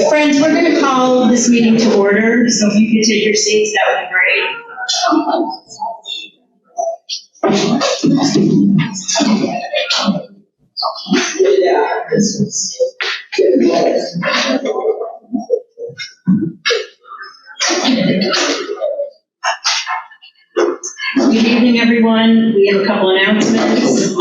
Friends, we're going to call this meeting to order, so if you could take your seats, that would be great. Good evening, everyone. We have a couple announcements.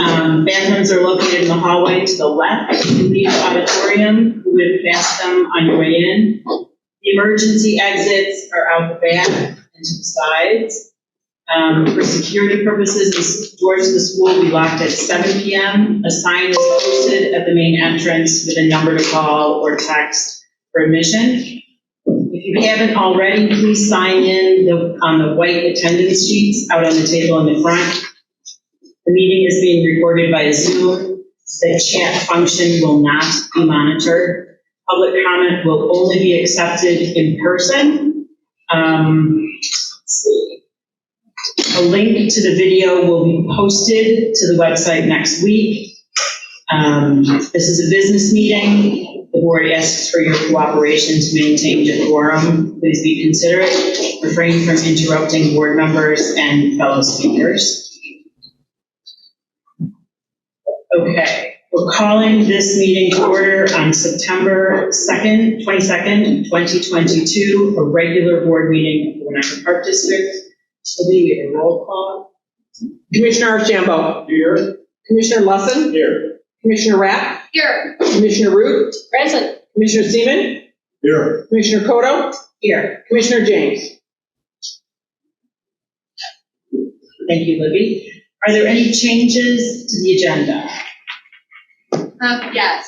Bathrooms are located in the hallway to the left. If you leave the auditorium, we would pass them on your way in. The emergency exits are out the back and to the sides. For security purposes, the doors of the school will be locked at 7 p.m. A sign is posted at the main entrance with a number to call or text for admission. If you haven't already, please sign in on the white attendance sheets out on the table in the front. The meeting is being recorded by Zoom. The chat function will not be monitored. Public comment will only be accepted in person. Let's see. A link to the video will be posted to the website next week. This is a business meeting. The board asks for your cooperation to maintain decorum. Please be considerate. Refrain from interrupting board members and fellow speakers. Okay, we're calling this meeting to order on September 22nd, 2022, a regular board meeting of the Winnetka Park District. So we have a roll call. Commissioner Archambault. Here. Commissioner Lesson. Here. Commissioner Rapp. Here. Commissioner Root. Present. Commissioner Seaman. Here. Commissioner Cotto. Here. Commissioner James. Thank you, Libby. Are there any changes to the agenda? Yes.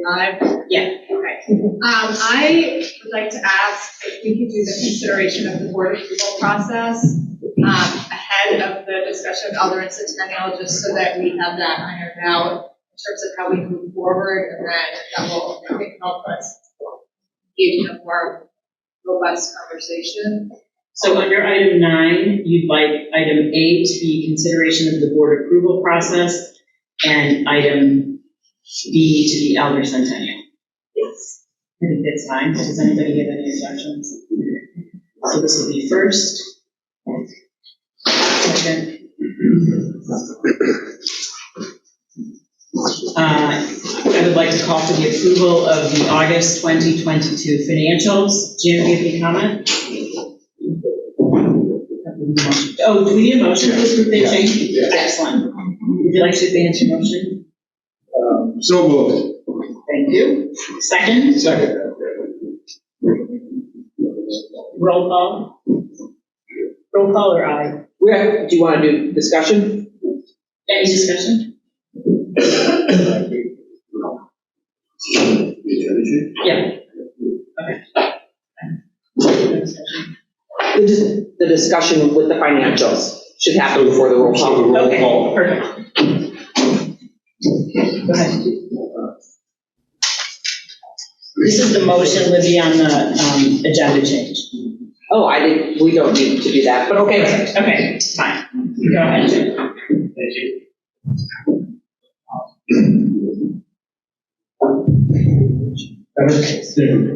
Live? Yeah. Okay. I would like to ask if we could do the consideration of the board approval process ahead of the discussion of Elder and Centennial, just so that we have that ironed out in terms of how we move forward, and then that will, I think, help us engage in a more robust conversation. So under item 9, you'd like item 8 to be consideration of the board approval process, and item B to be Elder Centennial. Yes. I think that's fine. Does anybody have any objections? So this will be first. Second. I would like to call for the approval of the August 2022 financials. Jim, do you have any comment? Oh, do we need a motion to approve the change? Yes. Excellent. Would you like to advance your motion? So moved. Thank you. Second? Second. Roll call? Roll call or aye? Do you want to do discussion? Any discussion? Yeah. Okay. The discussion with the financials should happen before the roll call. Okay, perfect. Go ahead. This is the motion, Libby, on the agenda change. Oh, we don't need to do that, but okay. Okay, fine. Go ahead, Jim. Thank you.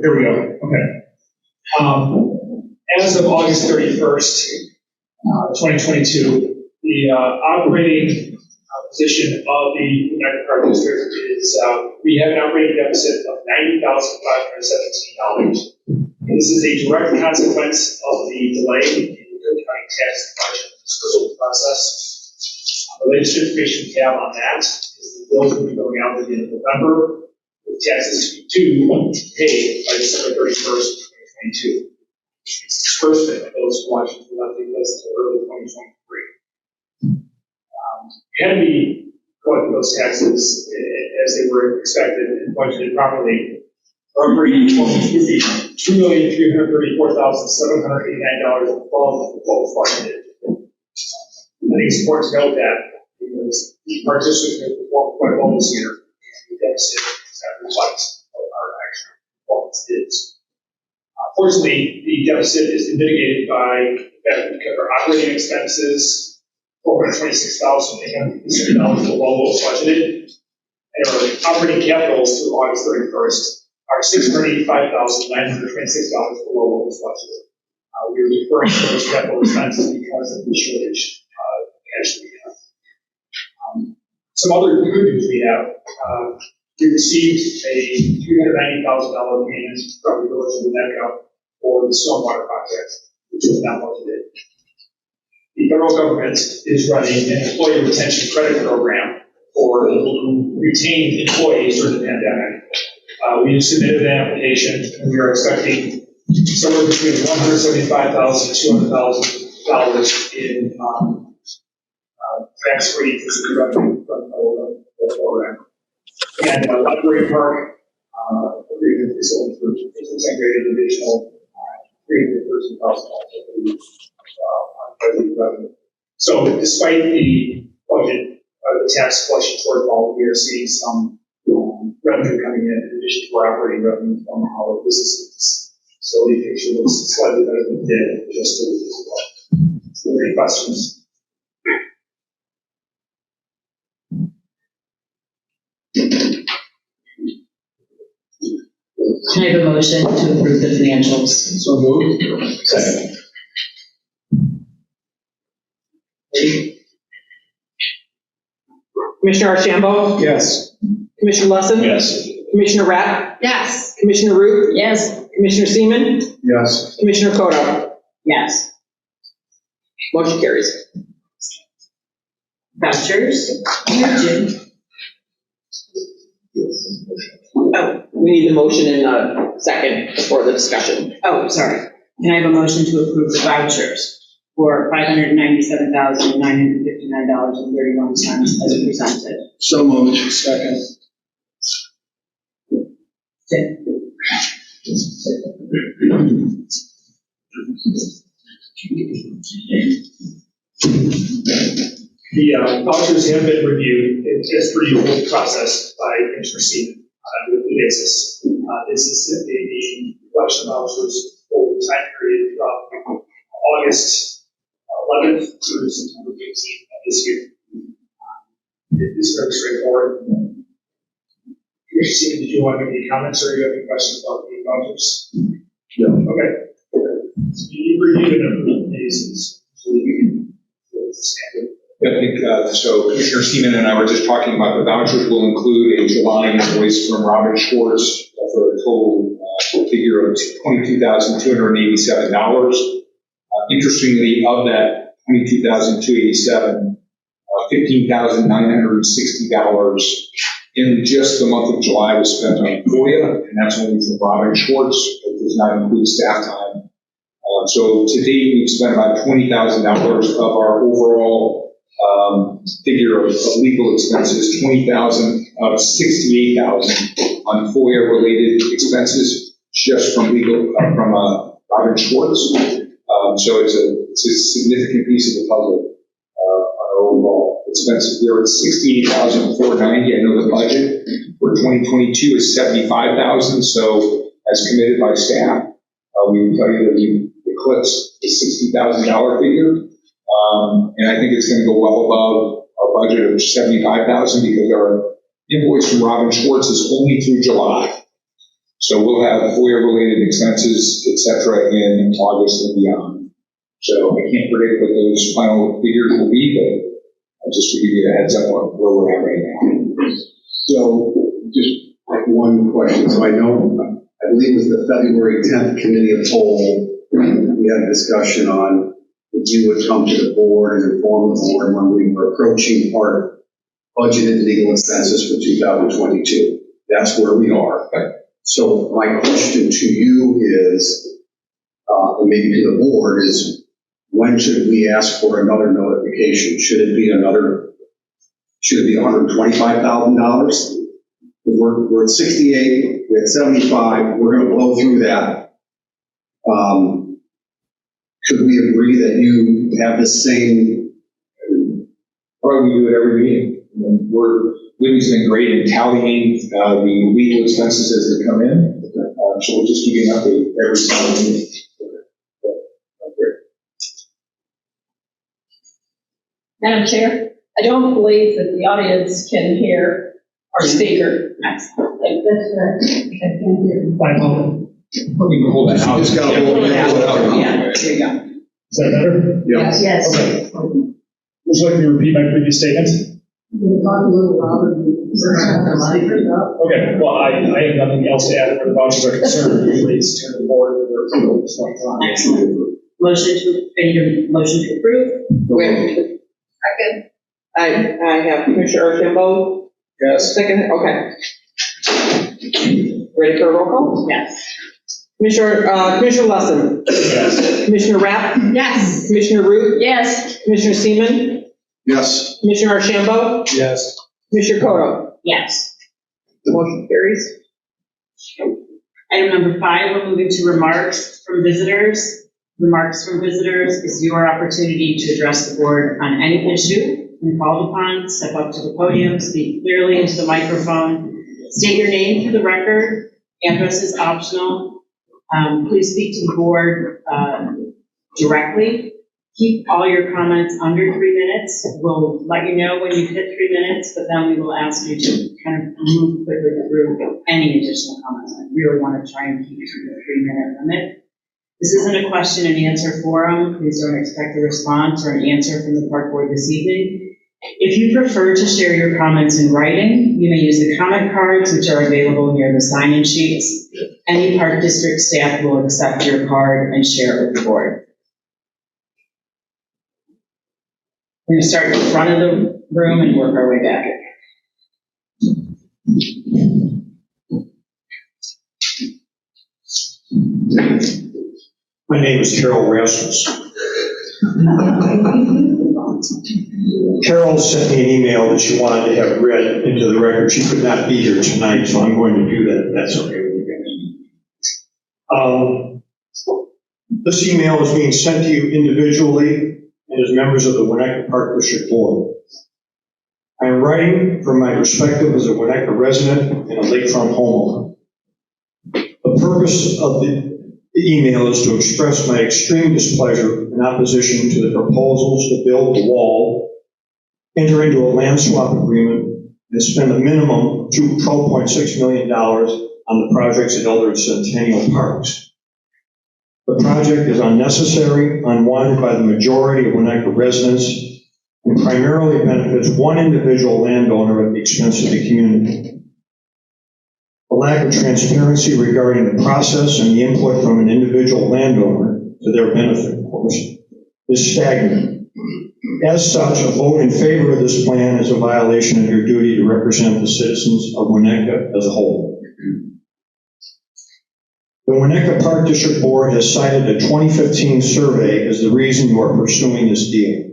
Here we go. Okay. As of August 31st, 2022, the operating position of the Winnetka Park District is we have an operating deficit of $90,517. This is a direct consequence of the delay in the Cook County tax collection dispersal process. The latest information we have on that is the bills will be going out at the end of November, with taxes to be paid by December 31st, 2022. Disbursement of those collections will not take place until early 2023. We had to be collecting those taxes as they were expected and budgeted properly. Our operating performance would be $2,334,789 above what was budgeted. I think it's important to note that because the Park District has performed quite well this year, and the deficit that reflects what our actual performance is. Fortunately, the deficit is mitigated by the fact that we cut our operating expenses, $426,850 below what was budgeted. And our operating capitals through August 31st are $685,926 below what was budgeted. We were referring to those capital expenses because of the shortage cash that we have. Some other good news we have, we received a $390,000 payment from the village of Winnetka for the stormwater project, which was not budgeted. The federal government is running an employee retention credit program for people who retained employees during the pandemic. We have submitted an application, and we are expecting somewhere between $175,000 and $200,000 in tax-free revenue from the program. And library park agreement is only for 50% greater than additional $313,000 on revenue. So despite the budget, the tax collection shortfall, we are seeing some revenue coming in addition to our operating revenue from our businesses. So the picture looks slightly better than it did just a week ago. So any questions? Can I have a motion to approve the financials? So moved. Second. Commissioner Archambault? Yes. Commissioner Lesson? Yes. Commissioner Rapp? Yes. Commissioner Root? Yes. Commissioner Seaman? Yes. Commissioner Koto? Yes. Motion carries. Vouchers? Jim. Oh, We need the motion in a second for the discussion. oh, sorry. Can I have a motion to approve the vouchers for $597,959.31 as presented? So moved. Second. The vouchers have been reviewed as per usual process by Commissioner Seaman on a weekly basis. This is simply the collection of vouchers for the time period from August 11th through September 15th of this year. It is very straightforward. Commissioner Seaman, did you want to make any comments or you have any questions about the vouchers? No. Okay. You reviewed and approved these, so you can standard. I think, so Commissioner Seaman and I were just talking about the vouchers will include a July invoice from Robin Schwartz for a total figure of $22,287. Interestingly, of that $22,287, $15,960 in just the month of July was spent on FOIA, and that's only from Robin Schwartz. It does not include staff time. So to date, we've spent about $20,000 of our overall figure of legal expenses, $20,000 of $68,000 on FOIA-related expenses, just from legal from Robin Schwartz. So it's a significant piece of the puzzle on our overall expenses. We're at $68,490. I know the budget for 2022 is $75,000. So as committed by staff, we can tell you that we eclipsed the $60,000 figure. And I think it's going to go well above our budget of $75,000 because our invoice from Robin Schwartz is only through July. So we'll have FOIA-related expenses, et cetera, in August and beyond. So I can't predict what those final figures will be, but just to give you a heads up on where we're at right now. So just one question. So I know, I believe it was the February 10th committee of whole, we had a discussion on that you would come to the board and inform the board when we were approaching our budgeted legal expenses for 2022. That's where we are. So my question to you is, and maybe to the board, is when should we ask for another notification? Should it be $125,000? We're at 68, we're at 75, we're going to blow through that. Should we agree that you have the same? Probably we do it every meeting. Libby's been great in tallying the legal expenses as they come in. So we'll just give you an update every single meeting. Great. Madam Chair, I don't believe that the audience can hear our speaker. That's right. You can hold that out. Just gotta hold it out. Yeah, there you go. Is that better? Yeah. Yes. Okay. Would you like me to repeat my previous statement? Okay, well, I have nothing else to add where the vouchers are concerned. Usually it's to the board or their approval. It's not time. Excellent. Motion to approve? Second. I have Commissioner Archambault, Yes. second, okay. Ready for a roll call? Yes. Commissioner Lesson, Yes. Commissioner Rapp, Yes. Commissioner Root, Yes. Commissioner Seaman, Yes. Commissioner Archambault, Yes. Commissioner Koto. Yes. Motion carries. Item number 5, we're moving to remarks from visitors. Remarks from visitors is your opportunity to address the board on any issue. When called upon, step up to the podium, speak clearly into the microphone, state your name for the record. Address is optional. Please speak to the board directly. Keep all your comments under 3 minutes. We'll let you know when you've hit 3 minutes, but then we will ask you to kind of move quickly through any additional comments. I really want to try and keep to the 3-minute limit. This isn't a question and answer forum. Please don't expect a response or an answer from the park board this evening. If you prefer to share your comments in writing, you may use the comment cards, which are available near the sign-in sheets. Any park district staff will accept your card and share it with the board. We're going to start at the front of the room and work our way back. My name is Carol Rasmus. Carol sent me an email that she wanted to have read into the record. She could not be here tonight, so I'm going to do that, if that's okay with you guys. This email is being sent to you individually and as members of the Winnetka Park District Board. I am writing from my perspective as a Winnetka resident and a lakefront homeowner. The purpose of the email is to express my extreme displeasure and opposition to the proposals to build the wall, enter into a land swap agreement, and spend a minimum of $12.6 million on the projects at Elder and Centennial Parks. The project is unnecessary, unwanted by the majority of Winnetka residents, and primarily benefits one individual landowner at the expense of the community. The lack of transparency regarding the process and the input from an individual landowner, to their benefit, of course, is staggering. As such, a vote in favor of this plan is a violation of your duty to represent the citizens of Winnetka as a whole. The Winnetka Park District Board has cited a 2015 survey as the reason you are pursuing this deal.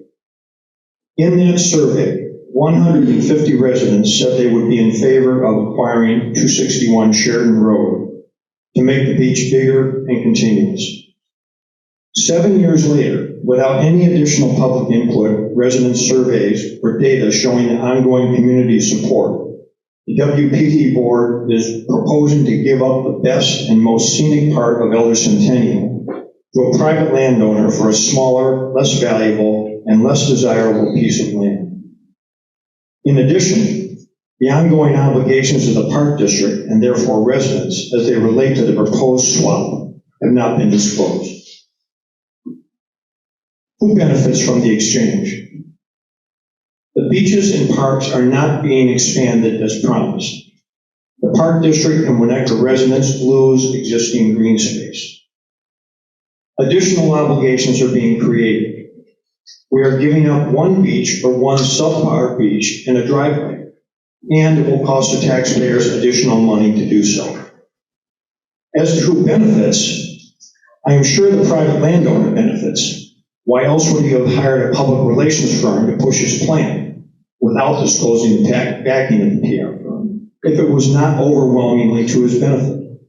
In that survey, 150 residents said they would be in favor of acquiring 261 Sheridan Road to make the beach bigger and continuous. 7 years later, without any additional public input, resident surveys, or data showing the ongoing community support, the WPD board is proposing to give up the best and most scenic part of Elder Centennial to a private landowner for a smaller, less valuable, and less desirable piece of land. In addition, the ongoing obligations of the Park District and therefore residents as they relate to the proposed swap have not been disclosed. Who benefits from the exchange? The beaches and parks are not being expanded as promised. The Park District and Winnetka residents lose existing green space. Additional obligations are being created. We are giving up one beach or one subpar beach and a driveway, and it will cost the taxpayers additional money to do so. As to who benefits, I am sure the private landowner benefits. Why else would he have hired a public relations firm to push his plan without disclosing the backing of the PR firm if it was not overwhelmingly to his benefit?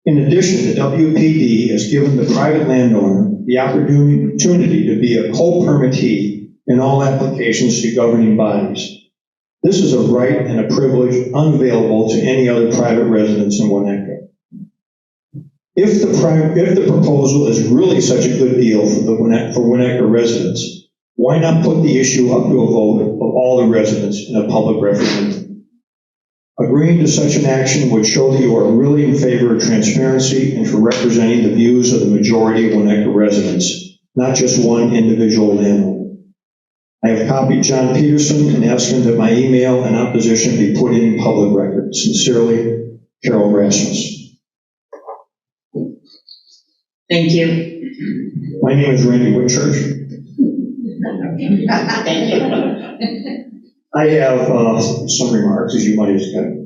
In addition, the WPD has given the private landowner the opportunity to be a co-permittee in all applications to governing bodies, This is a right and a privilege unavailable to any other private residence in Winnetka. If the proposal is really such a good deal for Winnetka residents, why not put the issue up to a vote of all the residents in a public referendum? Agreeing to such an action would show that you are really in favor of transparency and for representing the views of the majority of Winnetka residents, not just one individual landowner. I have copied John Peterson and asked him that my email and opposition be put in public record. Sincerely, Carol Rasmus. Thank you. My name is Randy Whitchurch. Thank you. I have some remarks, as you might expect.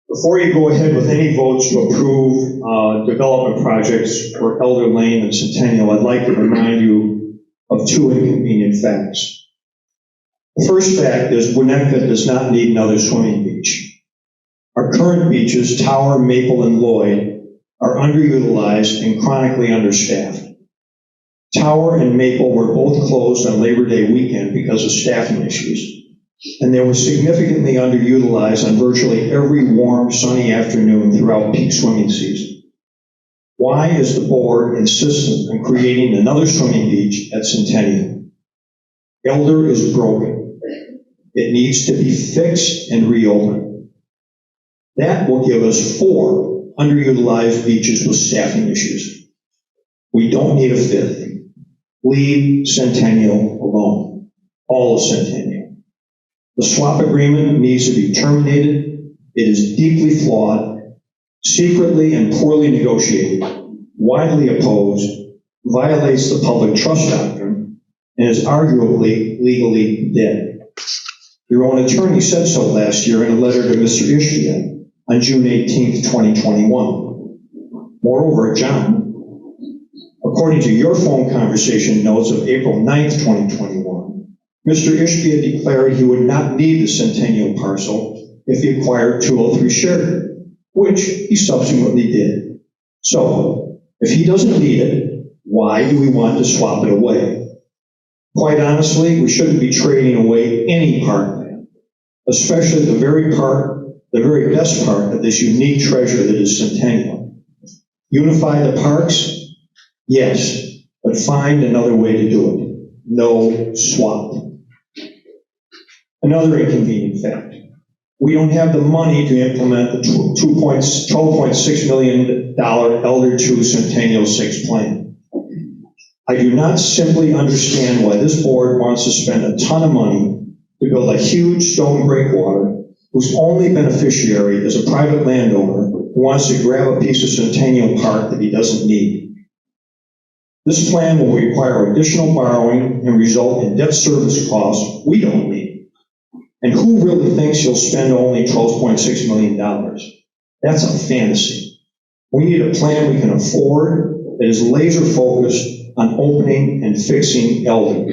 Before you go ahead with any votes to approve development projects for Elder Lane and Centennial, I'd like to remind you of two inconvenient facts. The first fact is Winnetka does not need another swimming beach. Our current beaches, Tower, Maple, and Lloyd, are underutilized and chronically understaffed. Tower and Maple were both closed on Labor Day weekend because of staffing issues, and they were significantly underutilized on virtually every warm, sunny afternoon throughout peak swimming season. Why is the board insistent on creating another swimming beach at Centennial? Elder is broken. It needs to be fixed and reopened. That will give us 4 underutilized beaches with staffing issues. We don't need a 5th. Leave Centennial alone. All of Centennial. The swap agreement needs to be terminated. It is deeply flawed, secretly and poorly negotiated, widely opposed, violates the public trust doctrine, and is arguably legally dead. Your own attorney said so last year in a letter to Mr. Ishbia on June 18, 2021. Moreover, John, according to your phone conversation notes of April 9, 2021, Mr. Ishbia declared he would not need the Centennial parcel if he acquired 203 Sheridan, which he subsequently did. So, if he doesn't need it, why do we want to swap it away? Quite honestly, we shouldn't be trading away any parkland, especially the very best part of this unique treasure that is Centennial. Unify the parks? Yes, but find another way to do it. No swap. Another inconvenient fact. We don't have the money to implement the $12.6 million Elder 2 Centennial 6 plan. I do not simply understand why this board wants to spend a ton of money to build a huge stone breakwater whose only beneficiary is a private landowner who wants to grab a piece of Centennial Park that he doesn't need. This plan will require additional borrowing and result in debt service costs we don't need. And who really thinks you'll spend only $12.6 million? That's a fantasy. We need a plan we can afford that is laser focused on opening and fixing Elder.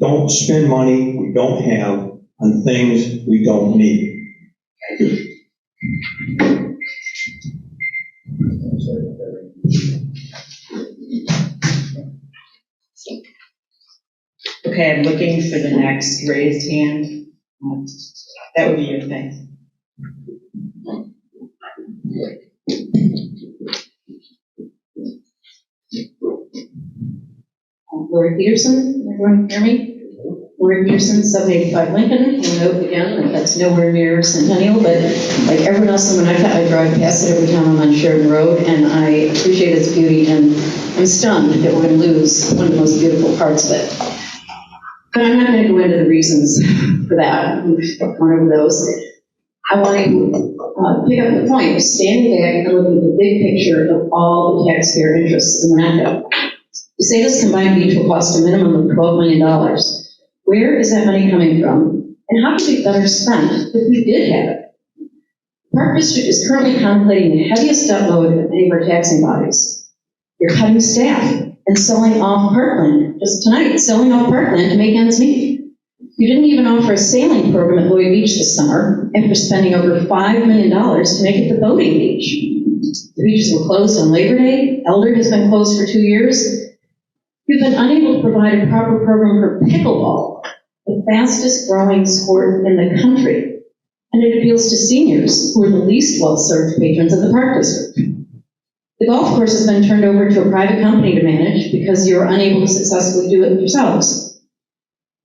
Don't spend money we don't have on things we don't need. Thank you. Okay, I'm looking for the next raised hand. That would be your thing. Lori Peterson, everyone hear me? Lori Peterson, 785 Lincoln. You'll note again that that's nowhere near Centennial, but like everyone else in Winnetka, I drive past it every time I'm on Sheridan Road, and I appreciate its beauty, and I'm stunned that we're going to lose one of the most beautiful parts of it. But I'm not going to go into the reasons for that. We've gone over those. I want to pick up the point of standing back and looking at the big picture of all the taxpayer interests in Winnetka. You say this combined beach will cost a minimum of $12 million. Where is that money coming from? And how could it be better spent if we did have it? The Park District is currently contemplating the heaviest debt load of any of our taxing bodies. You're cutting staff and selling off parkland, just tonight, selling off parkland to make ends meet. You didn't even offer a sailing program at Lloyd Beach this summer after spending over $5 million to make it the boating beach. The beaches were closed on Labor Day. Elder has been closed for 2 years. You've been unable to provide a proper program for pickleball the fastest growing sport in the country, and it appeals to seniors who are the least well-served patrons of the park district. The golf course has been turned over to a private company to manage because you're unable to successfully do it yourselves.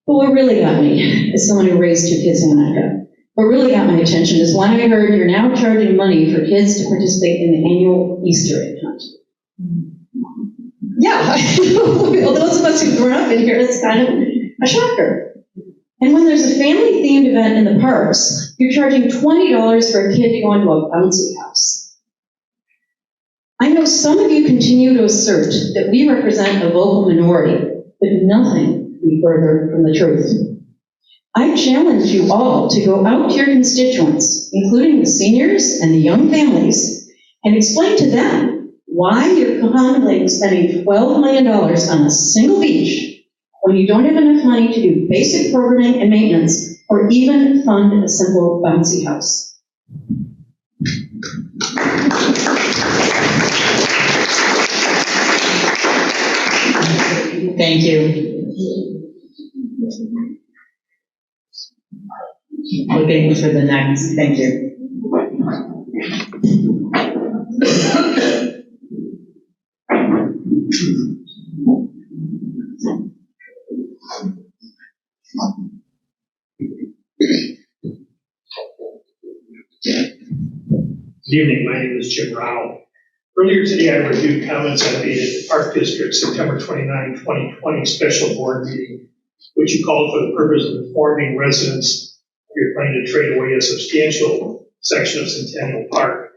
But what really got me, as someone who raised 2 kids in Winnetka, what really got my attention is when I heard you're now charging money for kids to participate in the annual Easter egg hunt. Yeah, those of us who've grown up in here, it's kind of a shocker. And when there's a family-themed event in the parks, you're charging $20 for a kid to go into a bouncy house. I know some of you continue to assert that we represent a vocal minority, but nothing could be further from the truth. I challenge you all to go out to your constituents, including the seniors and the young families, and explain to them why you're contemplating spending $12 million on a single beach when you don't have enough money to do basic programming and maintenance or even fund a simple bouncy house. Thank you. Looking for the next, thank you. Good evening, my name is Jim Rao. Earlier today, I reviewed comments I made at the Park District September 29, 2020 special board meeting, which you called for the purpose of informing residents you're planning to trade away a substantial section of Centennial Park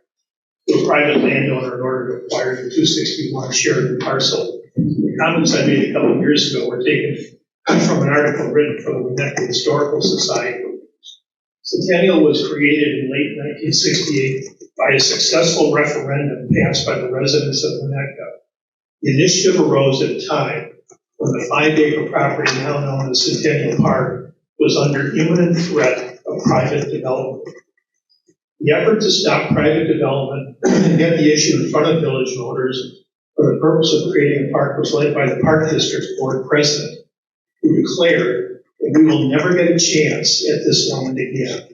to a private landowner in order to acquire the 261 Sheridan parcel. The comments I made a couple of years ago were taken from an article written for the Winnetka Historical Society. Centennial was created in late 1968 by a successful referendum passed by the residents of Winnetka. The initiative arose at a time when the 5-acre property now known as Centennial Park was under imminent threat of private development. The effort to stop private development and get the issue in front of village voters for the purpose of creating a park was led by the Park District Board President, who declared that we will never get a chance at this moment again.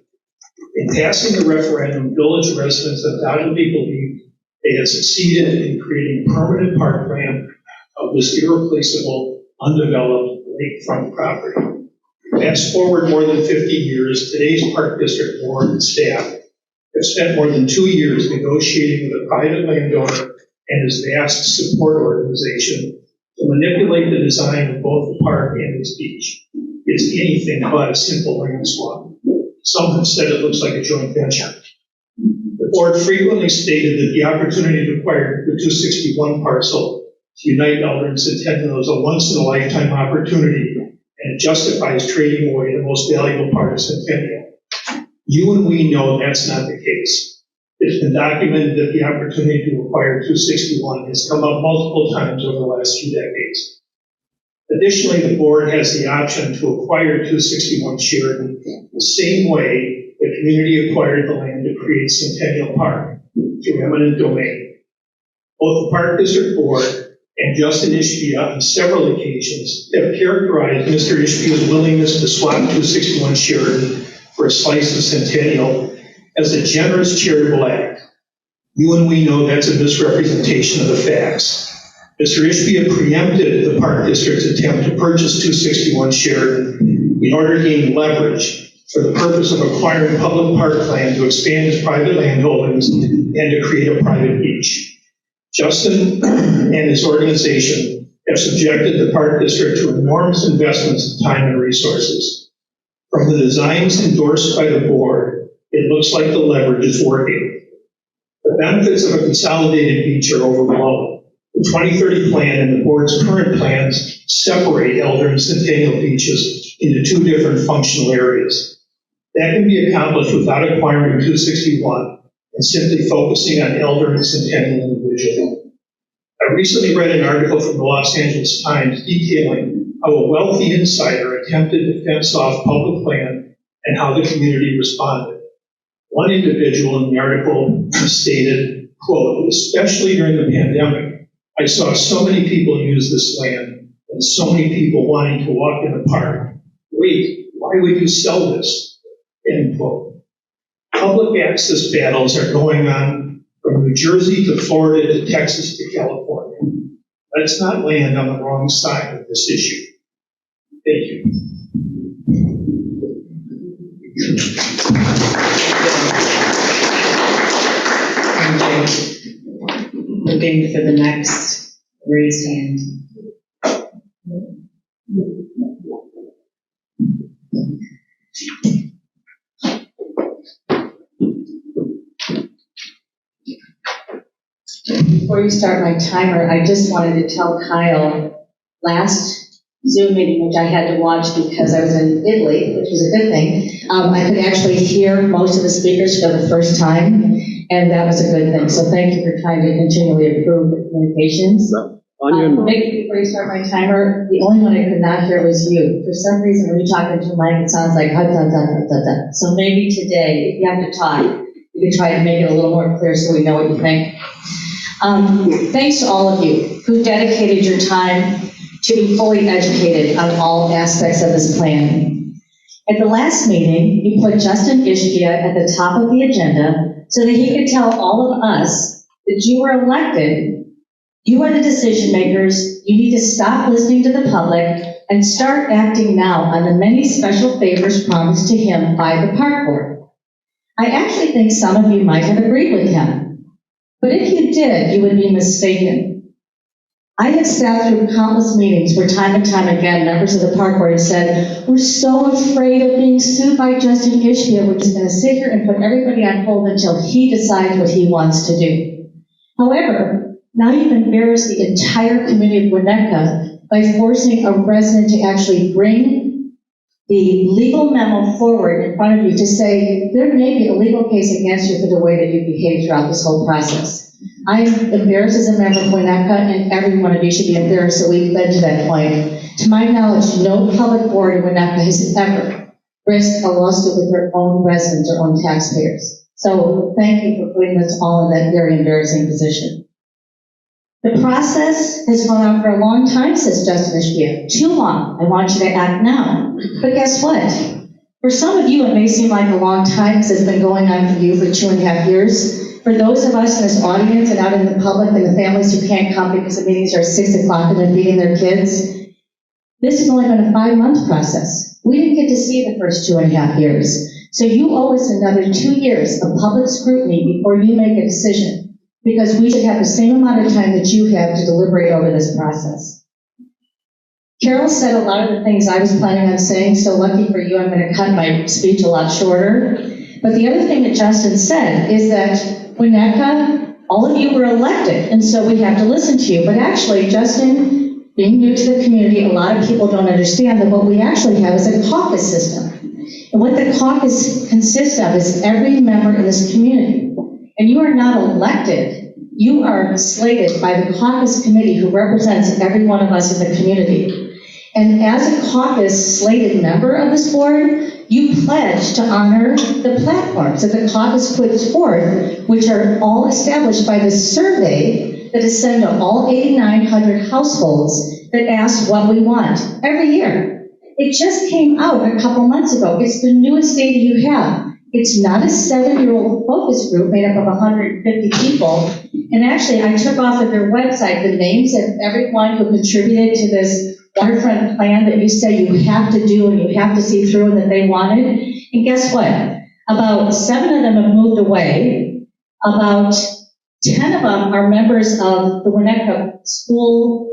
In passing the referendum, village residents undoubtedly believed they had succeeded in creating a permanent parkland of this irreplaceable, undeveloped lakefront property. Fast forward more than 50 years, today's Park District Board and staff have spent more than 2 years negotiating with a private landowner and his vast support organization to manipulate the design of both the park and its beach. It's anything but a simple land swap. Some have said it looks like a joint venture. The board frequently stated that the opportunity to acquire the 261 parcel to unite Elder and Centennial is a once-in-a-lifetime opportunity, and it justifies trading away the most valuable part of Centennial. You and we know that's not the case. It's been documented that the opportunity to acquire 261 has come up multiple times over the last few decades. Additionally, the board has the option to acquire 261 Sheridan the same way the community acquired the land to create Centennial Park through eminent domain. Both the Park District Board and Justin Ishbia on several occasions have characterized Mr. Ishbia's willingness to swap 261 Sheridan for a slice of Centennial as a generous charitable act. You and we know that's a misrepresentation of the facts. Mr. Ishbia preempted the Park District's attempt to purchase 261 Sheridan in order to gain leverage for the purpose of acquiring public parkland to expand his private land holdings and to create a private beach. Justin and his organization have subjected the Park District to enormous investments of time and resources. From the designs endorsed by the board, it looks like the leverage is working. The benefits of a consolidated beach are overblown. The 2030 plan and the board's current plans separate Elder and Centennial beaches into 2 different functional areas. That can be accomplished without acquiring 261 and simply focusing on Elder and Centennial individually. I recently read an article from the Los Angeles Times detailing how a wealthy insider attempted to fence off public land and how the community responded. One individual in the article stated, quote, especially during the pandemic, I saw so many people use this land and so many people wanting to walk in the park. Wait, why would you sell this? End quote. Public access battles are going on from New Jersey to Florida to Texas to California. Let's not land on the wrong side of this issue. Thank you. Thank you. Looking for the next raised hand. Before you start my timer, I just wanted to tell Kyle, last Zoom meeting, which I had to watch because I was in Italy, which was a good thing, I could actually hear most of the speakers for the first time, and that was a good thing. So thank you for trying to continually improve the communications. Maybe before you start my timer, the only one I could not hear was you. For some reason, when you're talking to Mike, it sounds like ha-da-da-da-da-da. So maybe today, if you have to talk, you could try to make it a little more clear so we know what you think. Thanks to all of you who dedicated your time to be fully educated on all aspects of this plan. At the last meeting, you put Justin Ishbia at the top of the agenda so that he could tell all of us that you were elected, you are the decision makers, you need to stop listening to the public and start acting now on the many special favors promised to him by the park board. I actually think some of you might have agreed with him. But if you did, you would be mistaken. I have sat through countless meetings where time and time again, members of the park board have said, we're so afraid of being sued by Justin Ishbia, we're just gonna sit here and put everybody on hold until he decides what he wants to do. However, now you've embarrassed the entire community of Winnetka by forcing a resident to actually bring the legal memo forward in front of you to say there may be a legal case against you for the way that you behaved throughout this whole process. I am embarrassed as a member of Winnetka, and every one of you should be embarrassed that we've been to that point. To my knowledge, no public board in Winnetka has ever risked a lawsuit with their own residents or own taxpayers. So thank you for putting us all in that very embarrassing position. The process has gone on for a long time, says Justin Ishbia. Too long. I want you to act now. But guess what? For some of you, it may seem like a long time because it's been going on for you for 2.5 years. For those of us in this audience and out in the public and the families who can't come because the meetings are 6 o'clock and they're feeding their kids, this has only been a 5-month process. We didn't get to see the first 2.5 years. So you owe us another 2 years of public scrutiny before you make a decision, because we should have the same amount of time that you have to deliberate over this process. Carol said a lot of the things I was planning on saying, so lucky for you, I'm going to cut my speech a lot shorter. But the other thing that Justin said is that Winnetka, all of you were elected, and so we have to listen to you. But actually, Justin, being new to the community, a lot of people don't understand that what we actually have is a caucus system. And what the caucus consists of is every member in this community. And you are not elected, you are slated by the caucus committee who represents every one of us in the community. And as a caucus slated member of this board, you pledge to honor the platforms that the caucus puts forth, which are all established by the survey that is sent to all 8,900 households that ask what we want every year. It just came out a couple months ago. It's the newest data you have. It's not a 7-year-old focus group made up of 150 people. And actually, I took off of their website the names of everyone who contributed to this waterfront plan that you say you have to do and you have to see through and that they wanted. And guess what? About 7 of them have moved away. About 10 of them are members of the Winnetka School,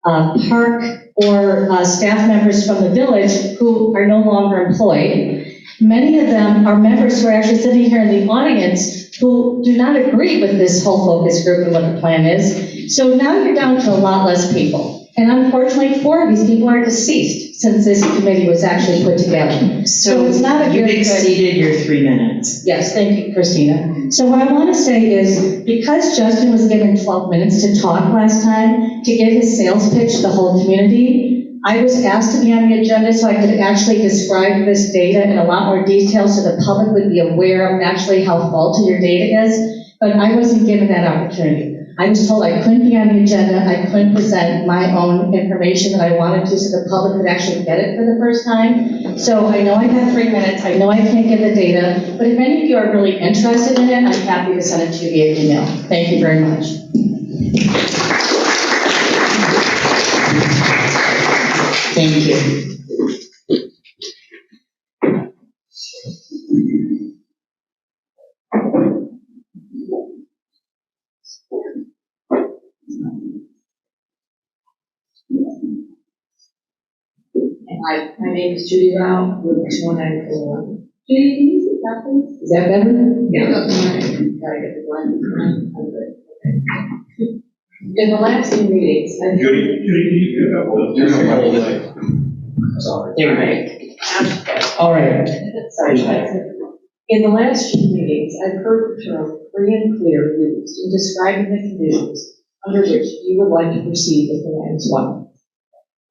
Park, or staff members from the village who are no longer employed. Many of them are members who are actually sitting here in the audience who do not agree with this whole focus group and what the plan is. So now you're down to a lot less people. And unfortunately, 4 of these people are deceased since this committee was actually put together. So it's not a very good... You've exceeded your 3 minutes. Yes, thank you, Christina. So what I want to say is, because Justin was given 12 minutes to talk last time, to give his sales pitch to the whole community, I was asked to be on the agenda so I could actually describe this data in a lot more detail so the public would be aware of actually how faulty your data is. but I wasn't given that opportunity. I was told I couldn't be on the agenda, I couldn't present my own information that I wanted to, so the public could actually get it for the first time. So I know I have 3 minutes, I know I can't give the data, but if any of you are really interested in it, I'm happy to send it to you via email. Thank you very much. Thank you. Hi, my name is Judy Rao with 21941. Judy, can you sit down, please? Is that better? Yeah. Gotta get the one. Okay. In the last few meetings, I've Judy, you have a whole day. Sorry. There we All right. Sorry. In the last few meetings, I've heard the term free and clear used in describing the conditions under which you would like to proceed with the land swap.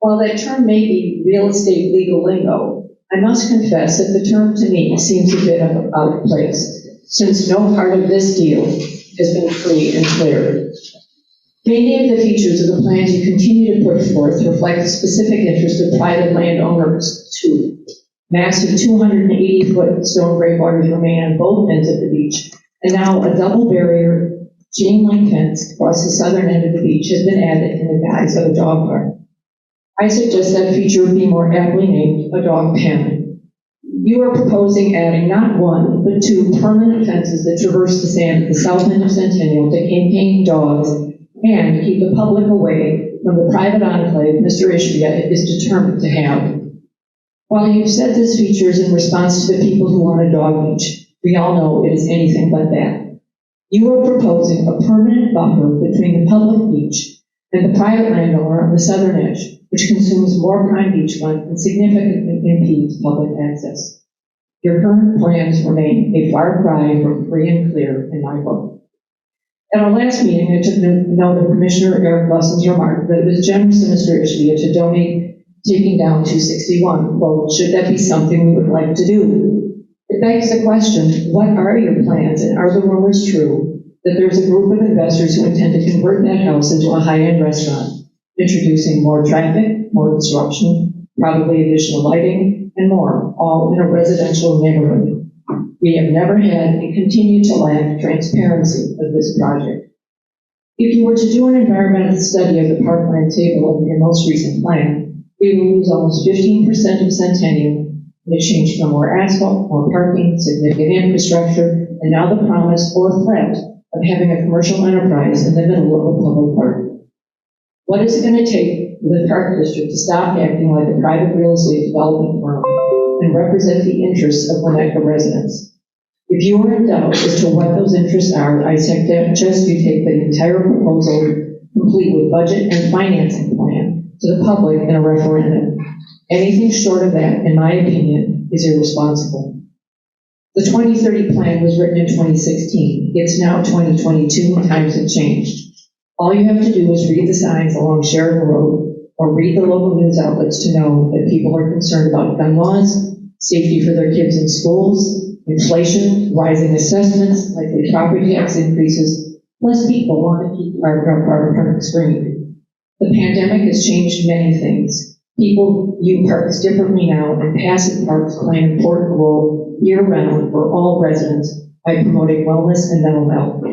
While that term may be real estate legal lingo, I must confess that the term to me seems a bit out of place, since no part of this deal has been free and clear. Many of the features of the plans you continue to put forth reflect the specific interest of private landowners too. Massive 280-foot stone breakwaters remain on both ends of the beach, and now a double barrier chain link fence across the southern end of the beach has been added in the guise of a dog park. I suggest that feature be more aptly named a dog pen. You are proposing adding not one, but 2 permanent fences that traverse the sand at the south end of Centennial to contain dogs and keep the public away from the private enclave Mr. Ishbia is determined to have. While you've said this feature is in response to the people who want a dog beach, we all know it is anything but that. You are proposing a permanent buffer between the public beach and the private landowner on the southern edge, which consumes more prime beachfront and significantly impedes public access. Your current plans remain a far cry from free and clear in my book. At our last meeting, I took note of Commissioner Eric Lusson's remark that it was generous of Mr. Ishbia to donate taking down 261. Quote, should that be something we would like to do? It begs the question, what are your plans, and are the rumors true that there's a group of investors who intend to convert that house into a high-end restaurant, introducing more traffic, more disruption, probably additional lighting, and more, all in a residential neighborhood? We have never had and continue to lack transparency of this project. If you were to do an environmental study of the parkland table of your most recent plan, we will lose almost 15% of Centennial in exchange for more asphalt, more parking, significant infrastructure, and now the promise or threat of having a commercial enterprise in the middle of a public park. What is it going to take for the Park District to stop acting like a private real estate development firm and represent the interests of Winnetka residents? If you are in doubt as to what those interests are, I suggest you take the entire proposal, complete with budget and financing plan, to the public in a referendum. Anything short of that, in my opinion, is irresponsible. The 2030 plan was written in 2016. It's now 2022 and times have changed. All you have to do is read the signs along Sheridan Road or read the local news outlets to know that people are concerned about gun laws, safety for their kids in schools, inflation, rising assessments, likely property tax increases, plus people want to keep our parks green. The pandemic has changed many things. People view parks differently now, and passive parks play an important role year-round for all residents by promoting wellness and mental health.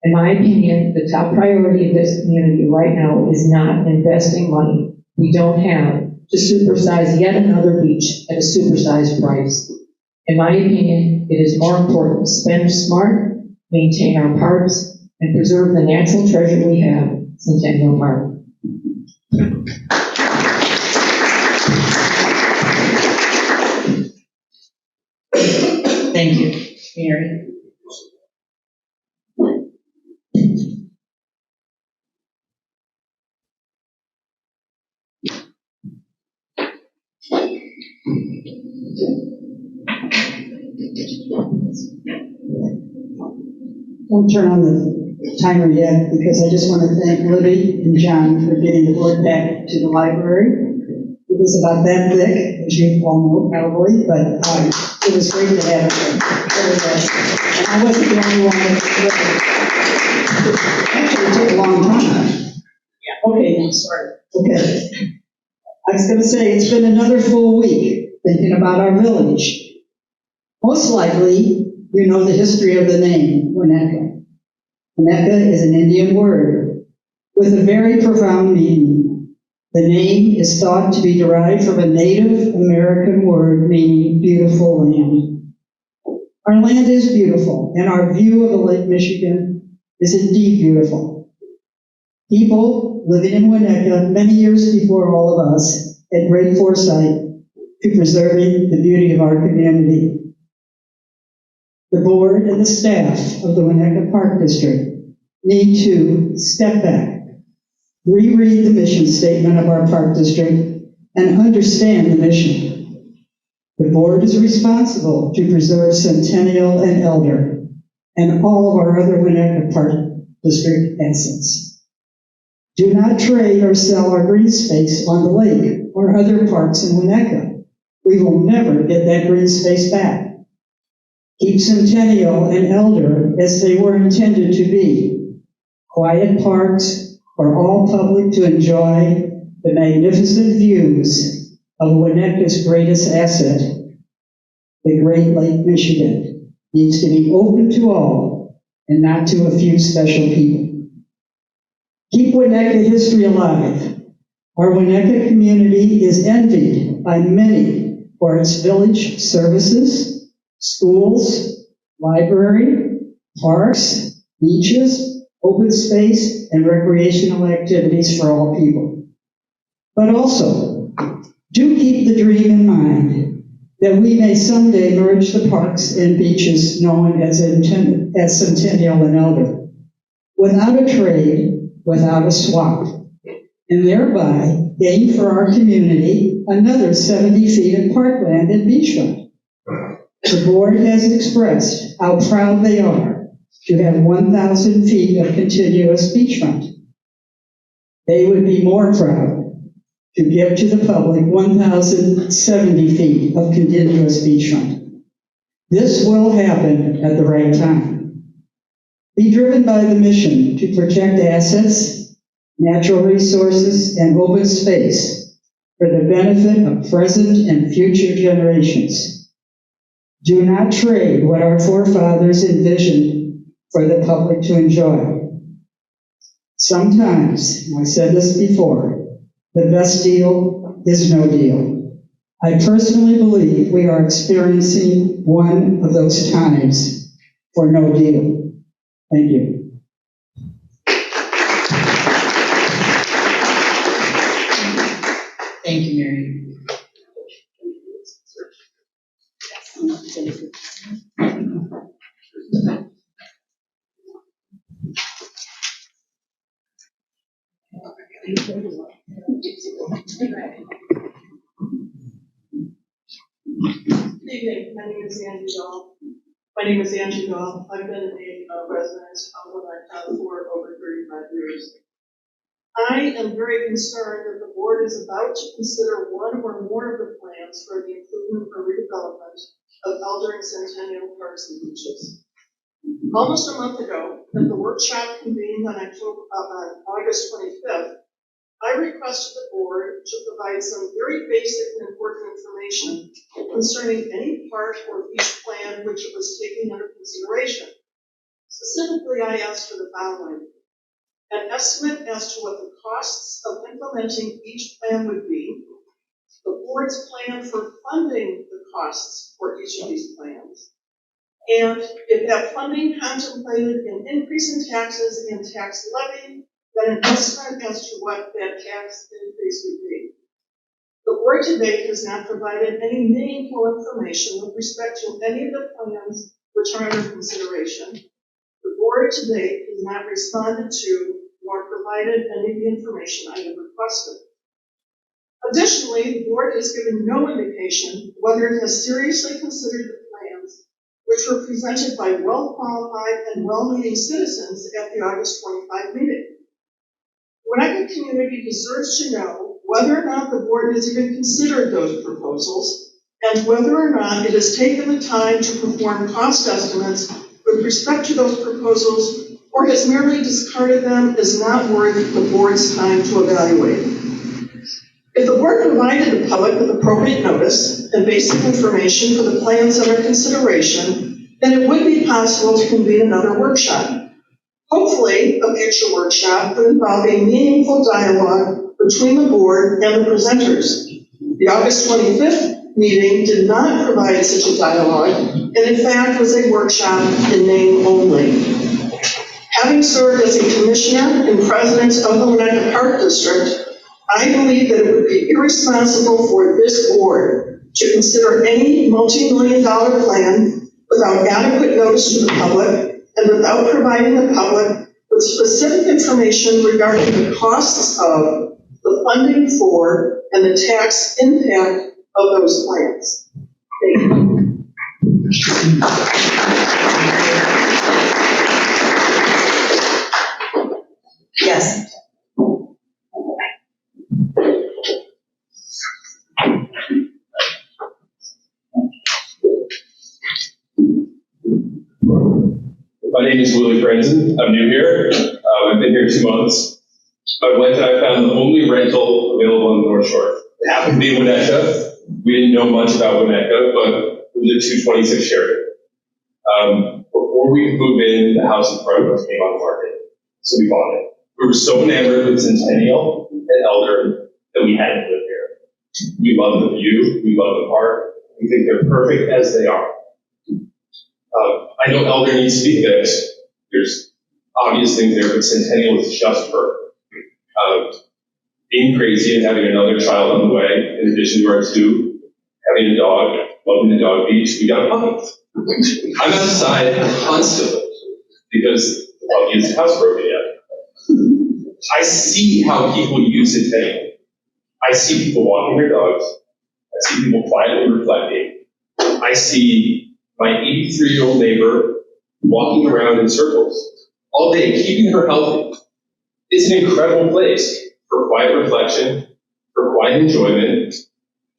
In my opinion, the top priority of this community right now is not investing money we don't have to supersize yet another beach at a supersized price. In my opinion, it is more important to spend smart, maintain our parks, and preserve the natural treasure we have, Centennial Park. Thank you. Mary? Don't turn on the timer yet, because I just want to thank Libby and John for getting the board back to the library. It was about that thick, as you all know probably, but It was great to have her. Really was. And I wasn't the only one that actually, it took a long time. Okay, I'm sorry. Okay. I was gonna say, it's been another full week thinking about our village. Most likely, you know the history of the name, Winnetka. Winnetka is an Indian word with a very profound meaning. The name is thought to be derived from a Native American word meaning beautiful land. Our land is beautiful, and our view of the Lake Michigan is indeed beautiful. People living in Winnetka many years before all of us had great foresight to preserving the beauty of our community. The board and the staff of the Winnetka Park District need to step back, reread the mission statement of our park district, and understand the mission. The board is responsible to preserve Centennial and Elder and all of our other Winnetka Park District assets. Do not trade or sell our green space on the lake or other parks in Winnetka. We will never get that green space back. Keep Centennial and Elder as they were intended to be. Quiet parks for all public to enjoy the magnificent views of Winnetka's greatest asset, the Great Lake Michigan, needs to be open to all and not to a few special people. Keep Winnetka history alive. Our Winnetka community is envied by many for its village services, schools, library, parks, beaches, open space, and recreational activities for all people. But also, do keep the dream in mind that we may someday merge the parks and beaches known as Centennial and Elder, without a trade, without a swap, and thereby gain for our community another 70 feet of parkland and beachfront. The board has expressed how proud they are to have 1,000 feet of continuous beachfront. They would be more proud to give to the public 1,070 feet of continuous beachfront. This will happen at the right time. Be driven by the mission to protect assets, natural resources, and open space for the benefit of present and future generations. Do not trade what our forefathers envisioned for the public to enjoy. Sometimes, and I said this before, the best deal is no deal. I personally believe we are experiencing one of those times for no deal. Thank you. Thank you, Mary. Good evening, my name is Angie Dahl. I've been a resident of Winnetka for over 35 years. I am very concerned that the board is about to consider one or more of the plans for the improvement or redevelopment of Elder and Centennial parks and beaches. Almost a month ago, at the workshop convened on August 25th, I requested the board to provide some very basic and important information concerning any park or beach plan which it was taking under consideration. Specifically, I asked for the following: an estimate as to what the costs of implementing each plan would be, the board's plan for funding the costs for each of these plans, and if that funding contemplated an increase in taxes and tax levy, then an estimate as to what that tax increase would be. The board to date has not provided any meaningful information with respect to any of the plans which are under consideration. The board to date has not responded to nor provided any of the information I have requested. Additionally, the board has given no indication whether it has seriously considered the plans which were presented by well-qualified and well-meaning citizens at the August 25 meeting. The Winnetka community deserves to know whether or not the board has even considered those proposals and whether or not it has taken the time to perform cost estimates with respect to those proposals, or has merely discarded them as not worth the board's time to evaluate. If the board provided the public with appropriate notice and basic information for the plans under consideration, then it would be possible to convene another workshop. Hopefully, a future workshop would involve a meaningful dialogue between the board and the presenters. The August 25th meeting did not provide such a dialogue, and in fact was a workshop in name only. Having served as a commissioner and president of the Winnetka Park District, I believe that it would be irresponsible for this board to consider any multi-million-dollar plan without adequate notice to the public and without providing the public with specific information regarding the costs of, the funding for, and the tax impact of those plans. Thank you. Yes. My name is Willie Branson. I'm new here. I've been here 2 months. My wife and I found the only rental available on the North Shore. It happened to be Winnetka. We didn't know much about Winnetka, but it was a 226 Sheridan. Before we could move in, the house in front of us came on the market, so we bought it. We were so enamored with Centennial and Elder that we had to live here. We love the view. We love the park. We think they're perfect as they are. I know Elder needs to be fixed. There's obvious things there, but Centennial is just perfect. Being crazy and having another child on the way, in addition to our 2, having a dog, loving the dog beach, we got a puppy. I'm outside constantly because the puppy isn't housebroken yet. I see how people use Centennial. I see people walking their dogs. I see people quietly reflecting. I see my 83-year-old neighbor walking around in circles all day, keeping her healthy. It's an incredible place for quiet reflection, for quiet enjoyment,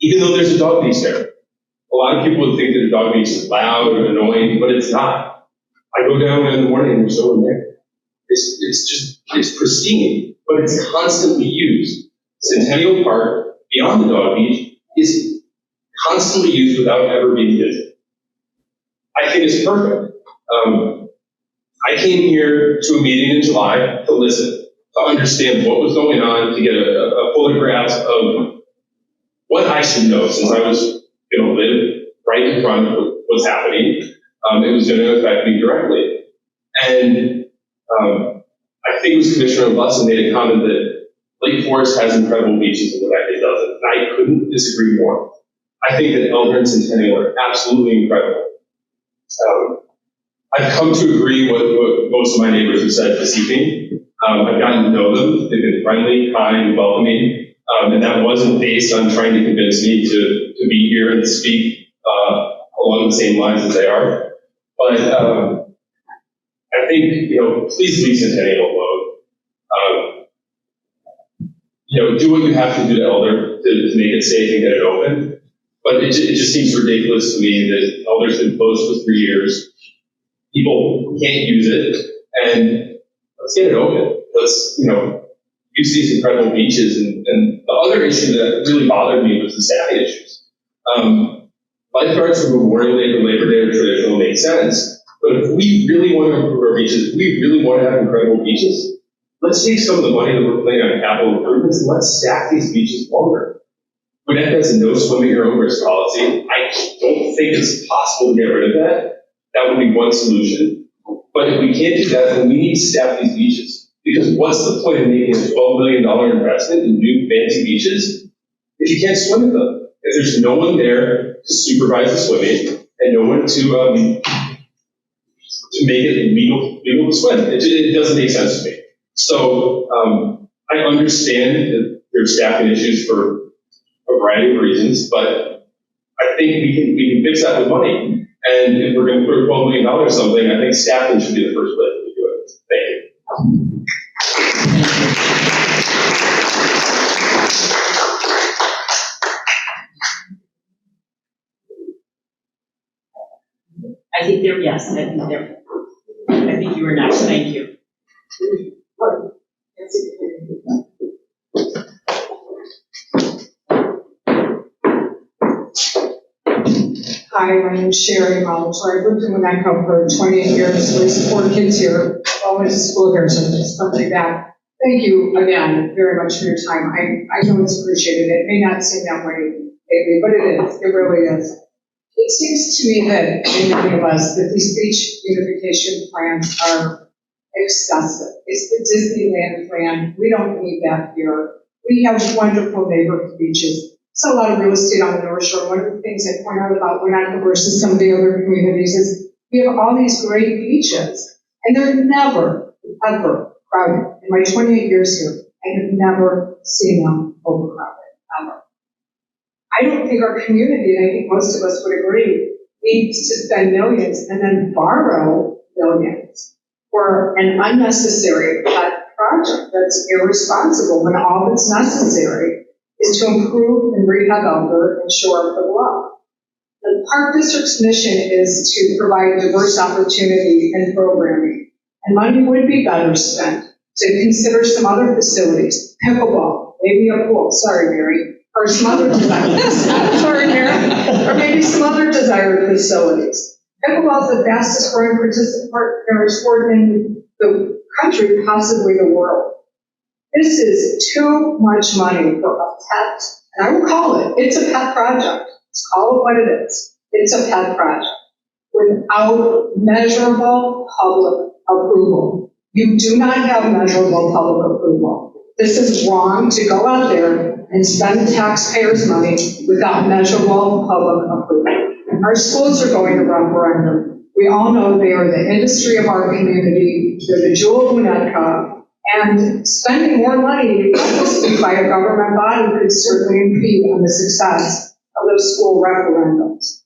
even though there's a dog beach there. A lot of people would think that a dog beach is loud or annoying, but it's not. I go down in the morning and there's no one there. It's pristine, but it's constantly used. Centennial Park, beyond the dog beach, is constantly used without ever being busy. I think it's perfect. I came here to a meeting in July to listen, to understand what was going on, to get a fuller grasp of what I should know, since I was going to live right in front of what's happening. It was going to affect me directly. And I think it was Commissioner Lusson made a comment that Lake Forest has incredible beaches and Winnetka doesn't. And I couldn't disagree more. I think that Elder and Centennial are absolutely incredible. I've come to agree with what most of my neighbors have said this evening. I've gotten to know them. They've been friendly, kind, welcoming, and that wasn't based on trying to convince me to be here and speak along the same lines as they are. But I think, please leave Centennial alone. Do what you have to do to Elder to make it safe and get it open. But it just seems ridiculous to me that Elder's been closed for 3 years. People can't use it, and let's get it open. Let's, use these incredible beaches. And the other issue that really bothered me was the staffing issues. Lifeguards from Memorial Day to Labor Day are traditional, make sense. But if we really want to improve our beaches, if we really want to have incredible beaches, let's take some of the money that we're putting on capital improvements and let's staff these beaches longer. Winnetka has a no swimming or over policy. I don't think it's possible to get rid of that. That would be one solution. But if we can't do that, then we need to staff these beaches. Because what's the point of making a $12 million investment in new fancy beaches if you can't swim in them? If there's no one there to supervise the swimming and no one to make it legal to swim, it doesn't make sense to me. So I understand that there's staffing issues for a variety of reasons, but I think we can fix that with money. And if we're going to put $12 million something, I think staffing should be the first place to do it. Thank you. I think they're, yes, I think you were next, thank you. Hi, my name is Sherry Molitor. I've lived in Winnetka for 28 years, raised 4 kids here, all went to school here, so just something back. Thank you again very much for your time. I know it's appreciated. It may not seem that way lately, but it is. It really is. It seems to me that in many of us, that these beach beautification plans are excessive. It's the Disneyland plan. We don't need that here. We have wonderful neighborhood beaches. There's a lot of real estate on the North Shore. One of the things I point out about Winnetka versus some of the other communities is we have all these great beaches, and they're never, ever crowded. In my 28 years here, I have never seen them overcrowded, ever. I don't think our community, and I think most of us would agree, needs to spend millions and then borrow millions for an unnecessary pet project that's irresponsible when all that's necessary is to improve and rehab elder and shore up the bluff. The Park District's mission is to provide diverse opportunity and programming, and money would be better spent to consider some other facilities, pickleball, maybe a pool, sorry, Mary, or some other desired, sorry, Mary, or maybe some other desired facilities. Pickleball is the fastest growing participant sport in the country, possibly the world. This is too much money for a pet, and I will call it, it's a pet project. Let's call it what it is. It's a pet project without measurable public approval. You do not have measurable public approval. This is wrong to go out there and spend taxpayers' money without measurable public approval. Our schools are going to referendum. We all know they are the industry of our community. They're the jewel of Winnetka. And spending more money by a government body could certainly impede on the success of those school referendums.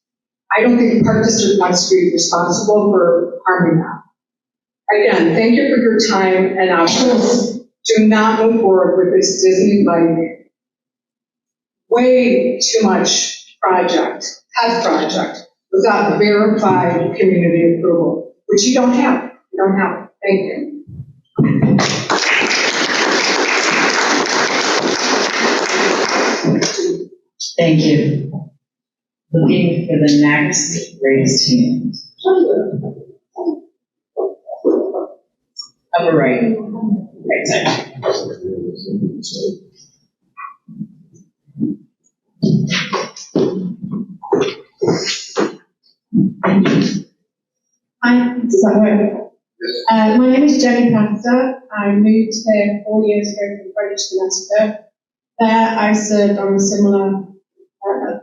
I don't think the Park District wants to be responsible for harming that. Again, thank you for your time, and please do not move forward with this Disney-like, way too much pet project, without verified community approval, which you don't have. You don't have it. Thank you. Thank you. Looking for the next raised hand. Upper right. Right side. Hi, does that work? My name is Jenny Pastor. I moved here 4 years ago from Greenwich, Connecticut. There I served on a similar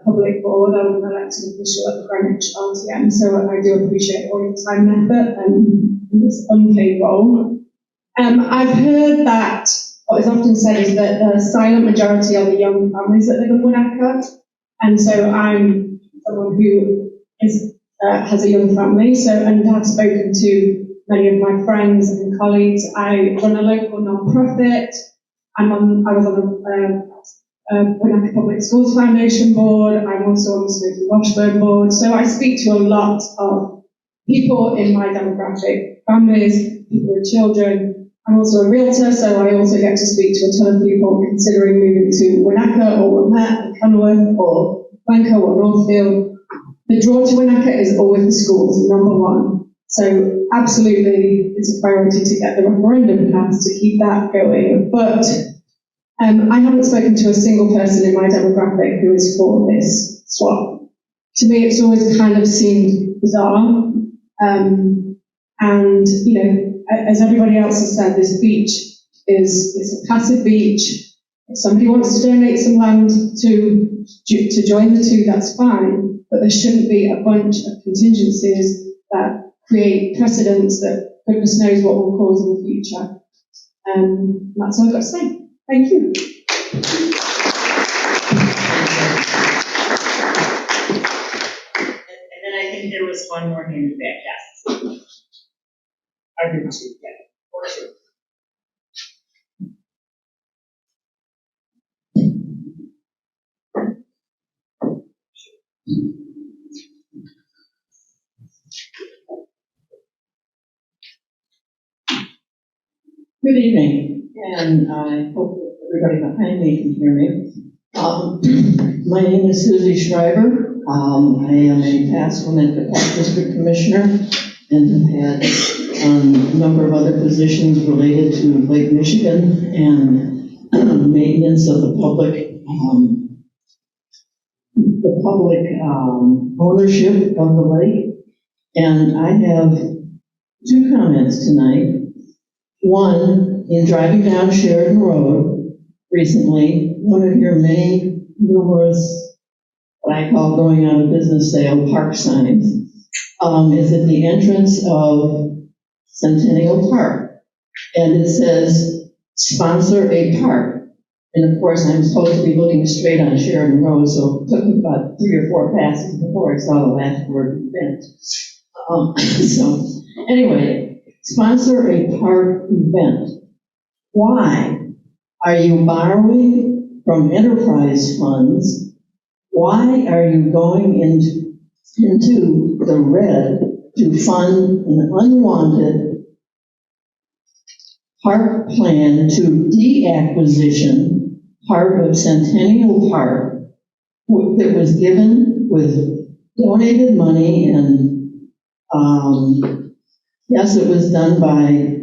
public board. I was an elected official at Greenwich RTM, so I do appreciate all your time and effort and this unpaid role. I've heard that what is often said is that the silent majority are the young families that live in Winnetka, and so I'm someone who has a young family, and have spoken to many of my friends and colleagues. I run a local non-profit. I was on the Winnetka Public Schools Foundation board. I'm also on the Smoky Washburn board. So I speak to a lot of people in my demographic, families, people with children. I'm also a realtor, so I also get to speak to a ton of people considering moving to Winnetka or Wilmette or Kenilworth or Blanco or Northfield. The draw to Winnetka is always the schools, number one. So absolutely, it's a priority to get the referendum passed to keep that going. But I haven't spoken to a single person in my demographic who is for this swap. To me, it's always kind of seemed bizarre. And, you know, as everybody else has said, this beach is a passive beach. If somebody wants to donate some land to join the two, that's fine. But there shouldn't be a bunch of contingencies that create precedents that goodness knows what will cause in the future. That's all I've got to say. Thank you. And then I think there was one more hand back, yes. I did two, yeah, or two. Good evening, and I hope that everybody behind me can hear me. My name is Susie Schreiber. I am a past Winnetka Park District Commissioner and have had a number of other positions related to Lake Michigan and maintenance of the public ownership of the lake. And I have two comments tonight. One, in driving down Sheridan Road recently, one of your many numerous, what I call going out of business sale park signs, is at the entrance of Centennial Park. And it says, sponsor a park. And of course, I'm supposed to be looking straight on Sheridan Road, so it took me about 3 or 4 passes before I saw the last word event. So, anyway, sponsor a park event. Why? Are you borrowing from enterprise funds? Why are you going into the red to fund an unwanted park plan to de-acquisition part of Centennial Park that was given with donated money and yes, it was done by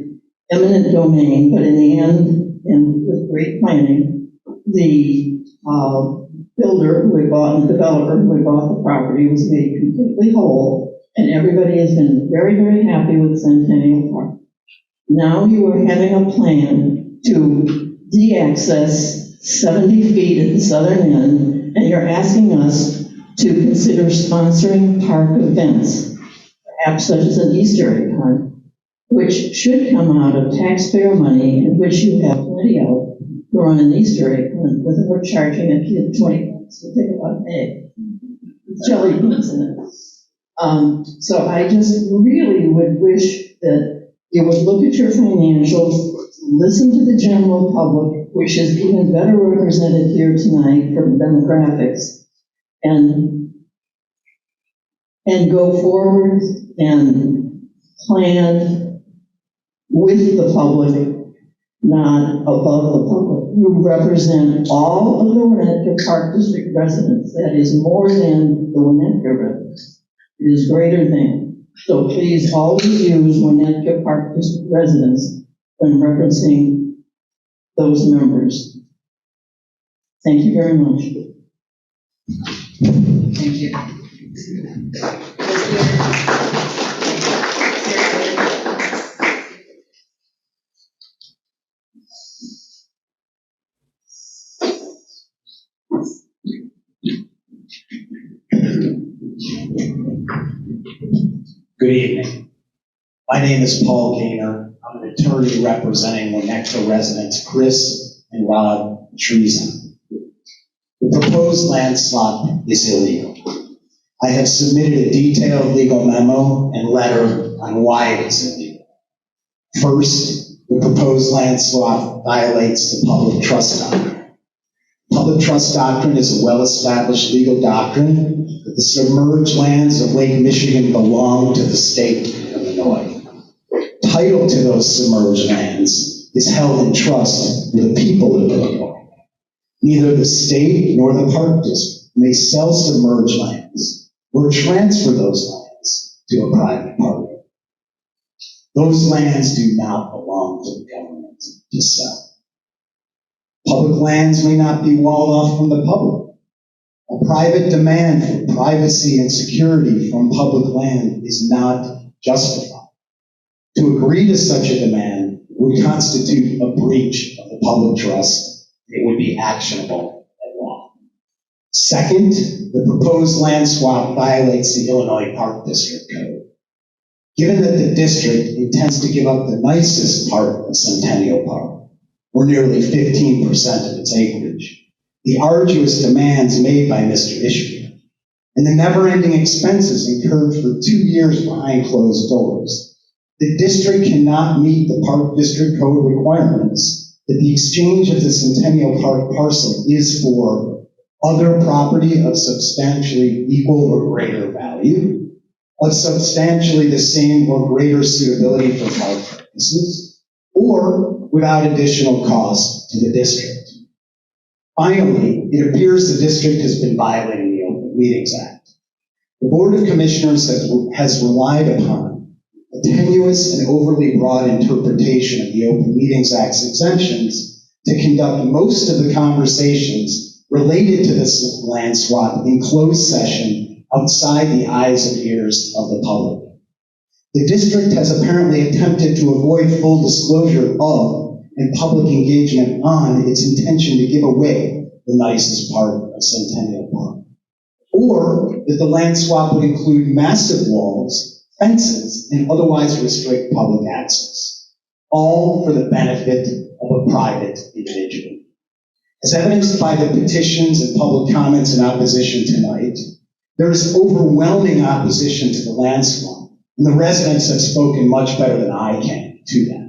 eminent domain, but in the end, and with great planning, the builder who had bought and developer who had bought the property was made completely whole, and everybody has been very, very happy with Centennial Park. Now you are having a plan to de-access 70 feet at the southern end, and you're asking us to consider sponsoring park events, perhaps such as an Easter egg hunt, which should come out of taxpayer money, and which you have plenty of, to run an Easter egg hunt without charging a kid 20 bucks to take about an egg. Jelly beans in it. So I just really would wish that you would look at your financials, listen to the general public, which is even better represented here tonight for demographics, and go forward and plan with the public, not above the public. You represent all of the Winnetka Park District residents. That is more than the Winnetka residents. It is greater than. So please always use Winnetka Park District residents when referencing those members. Thank you very much. Thank you. Good evening. My name is Paul Gaynor. I'm an attorney representing Winnetka residents Chris and Rod Treason. The proposed land swap is illegal. I have submitted a detailed legal memo and letter on why it's illegal. First, the proposed land swap violates the public trust doctrine. Public trust doctrine is a well-established legal doctrine that the submerged lands of Lake Michigan belong to the state of Illinois. Title to those submerged lands is held in trust with the people of Illinois. Neither the state nor the park district may sell submerged lands or transfer those lands to a private party. Those lands do not belong to the government to sell. Public lands may not be walled off from the public. A private demand for privacy and security from public land is not justified. To agree to such a demand would constitute a breach of the public trust. It would be actionable at law. Second, the proposed land swap violates the Illinois Park District Code. Given that the district intends to give up the nicest part of Centennial Park, or nearly 15% of its acreage, the arduous demands made by Mr. Ishmael, and the never-ending expenses incurred for 2 years behind closed doors, the district cannot meet the Park District Code requirements that the exchange of the Centennial Park parcel is for other property of substantially equal or greater value, of substantially the same or greater suitability for park purposes, or without additional cost to the district. Finally, it appears the district has been violating the Open Meetings Act. The Board of Commissioners has relied upon a tenuous and overly broad interpretation of the Open Meetings Act's exemptions to conduct most of the conversations related to this land swap in closed session outside the eyes and ears of the public. The district has apparently attempted to avoid full disclosure of and public engagement on its intention to give away the nicest part of Centennial Park. Or that the land swap would include massive walls, fences, and otherwise restrict public access, all for the benefit of a private individual. As evidenced by the petitions and public comments in opposition tonight, there is overwhelming opposition to the land swap, and the residents have spoken much better than I can to that.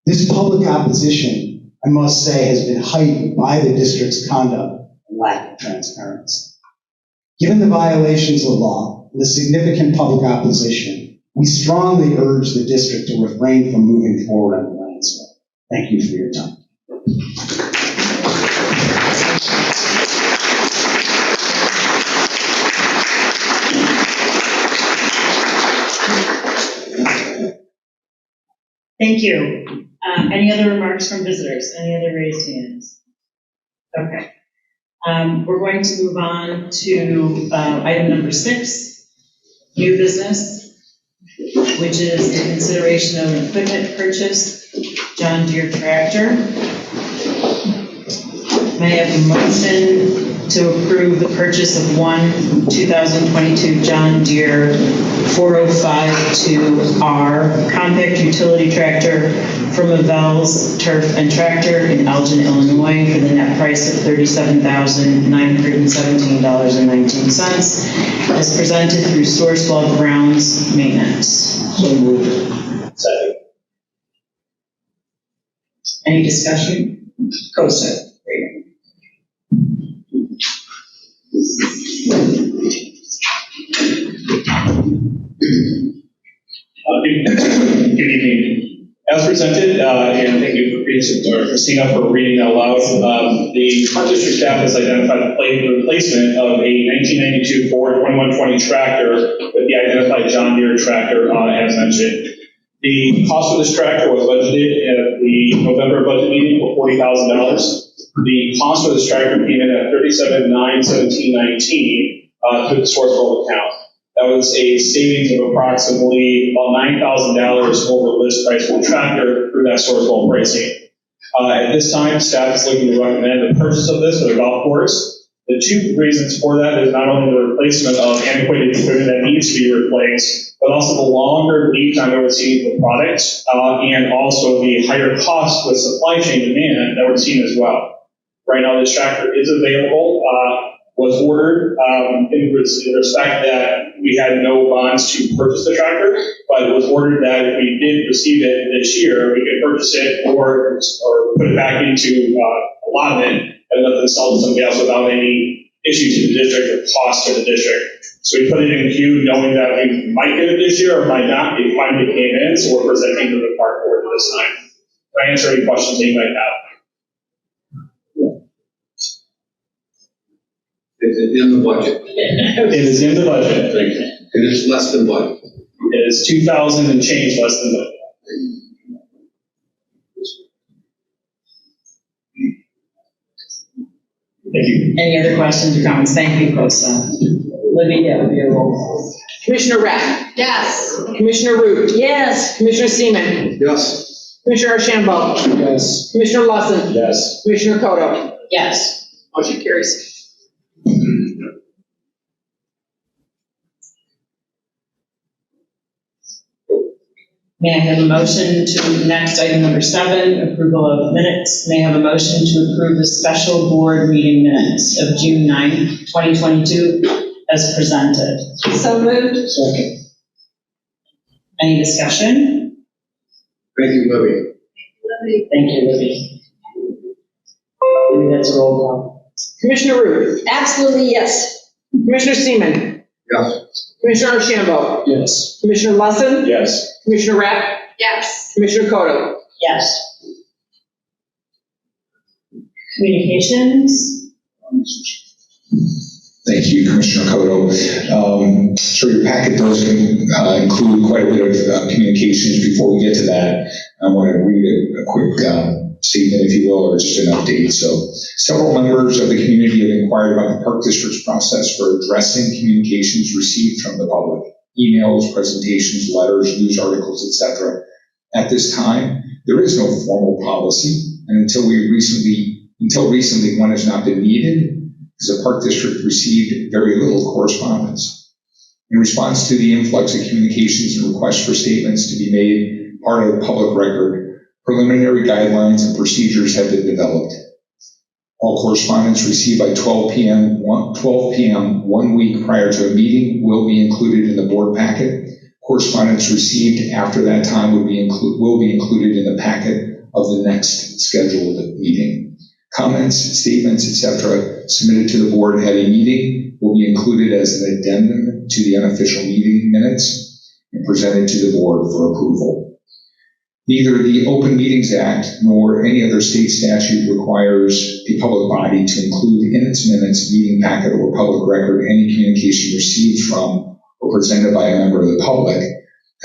This public opposition, I must say, has been heightened by the district's conduct and lack of transparency. Given the violations of law and the significant public opposition, we strongly urge the district to refrain from moving forward on the land swap. Thank you for your time. Thank you. Any other remarks from visitors? Any other raised hands? Okay. We're going to move on to item number 6, new business, which is the consideration of an equipment purchase, John Deere tractor. May I have a motion to approve the purchase of one 2022 John Deere 4052R compact utility tractor from Avell's Turf and Tractor in Elgin, Illinois, for the net price of $37,917.19, as presented through Sourcewell Grounds Maintenance. So moved. Second. Any discussion? Kosa. Good evening. As presented, and thank you for Christina for reading out loud, the Park District staff has identified the replacement of a 1992 Ford 2120 tractor with the identified John Deere tractor, as mentioned. The cost of this tractor was budgeted at the November budget meeting for $40,000. The cost of this tractor came in at $37,917.19 through the Sourcewell account. That was a savings of approximately about $9,000 over list price for the tractor through that Sourcewell pricing. At this time, staff is looking to recommend the purchase of this for the golf course. The two reasons for that is not only the replacement of antiquated equipment that needs to be replaced, but also the longer lead time that we're seeing for products, and also the higher cost with supply chain demand that we're seeing as well. Right now, this tractor is available, was ordered in respect that we had no bonds to purchase the tractor, but it was ordered that if we did receive it this year, we could purchase it or put it back into allotment and let them sell to somebody else without any issues to the district or cost to the district. So we put it in queue knowing that we might get it this year or might not. It finally came in, so we're presenting to the park board this time. Can I answer any questions that you might have? Is it in the budget? It is in the budget. It is less than budget. It is 2,000 and change less than budget. Thank you. Any other questions or comments? Thank you, Kosa. Libby, that would be a roll call. Commissioner Rapp, Yes. Commissioner Root, Yes. Commissioner Seaman, Yes. Commissioner Shambo, Yes. Commissioner Lawson, Yes. Commissioner Koto. Yes. Motion carries. May I have a motion to next item number 7, approval of minutes. May I have a motion to approve the special board meeting minutes of June 9, 2022 as presented. So moved. Second. Any discussion? Thank you, Libby. Thank you, Libby. Maybe that's a roll call. Commissioner Root, Absolutely, yes. Commissioner Seaman, Yes. Commissioner Shambo, Yes. Commissioner Lawson, Yes. Commissioner Rapp, Yes. Commissioner Koto. Yes. Communications? Thank you, Commissioner Cotto. So your packet does include quite a bit of communications. Before we get to that, I want to read a quick statement, if you will, or just an update. So several members of the community have inquired about the Park District's process for addressing communications received from the public, emails, presentations, letters, news articles, etc. At this time, there is no formal policy, and until recently, one has not been needed, because the Park District received very little correspondence. In response to the influx of communications and requests for statements to be made part of the public record, preliminary guidelines and procedures have been developed. All correspondence received by 12 p.m. 1 week prior to a meeting will be included in the board packet. Correspondence received after that time will be included in the packet of the next scheduled meeting. Comments, statements, etc. submitted to the board at a meeting will be included as an addendum to the unofficial meeting minutes and presented to the board for approval. Neither the Open Meetings Act nor any other state statute requires a public body to include in its minutes, meeting packet, or public record any communication received from or presented by a member of the public.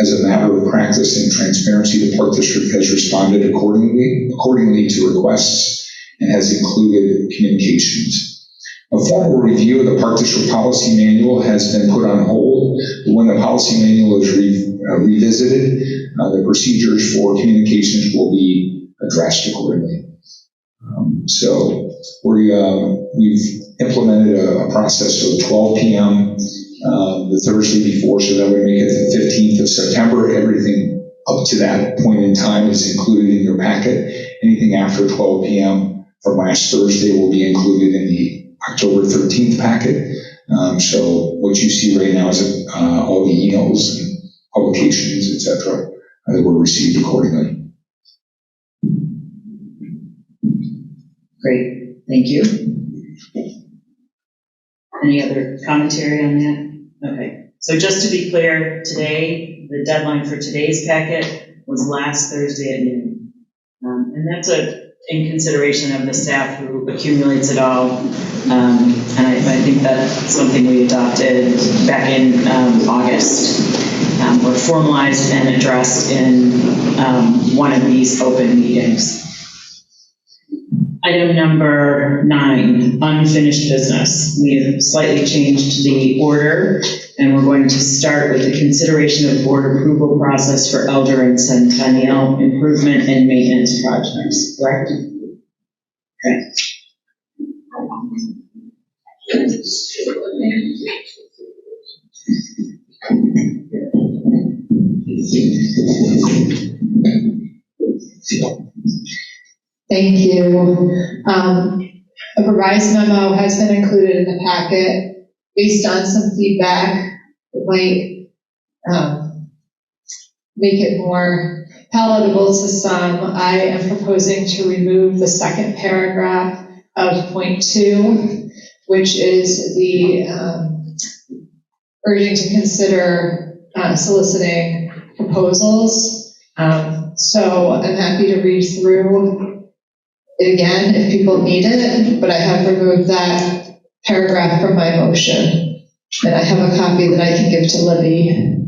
As a matter of practice and transparency, the Park District has responded accordingly to requests and has included communications. A formal review of the Park District Policy Manual has been put on hold, but when the policy manual is revisited, the procedures for communications will be addressed accordingly. So we've implemented a process of 12 p.m. The Thursday before, so that would make it the 15th of September. Everything up to that point in time is included in your packet. Anything after 12 p.m. from last Thursday will be included in the October 13th packet. So what you see right now is all the emails and publications, etc., that were received accordingly. Great, thank you. Any other commentary on that? Okay, so just to be clear, today, the deadline for today's packet was last Thursday at noon. And that's in consideration of the staff who accumulates it all. And I think that's something we adopted back in August, or formalized and addressed in one of these open meetings. Item number 9, unfinished business. We have slightly changed the order, and we're going to start with the consideration of board approval process for elder and centennial improvement and maintenance projects, correct? Okay. Thank you. A revised memo has been included in the packet based on some feedback that might make it more palatable to some. I am proposing to remove the second paragraph of point 2, which is the urging to consider soliciting proposals. So I'm happy to read through it again if people need it, but I have removed that paragraph from my motion. And I have a copy that I can give to Libby.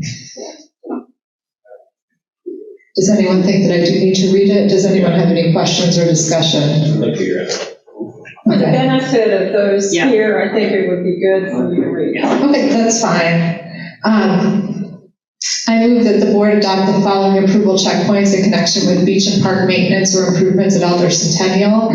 Does anyone think that I do need to read it? Does anyone have any questions or discussion? For the benefit of those here, I think it would be good for you to read. Okay, that's fine. I move that the board adopt the following approval checkpoints in connection with beach and park maintenance or improvements at Elder Centennial.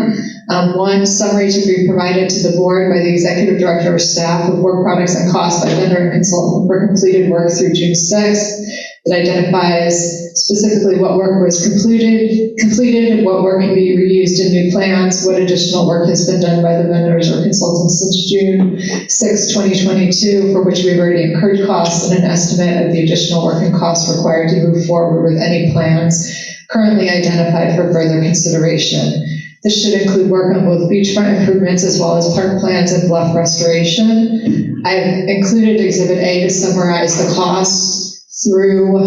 1, summary to be provided to the board by the executive director or staff of work products and costs by vendor and consultant for completed work through June 6th. That identifies specifically what work was completed, what work can be reused in new plans, what additional work has been done by the vendors or consultants since June 6, 2022, for which we've already incurred costs, and an estimate of the additional work and costs required to move forward with any plans currently identified for further consideration. This should include work on both beachfront improvements as well as park plans and bluff restoration. I've included Exhibit A to summarize the costs through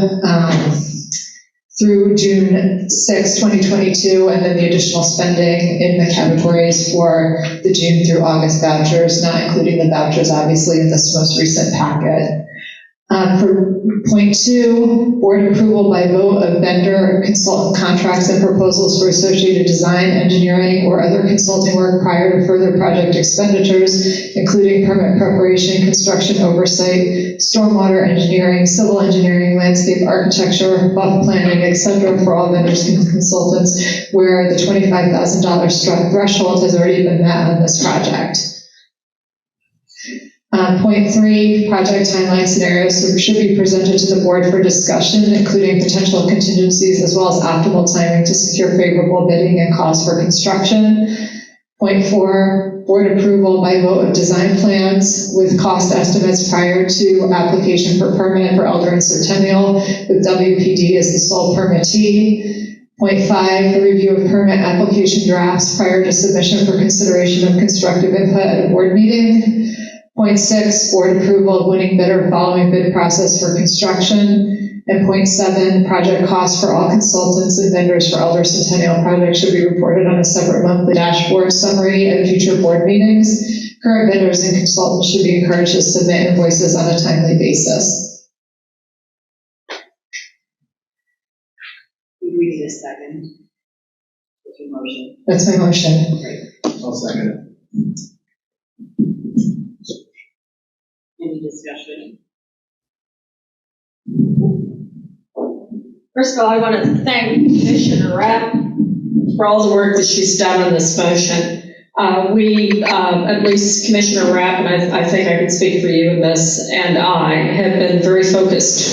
through June 6, 2022, and then the additional spending in the categories for the June through August vouchers, not including the vouchers, obviously, in this most recent packet. For point 2, board approval by vote of vendor, consultant contracts and proposals for associated design, engineering, or other consulting work prior to further project expenditures, including permit preparation, construction oversight, stormwater engineering, civil engineering, landscape architecture, buff planning, etc. for all vendors and consultants where the $25,000 threshold has already been met on this project. Point 3, project timeline scenarios should be presented to the board for discussion, including potential contingencies as well as optimal timing to secure favorable bidding and costs for construction. Point 4, board approval by vote of design plans with cost estimates prior to application for permit for Elder and Centennial, with WPD as the sole permittee. Point 5, the review of permit application drafts prior to submission for consideration of constructive input at a board meeting. Point 6, board approval of winning bidder following bid process for construction. And point 7, project costs for all consultants and vendors for Elder Centennial projects should be reported on a separate monthly dashboard summary at future board meetings. Current vendors and consultants should be encouraged to submit invoices on a timely basis. We need a second. What's your motion? That's my motion. I'll second it. Any discussion? First of all, I want to thank Commissioner Rapp for all the work that she's done on this motion. We, at least Commissioner Rapp, and I think I can speak for you in this, and I have been very focused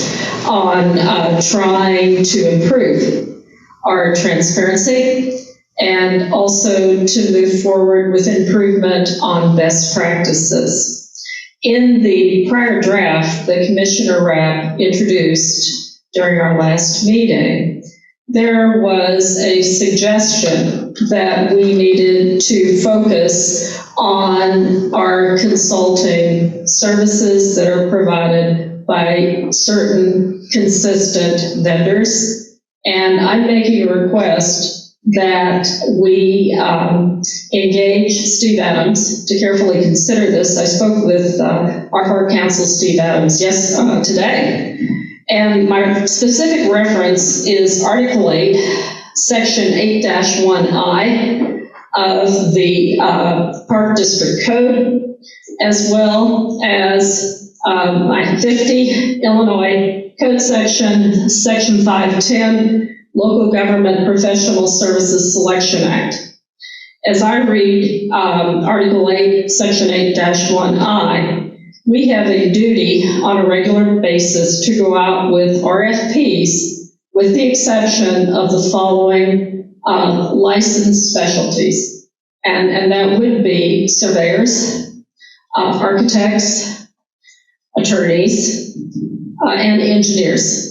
on trying to improve our transparency and also to move forward with improvement on best practices. In the prior draft that Commissioner Rapp introduced during our last meeting, there was a suggestion that we needed to focus on our consulting services that are provided by certain consistent vendors. And I'm making a request that we engage Steve Adams to carefully consider this. I spoke with our Harbor Council, Steve Adams, today. And my specific reference is Article 8, Section 8-1I of the Park District Code, as well as 50 Illinois Code Section, Section 510, Local Government Professional Services Selection Act. As I read Article 8, Section 8-1I, we have a duty on a regular basis to go out with RFPs with the exception of the following licensed specialties. And that would be surveyors, architects, attorneys, and engineers.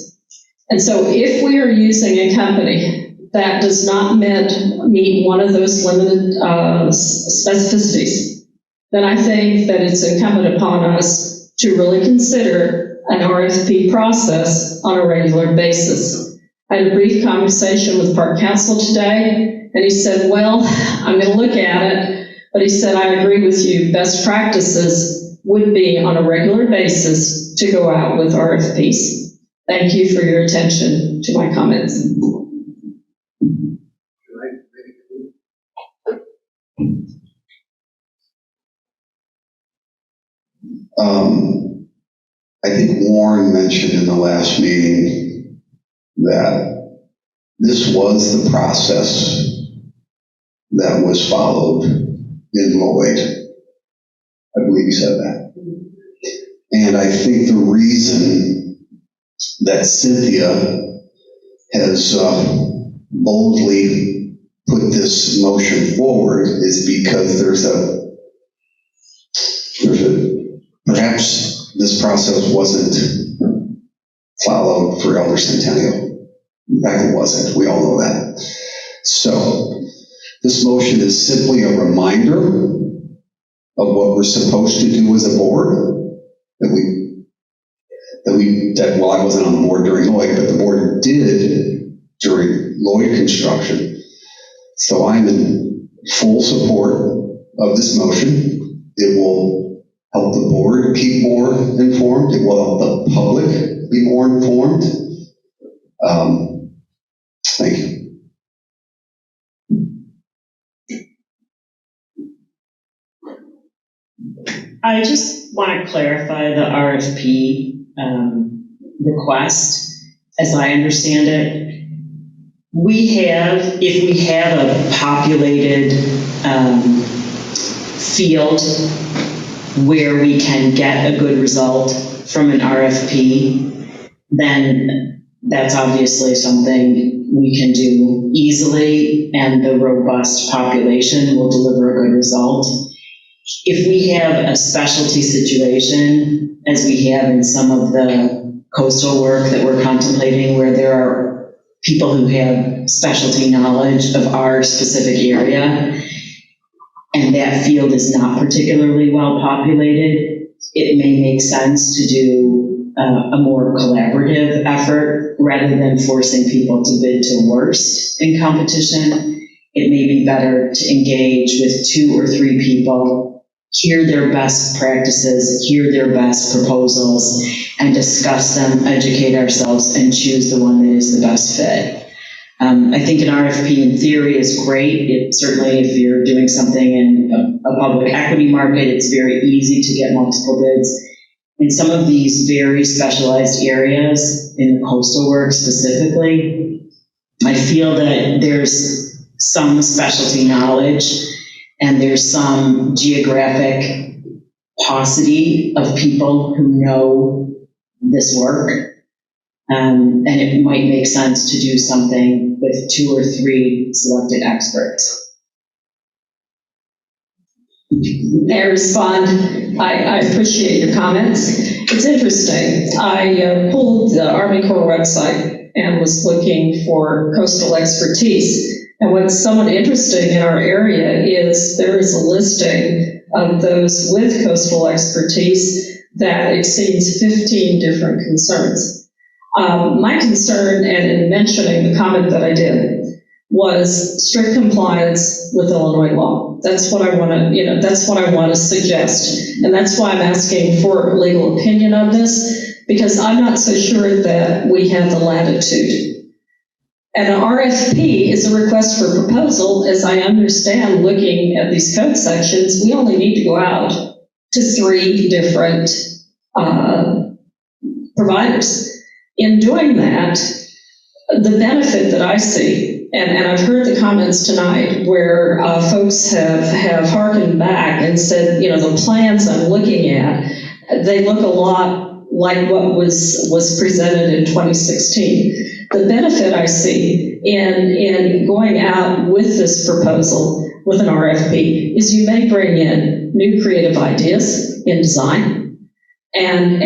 And so if we are using a company that does not meet one of those limited specificities, then I think that it's incumbent upon us to really consider an RFP process on a regular basis. I had a brief conversation with Park Council today, and he said, well, I'm going to look at it, but he said, I agree with you, best practices would be on a regular basis to go out with RFPs. Thank you for your attention to my comments. I think Warren mentioned in the last meeting that this was the process that was followed in Lloyd. I believe he said that. And I think the reason that Cynthia has boldly put this motion forward is because perhaps this process wasn't followed for Elder Centennial. In fact, it wasn't. We all know that. So this motion is simply a reminder of what we're supposed to do as a board. Well, I wasn't on the board during Lloyd, but the board did during Lloyd construction. So I'm in full support of this motion. It will help the board keep more informed. It will help the public be more informed. Thank you. I just want to clarify the RFP request, as I understand it. If we have a populated field where we can get a good result from an RFP, then that's obviously something we can do easily, and the robust population will deliver a good result. If we have a specialty situation, as we have in some of the coastal work that we're contemplating, where there are people who have specialty knowledge of our specific area, and that field is not particularly well populated, it may make sense to do a more collaborative effort rather than forcing people to bid to worst in competition. It may be better to engage with 2 or 3 people, hear their best practices, hear their best proposals, and discuss them, educate ourselves, and choose the one that is the best fit. I think an RFP in theory is great. Certainly if you're doing something in a public equity market, it's very easy to get multiple bids. In some of these very specialized areas, in the coastal work specifically, I feel that there's some specialty knowledge and there's some geographic paucity of people who know this work. And it might make sense to do something with 2 or 3 selected experts. May I respond? I appreciate your comments. It's interesting. I pulled the Army Corps website and was looking for coastal expertise. And what's somewhat interesting in our area is there is a listing of those with coastal expertise that exceeds 15 different concerns. My concern, and in mentioning the comment that I did, was strict compliance with Illinois law. That's what I want to, that's what I want to suggest. And that's why I'm asking for legal opinion on this, because I'm not so sure that we have the latitude. And an RFP is a request for proposal. As I understand, looking at these code sections, we only need to go out to 3 different providers. In doing that, the benefit that I see, and I've heard the comments tonight where folks have hearkened back and said, the plans I'm looking at, they look a lot like what was presented in 2016. The benefit I see in going out with this proposal with an RFP is you may bring in new creative ideas in design, and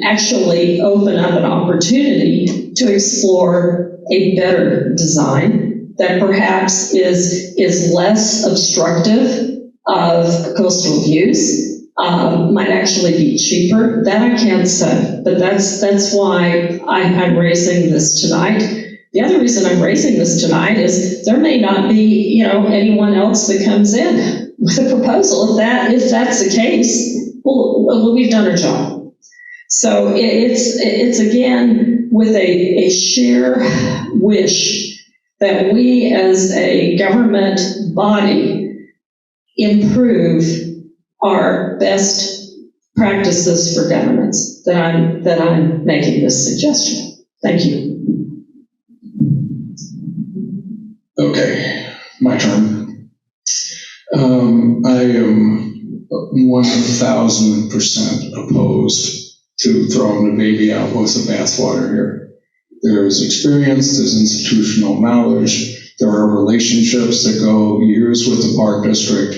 actually open up an opportunity to explore a better design that perhaps is less obstructive of coastal views, might actually be cheaper. That I can't say, but that's why I'm raising this tonight. The other reason I'm raising this tonight is there may not be, anyone else that comes in with a proposal. If that's the case, well, we've done our job. So it's again with a sheer wish that we as a government body improve our best practices for governance that I'm making this suggestion. Thank you. Okay, my turn. I am 1,000% opposed to throwing the baby out with the bathwater here. There's experience, there's institutional knowledge, there are relationships that go years with the Park District.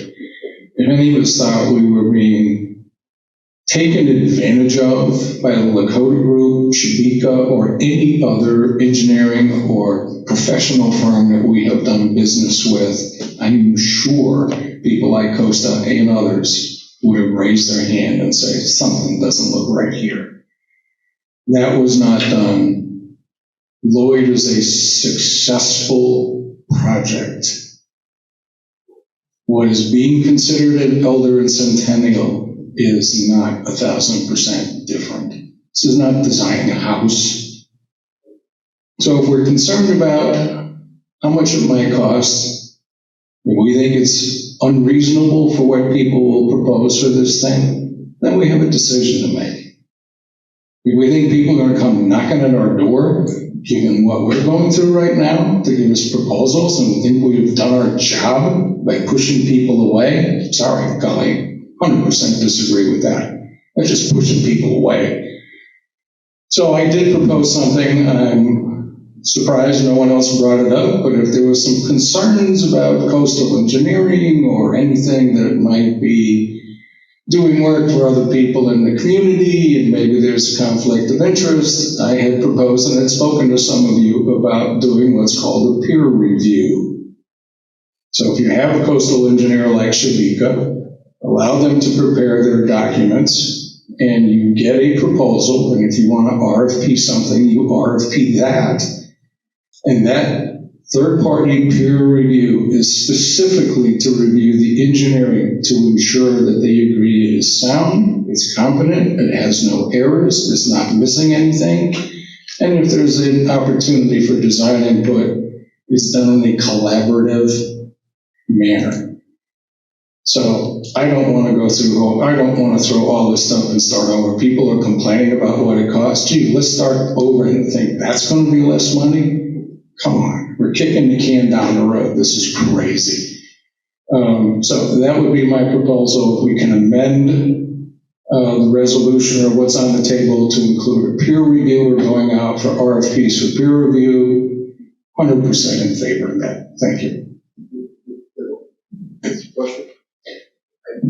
If any of us thought we were being taken advantage of by the Lakota Group, Chibika, or any other engineering or professional firm that we have done business with, I'm sure people like Costa and others would have raised their hand and say, something doesn't look right here. That was not done. Lloyd is a successful project. What is being considered at Elder and Centennial is not 1,000% different. This is not designing a house. So if we're concerned about how much it might cost, we think it's unreasonable for what people will propose for this thing, then we have a decision to make. If we think people are going to come knocking at our door, given what we're going through right now, to give us proposals, and we think we've done our job by pushing people away, sorry, Colleen, 100% disagree with that. That's just pushing people away. So I did propose something. I'm surprised no one else brought it up, but if there were some concerns about coastal engineering or anything that might be doing work for other people in the community, and maybe there's a conflict of interest, I had proposed and had spoken to some of you about doing what's called a peer review. So if you have a coastal engineer like Shabika, allow them to prepare their documents, and you get a proposal, and if you want to RFP something, you RFP that, and that third-party peer review is specifically to review the engineering to ensure that they agree it is sound, it's competent, it has no errors, it's not missing anything, and if there's an opportunity for design input, it's done in a collaborative manner. So I don't want to go through, I don't want to throw all this stuff and start over. People are complaining about what it costs. Gee, let's start over and think that's going to be less money? Come on, we're kicking the can down the road. This is crazy. So that would be my proposal. If we can amend the resolution or what's on the table to include a peer review or going out for RFPs for peer review, 100% in favor of that. Thank you.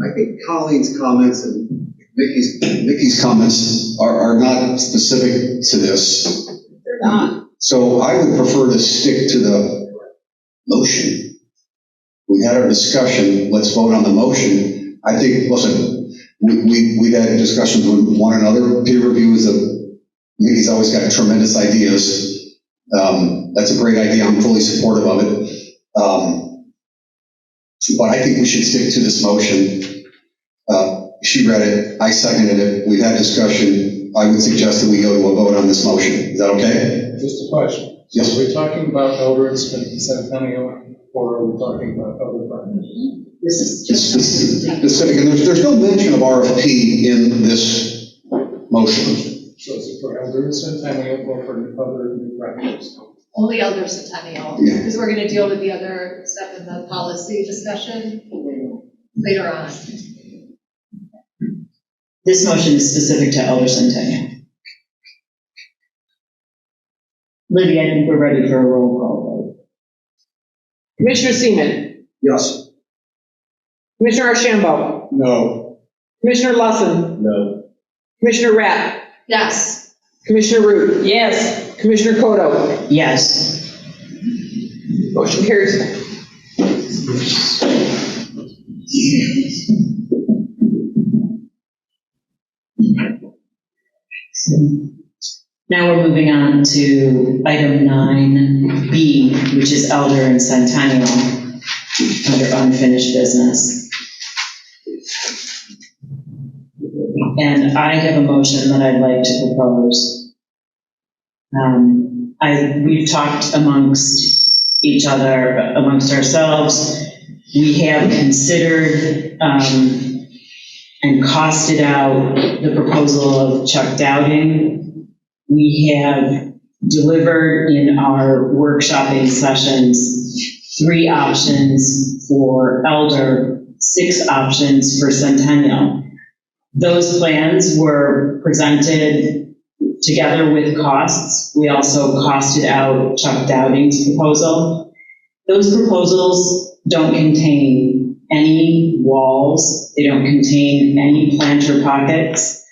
I think Colleen's comments and Vicky's comments are not specific to this. They're not. So I would prefer to stick to the motion. We had our discussion, let's vote on the motion. I think, listen, we've had discussions with one another. Peer review Vicky's always got tremendous ideas. That's a great idea, I'm fully supportive of it. But I think we should stick to this motion. She read it, I seconded it, we've had discussion. I would suggest that we go to a vote on this motion. Is that okay? Just a question. Yes. Are we talking about Elder and Centennial, or are we talking about other projects? This is It's specific, and there's no mention of RFP in this motion. So is it for Elder and Centennial or for other new projects? Only Elder Centennial, Yeah. because we're going to deal with the other stuff in the policy discussion later on. This motion is specific to Elder Centennial. Libby, I think we're ready for a roll call vote. Commissioner Seaman, Yes. Commissioner Archambault, No. Commissioner Lawson, No. Commissioner Rapp, Yes. Commissioner Root. Yes. Commissioner Kodo. Yes. Motion carries. Now we're moving on to item 9B, which is Elder and Centennial, under unfinished business. And I have a motion that I'd like to propose. We've talked amongst each other, amongst ourselves. We have considered and costed out the proposal of Chuck Dowding. We have delivered in our workshopping sessions 3 options for Elder, 6 options for Centennial. Those plans were presented together with costs. We also costed out Chuck Dowding's proposal. Those proposals don't contain any walls. They don't contain any planter pockets.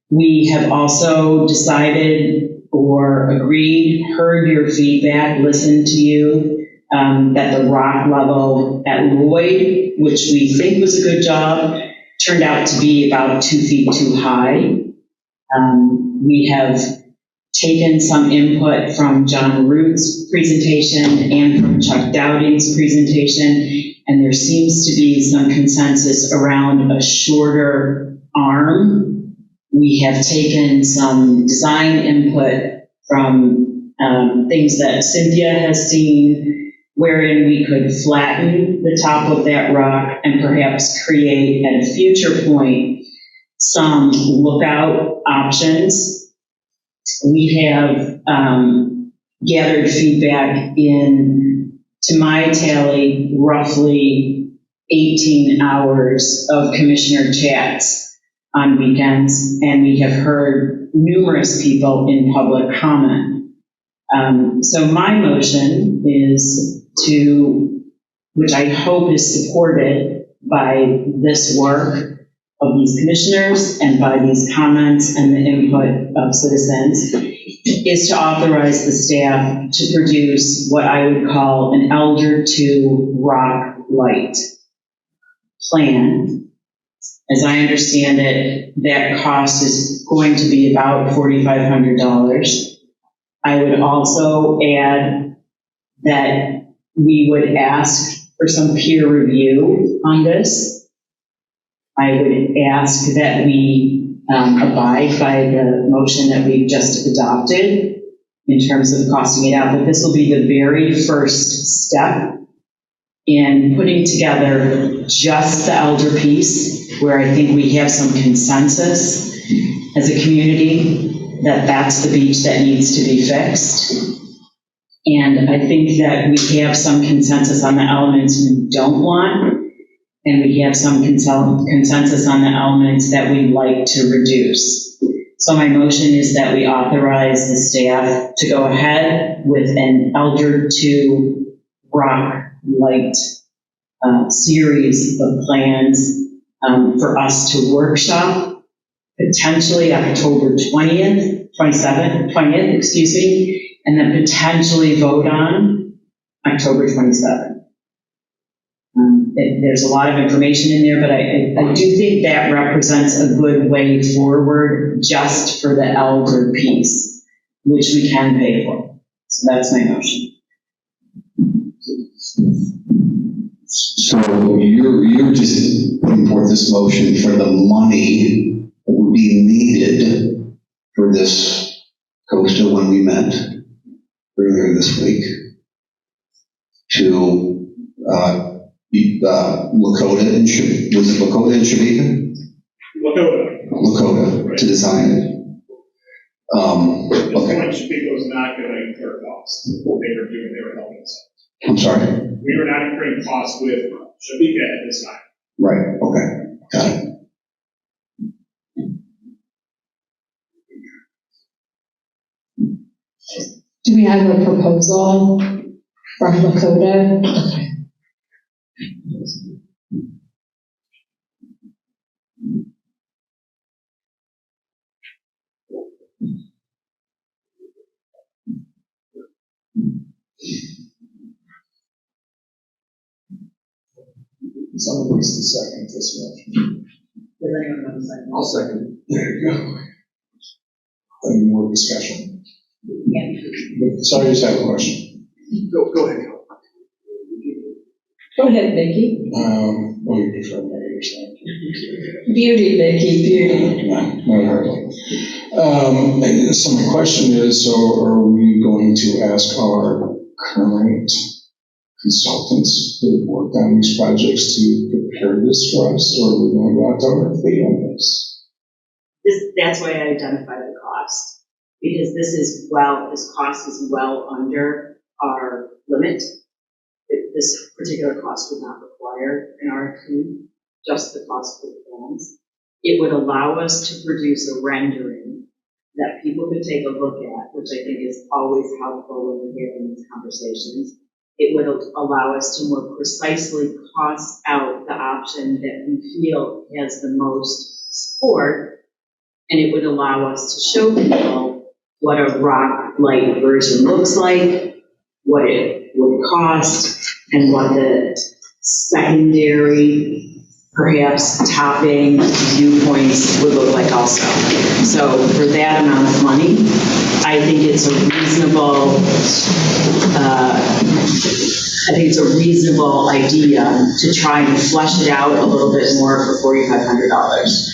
We have also decided or agreed, heard your feedback, listened to you, that the rock level at Lloyd, which we think was a good job, turned out to be about 2 feet too high. We have taken some input from John Root's presentation and from Chuck Dowding's presentation, and there seems to be some consensus around a shorter arm. We have taken some design input from things that Cynthia has seen, wherein we could flatten the top of that rock and perhaps create at a future point some lookout options. We have gathered feedback in, to my tally, roughly 18 hours of commissioner chats on weekends, and we have heard numerous people in public comment. So my motion is to, which I hope is supported by this work of these commissioners and by these comments and the input of citizens, is to authorize the staff to produce what I would call an Elder to Rock Light plan. As I understand it, that cost is going to be about $4,500. I would also add that we would ask for some peer review on this. I would ask that we abide by the motion that we've just adopted in terms of costing it out, but this will be the very first step in putting together just the elder piece, where I think we have some consensus as a community that that's the beach that needs to be fixed. And I think that we have some consensus on the elements we don't want, and we have some consensus on the elements that we'd like to reduce. So my motion is that we authorize the staff to go ahead with an Elder to Rock Light series of plans for us to workshop, potentially October 20th, excuse me, and then potentially vote on October 27th. There's a lot of information in there, but I do think that represents a good way forward just for the elder piece, which we can pay for. So that's my motion. So you're just putting forth this motion for the money that would be needed for this coaster when we met earlier this week to Lakota and was it Lakota and Shavika? Lakota to design it. This Okay. one, Shavika was not going to incur costs. They were helping us. I'm sorry. We were not incurring costs with Shavika at this time. Right. Okay. Got it. Do we have a proposal from Lakota? Somebody's the second this motion. I'll second. There you go. Any more discussion? Sorry, I just have a question. Go ahead. Go ahead, Vicki. Well, you prefer me or something. Beauty, Vicki, beauty. No, hardly. So my question is, so are we going to ask our current consultants who work on these projects to prepare this for us, or are we going to go out to RFP on this? That's why I identify the cost, because this cost is well under our limit. This particular cost would not require an RFP, just the cost for the plans. It would allow us to produce a rendering that people could take a look at, which I think is always helpful when we're having these conversations. It would allow us to more precisely cost out the option that we feel has the most support, and it would allow us to show people what a rock light version looks like, what it would cost, and what the secondary perhaps topping viewpoints would look like also. So for that amount of money, I think it's a reasonable idea to try and flesh it out a little bit more for $4,500.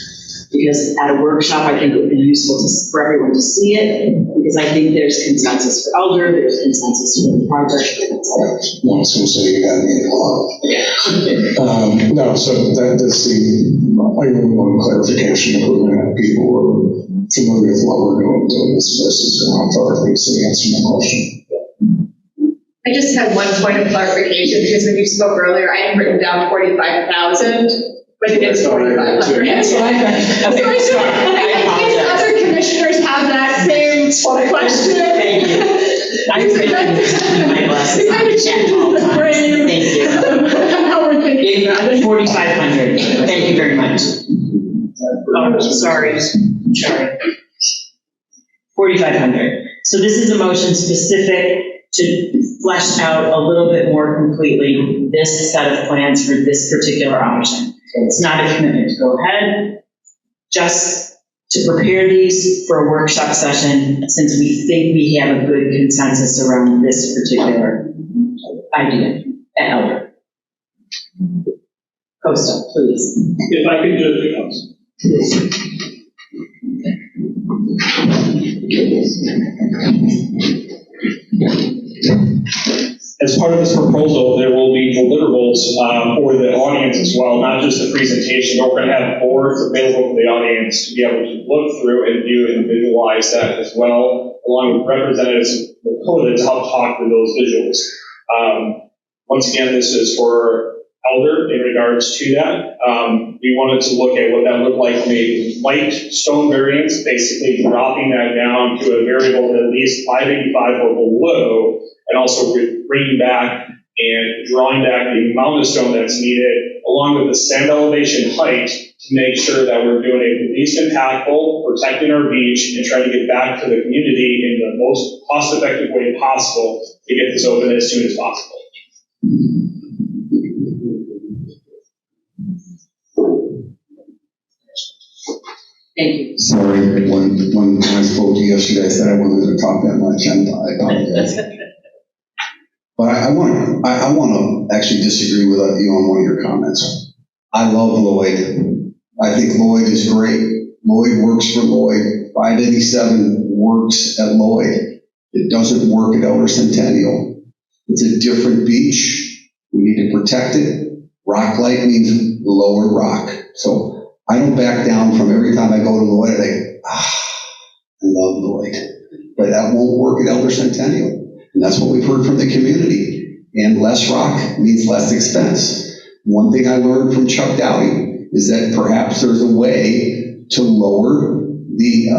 Because at a workshop, I think it would be useful for everyone to see it, because I think there's consensus for Elder, there's consensus for the project, etc. No, I was gonna say you gotta need a lot. No, so that's I only want clarification if we're gonna have people who are familiar with what we're doing this versus around other things to answer my question. I just had one point of clarification, because when you spoke earlier, I had written down 45,000, but it is 4,500. That's what I heard. So I think other commissioners have that same question. Thank you. I'm my glasses. It kind of changes the frame. Thank you. How we're thinking about it. 4,500. Thank you very much. Oh, sorry. 4,500. So this is a motion specific to flesh out a little bit more completely this set of plans for this particular option. It's not a commitment to go ahead, just to prepare these for a workshop session, since we think we have a good consensus around this particular idea at Elder. Costa, please. If I could just, as part of this proposal, there will be deliverables for the audience as well, not just the presentation, but we're going to have boards available for the audience to be able to look through and view and visualize that as well, along with representatives of the code to help talk through those visuals. Once again, this is for Elder in regards to that. We wanted to look at what that looked like, a light stone variance, basically dropping that down to a variable at least 585 or below, and also bringing back and drawing back the amount of stone that's needed, along with the sand elevation height, to make sure that we're doing it least impactful, protecting our beach, and trying to get back to the community in the most cost-effective way possible to get this open as soon as possible. Thank you. Sorry, when I spoke to you yesterday, I said I wasn't going to talk that much, and I apologize. But I want to actually disagree with you on one of your comments. I love Lloyd. I think Lloyd is great. Lloyd works for Lloyd. 587 works at Lloyd. It doesn't work at Elder Centennial. It's a different beach. We need to protect it. Rock light means lower rock. So I don't back down from every time I go to Lloyd, I think, I love Lloyd. But that won't work at Elder Centennial. And that's what we've heard from the community. And less rock means less expense. One thing I learned from Chuck Dowdy is that perhaps there's a way to lower the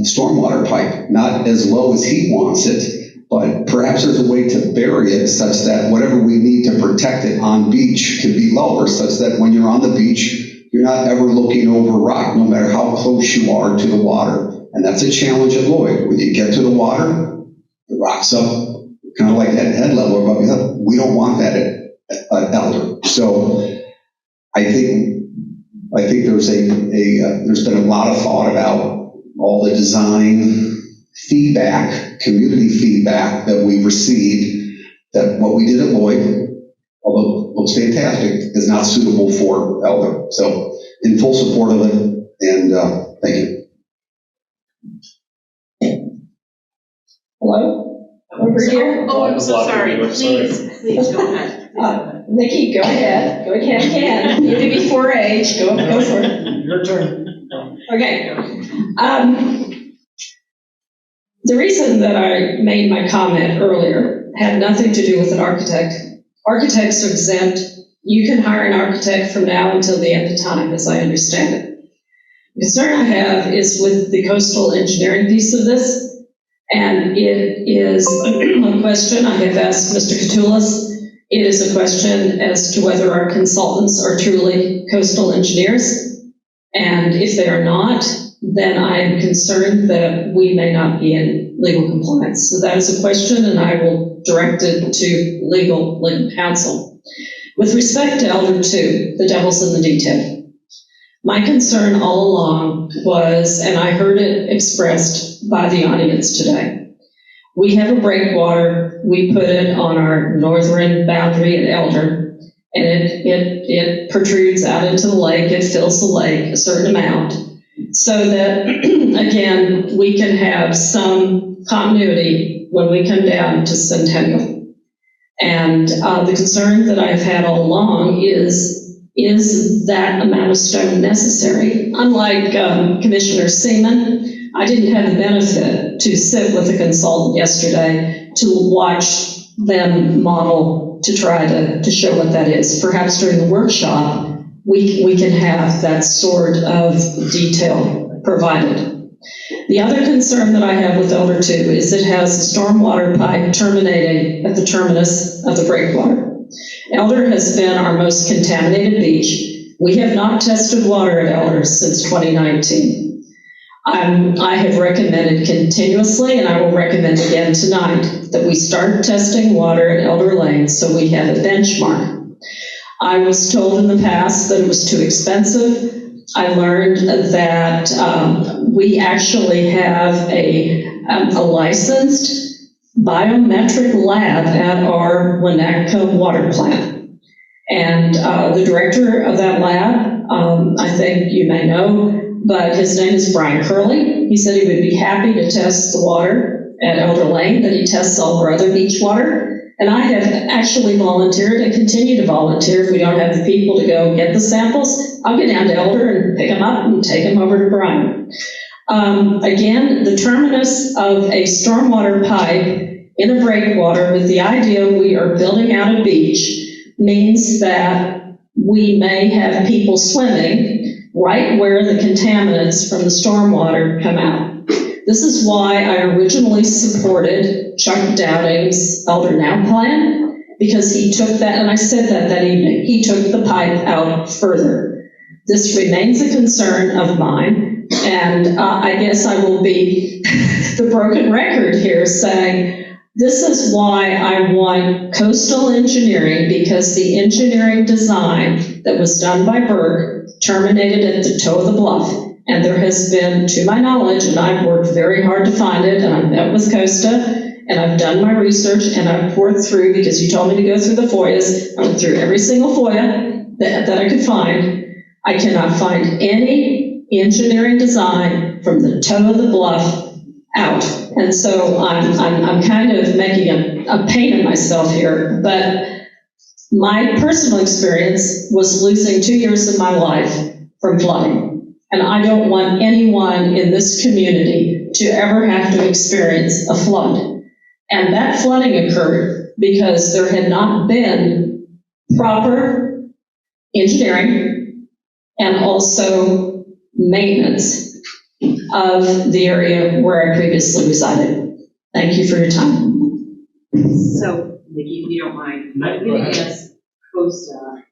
stormwater pipe, not as low as he wants it, but perhaps there's a way to bury it such that whatever we need to protect it on beach can be lower, such that when you're on the beach, you're not ever looking over rock, no matter how close you are to the water. And that's a challenge at Lloyd. When you get to the water, the rock's up, kind of like that head level above your head. We don't want that at Elder. So I think there's there's been a lot of thought about all the design feedback, community feedback that we've received, that what we did at Lloyd, although it looks fantastic, is not suitable for Elder. So in full support of it, and thank you. Hello? Over here? Oh, I'm so sorry. Please go ahead. Nikki, go ahead. Go ahead, you can. You may be 4H. Go for it. Your turn. Okay. The reason that I made my comment earlier had nothing to do with an architect. Architects are exempt. You can hire an architect from now until the end of time, as I understand it. The concern I have is with the coastal engineering piece of this, and it is a question I have asked Mr. Catullas. It is a question as to whether our consultants are truly coastal engineers, and if they are not, then I am concerned that we may not be in legal compliance. So that is a question, and I will direct it to legal counsel. With respect to Elder 2, the devil's in the detail. My concern all along was, and I heard it expressed by the audience today, we have a breakwater, we put it on our northern boundary at Elder, and it protrudes out into the lake, it fills the lake a certain amount, so that, again, we can have some continuity when we come down to Centennial. And the concern that I've had all along is that amount of stone necessary? Unlike Commissioner Seaman, I didn't have the benefit to sit with a consultant yesterday to watch them model to try to show what that is. Perhaps during the workshop, we can have that sort of detail provided. The other concern that I have with Elder 2 is it has a stormwater pipe terminating at the terminus of the breakwater. Elder has been our most contaminated beach. We have not tested water at Elder since 2019. I have recommended continuously, and I will recommend again tonight, that we start testing water at Elder Lane so we have a benchmark. I was told in the past that it was too expensive. I learned that we actually have a licensed biometric lab at our Winnetka water plant. And the director of that lab, I think you may know, but his name is Brian Curley. He said he would be happy to test the water at Elder Lane, that he tests all our other beach water. And I have actually volunteered and continue to volunteer if we don't have the people to go get the samples. I'll get down to Elder and pick them up and take them over to Brian. Again, the terminus of a stormwater pipe in a breakwater with the idea we are building out a beach means that we may have people swimming right where the contaminants from the stormwater come out. This is why I originally supported Chuck Dowding's Elder Now plan, because he took that, and I said that evening, he took the pipe out further. This remains a concern of mine, and I guess I will be the broken record here saying, this is why I want coastal engineering, because the engineering design that was done by Berg terminated at the toe of the bluff. And there has been, to my knowledge, and I've worked very hard to find it, and I've met with Costa, and I've done my research, and I've poured through, because you told me to go through the FOIAs, I went through every single FOIA that I could find. I cannot find any engineering design from the toe of the bluff out. And so I'm kind of making a pain of myself here, but my personal experience was losing 2 years of my life from flooding. And I don't want anyone in this community to ever have to experience a flood. And that flooding occurred because there had not been proper engineering and also maintenance of the area where I previously resided. Thank you for your time. So, Nikki, if you don't mind, I'm going to ask Costa,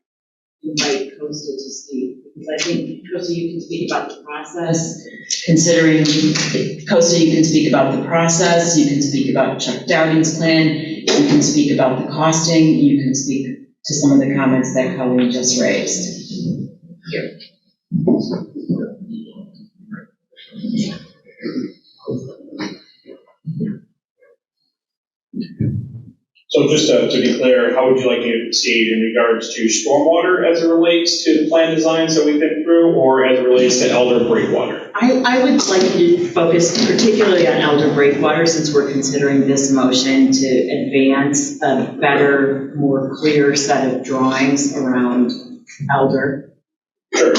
invite Costa to speak, because I think, Costa, you can speak about the process, considering, Costa, you can speak about the process, you can speak about Chuck Dowding's plan, you can speak about the costing, you can speak to some of the comments that Colleen just raised. Here. So just to be clear, how would you like to proceed in regards to stormwater as it relates to the plan designs that we've been through, or as it relates to Elder Breakwater? I would like you to focus particularly on Elder Breakwater, since we're considering this motion to advance a better, more clear set of drawings around Elder. Sure.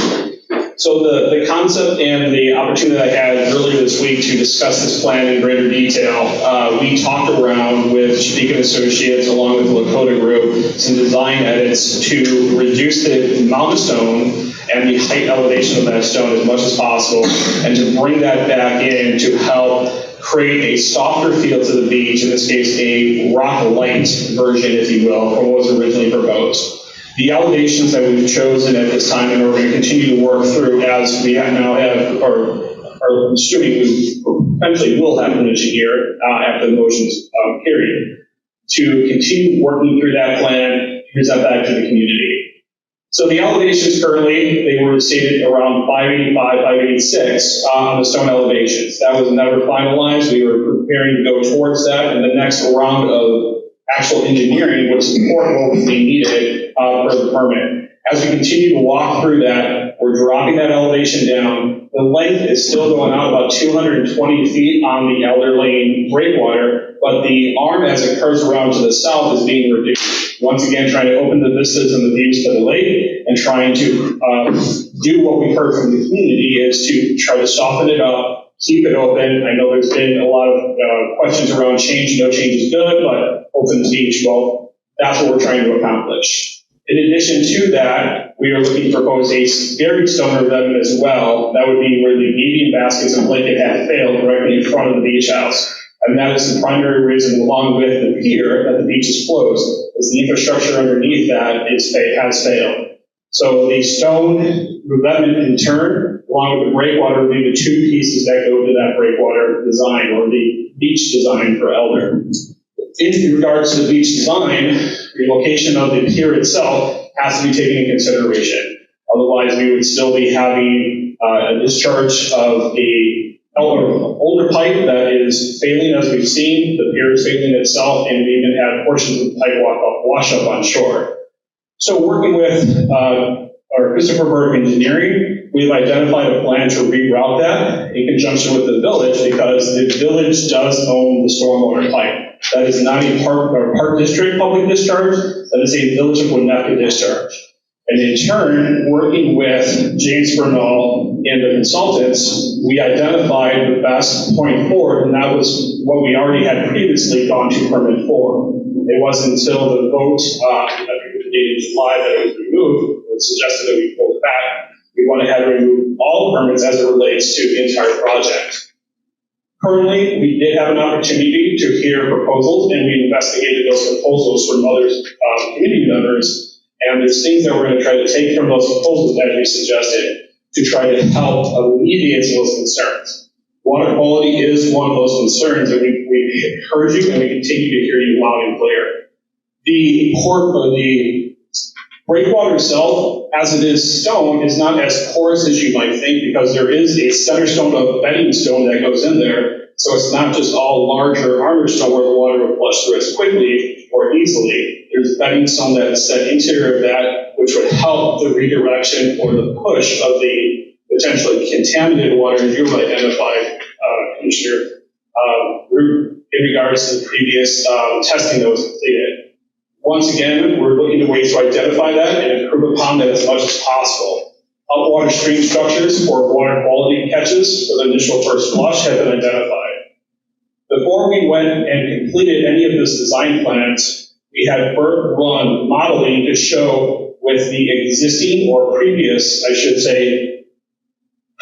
So the concept and the opportunity I had earlier this week to discuss this plan in greater detail, we talked around with Speak & Associates along with the Lakota Group some design edits to reduce the amount of stone and the height elevation of that stone as much as possible, and to bring that back in to help create a softer feel to the beach, in this case a rock light version, if you will, from what was originally proposed. The elevations that we've chosen at this time, and we're going to continue to work through as we now have, or are assuming we potentially will have permission here after the motion's carried, to continue working through that plan, present that to the community. So the elevations currently, they were stated around 585, 586 on the stone elevations. That was never finalized. We were preparing to go towards that, and the next round of actual engineering would support what was being needed for the permit. As we continue to walk through that, we're dropping that elevation down. The length is still going out about 220 feet on the Elder Lane breakwater, but the arm as it curves around to the south is being reduced. Once again, trying to open the vistas and the views to the lake, and trying to do what we've heard from the community is to try to soften it up, keep it open. I know there's been a lot of questions around change. No change is good, but open the beach, well, that's what we're trying to accomplish. In addition to that, we are looking to propose a buried stone revetment as well. That would be where the median baskets of Lincoln have failed directly in front of the beach house. And that is the primary reason, along with the pier, that the beach is closed, is the infrastructure underneath that has failed. So the stone revetment in turn, along with the breakwater, would be the two pieces that go to that breakwater design, or the beach design for Elder. In regards to the beach design, the location of the pier itself has to be taken into consideration. Otherwise, we would still be having a discharge of a older pipe that is failing, as we've seen. The pier is failing itself, and we even have portions of the pipe wash up on shore. So working with our Christopher Burke Engineering, we've identified a plan to reroute that in conjunction with the village, because the village does own the stormwater pipe. That is not a park district public discharge, that is a Village of Winnetka discharge. And in turn, working with James Bernal and the consultants, we identified the best point forward, and that was what we already had previously gone to permit for. It wasn't until the vote, I think the date in July, that it was removed, or suggested that we pull it back. We went ahead and removed all permits as it relates to the entire project. Currently, we did have an opportunity to hear proposals, and we investigated those proposals from other community members. And there's things that we're going to try to take from those proposals that we suggested to try to help alleviate those concerns. Water quality is one of those concerns, and we heard you, and we continue to hear you loud and clear. The breakwater itself, as it is stone, is not as porous as you might think, because there is a center stone of bedding stone that goes in there. So it's not just all larger armor stone where the water will flush through as quickly or easily. There's bedding stone that's set interior of that, which would help the redirection or the push of the potentially contaminated water, as you identified, Commissioner, in regards to the previous testing that was completed. Once again, we're looking to ways to identify that and improve upon that as much as possible. Upwater stream structures for water quality catches for the initial first flush have been identified. Before we went and completed any of this design plans, we had Burke run modeling to show with the existing or previous, I should say,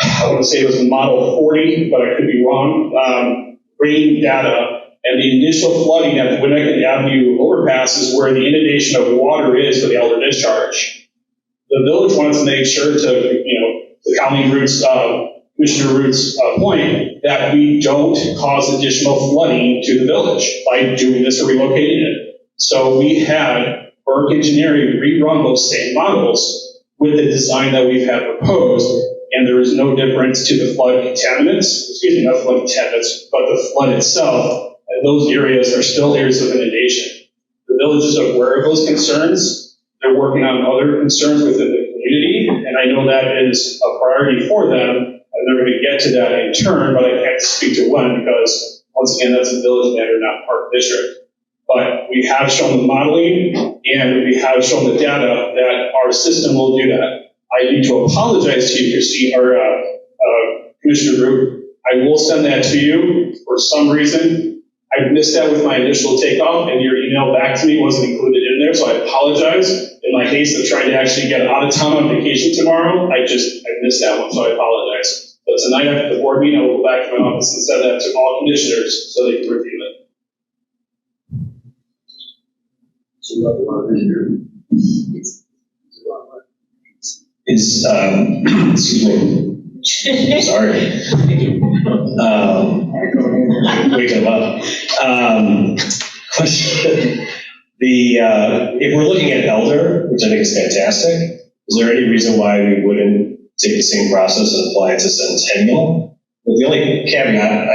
I want to say it was model 40, but I could be wrong, rain data. And the initial flooding at the Winnetka Avenue overpass is where the inundation of water is for the Elder discharge. The village wanted to make sure to, the county Root's, Commissioner Root's point, that we don't cause additional flooding to the village by doing this or relocating it. So we had Burke Engineering rerun those same models with the design that we've had proposed, and there is no difference to the flood contaminants, not flood contaminants, but the flood itself. And those areas are still areas of inundation. The village is aware of those concerns. They're working on other concerns within the community, and I know that is a priority for them, and they're going to get to that in turn, but I can't speak to when, because once again, that's a village matter, not park district. But we have shown the modeling, and we have shown the data that our system will do that. I need to apologize to you, Christine, or Commissioner Root. I will send that to you. For some reason, I missed that with my initial takeoff, and your email back to me wasn't included in there, so I apologize. In my haste of trying to actually get out of town on vacation tomorrow, I missed that one, so I apologize. But tonight after the board meeting, I will go back to my office and send that to all commissioners so they can review it. Excuse me. Sorry. Waking up. Question. If we're looking at elder, which I think is fantastic, is there any reason why we wouldn't take the same process and apply it to Centennial? But the only caveat,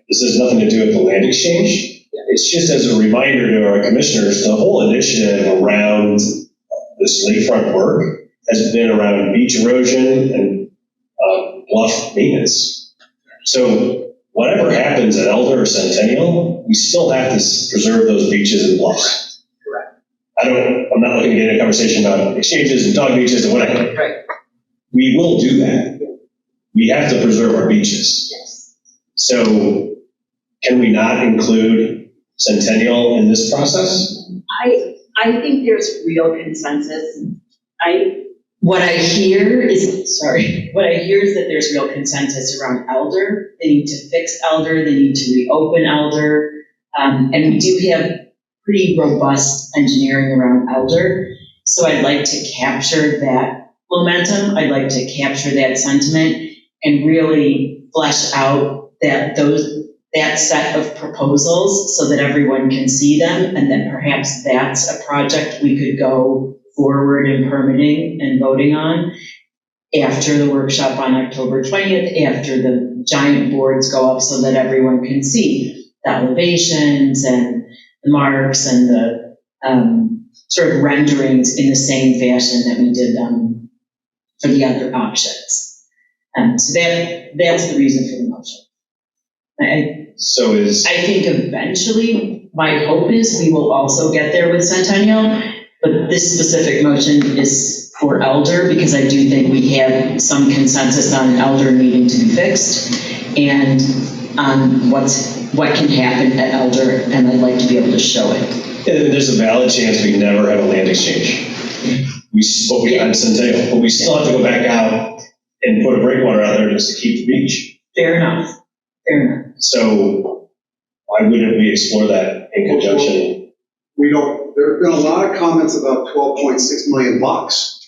this has nothing to do with the land exchange. It's just as a reminder to our commissioners, the whole initiative around this lakefront work has been around beach erosion and bluff maintenance. So whatever happens at Elder or Centennial, we still have to preserve those beaches and bluffs. Correct. I'm not looking to get into a conversation about exchanges and dog beaches and whatever. Right. We will do that. We have to preserve our beaches. Yes. So can we not include Centennial in this process? I think there's real consensus. What I hear is that there's real consensus around Elder. They need to fix Elder, they need to reopen Elder. And we do have pretty robust engineering around Elder. So I'd like to capture that momentum. I'd like to capture that sentiment and really flesh out that set of proposals so that everyone can see them, and that perhaps that's a project we could go forward in permitting and voting on after the workshop on October 20th, after the giant boards go up so that everyone can see the elevations and the marks and the sort of renderings in the same fashion that we did them for the other options. So that's the reason for the motion. I think eventually, my hope is we will also get there with Centennial, but this specific motion is for Elder because I do think we have some consensus on Elder needing to be fixed and on what can happen at Elder, and I'd like to be able to show it. And there's a valid chance we never have a land exchange. We on Centennial, but we still have to go back out and put a breakwater out there just to keep the beach. Fair enough. So why wouldn't we explore that in conjunction? There have been a lot of comments about 12.6 million bucks.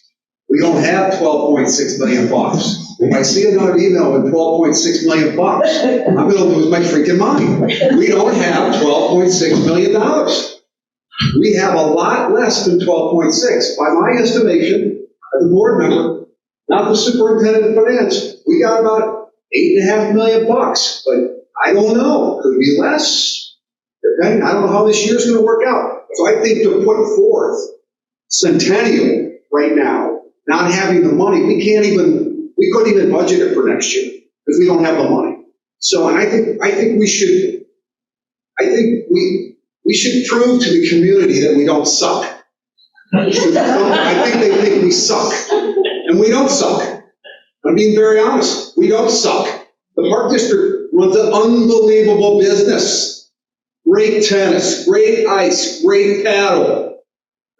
We don't have 12.6 million bucks. If I see another email with 12.6 million bucks, I'm gonna lose my freaking mind. We don't have $12.6 million. We have a lot less than 12.6. By my estimation, as a board member, not the superintendent of finance, we got about $8.5 million bucks, but I don't know, could be less. Depending, I don't know how this year's gonna work out. So I think to put forth Centennial right now, not having the money, we couldn't even budget it for next year because we don't have the money. So I think we should prove to the community that we don't suck. I think they think we suck, and we don't suck. I'm being very honest, we don't suck. The Park District runs an unbelievable business. Great tennis, great ice, great paddle.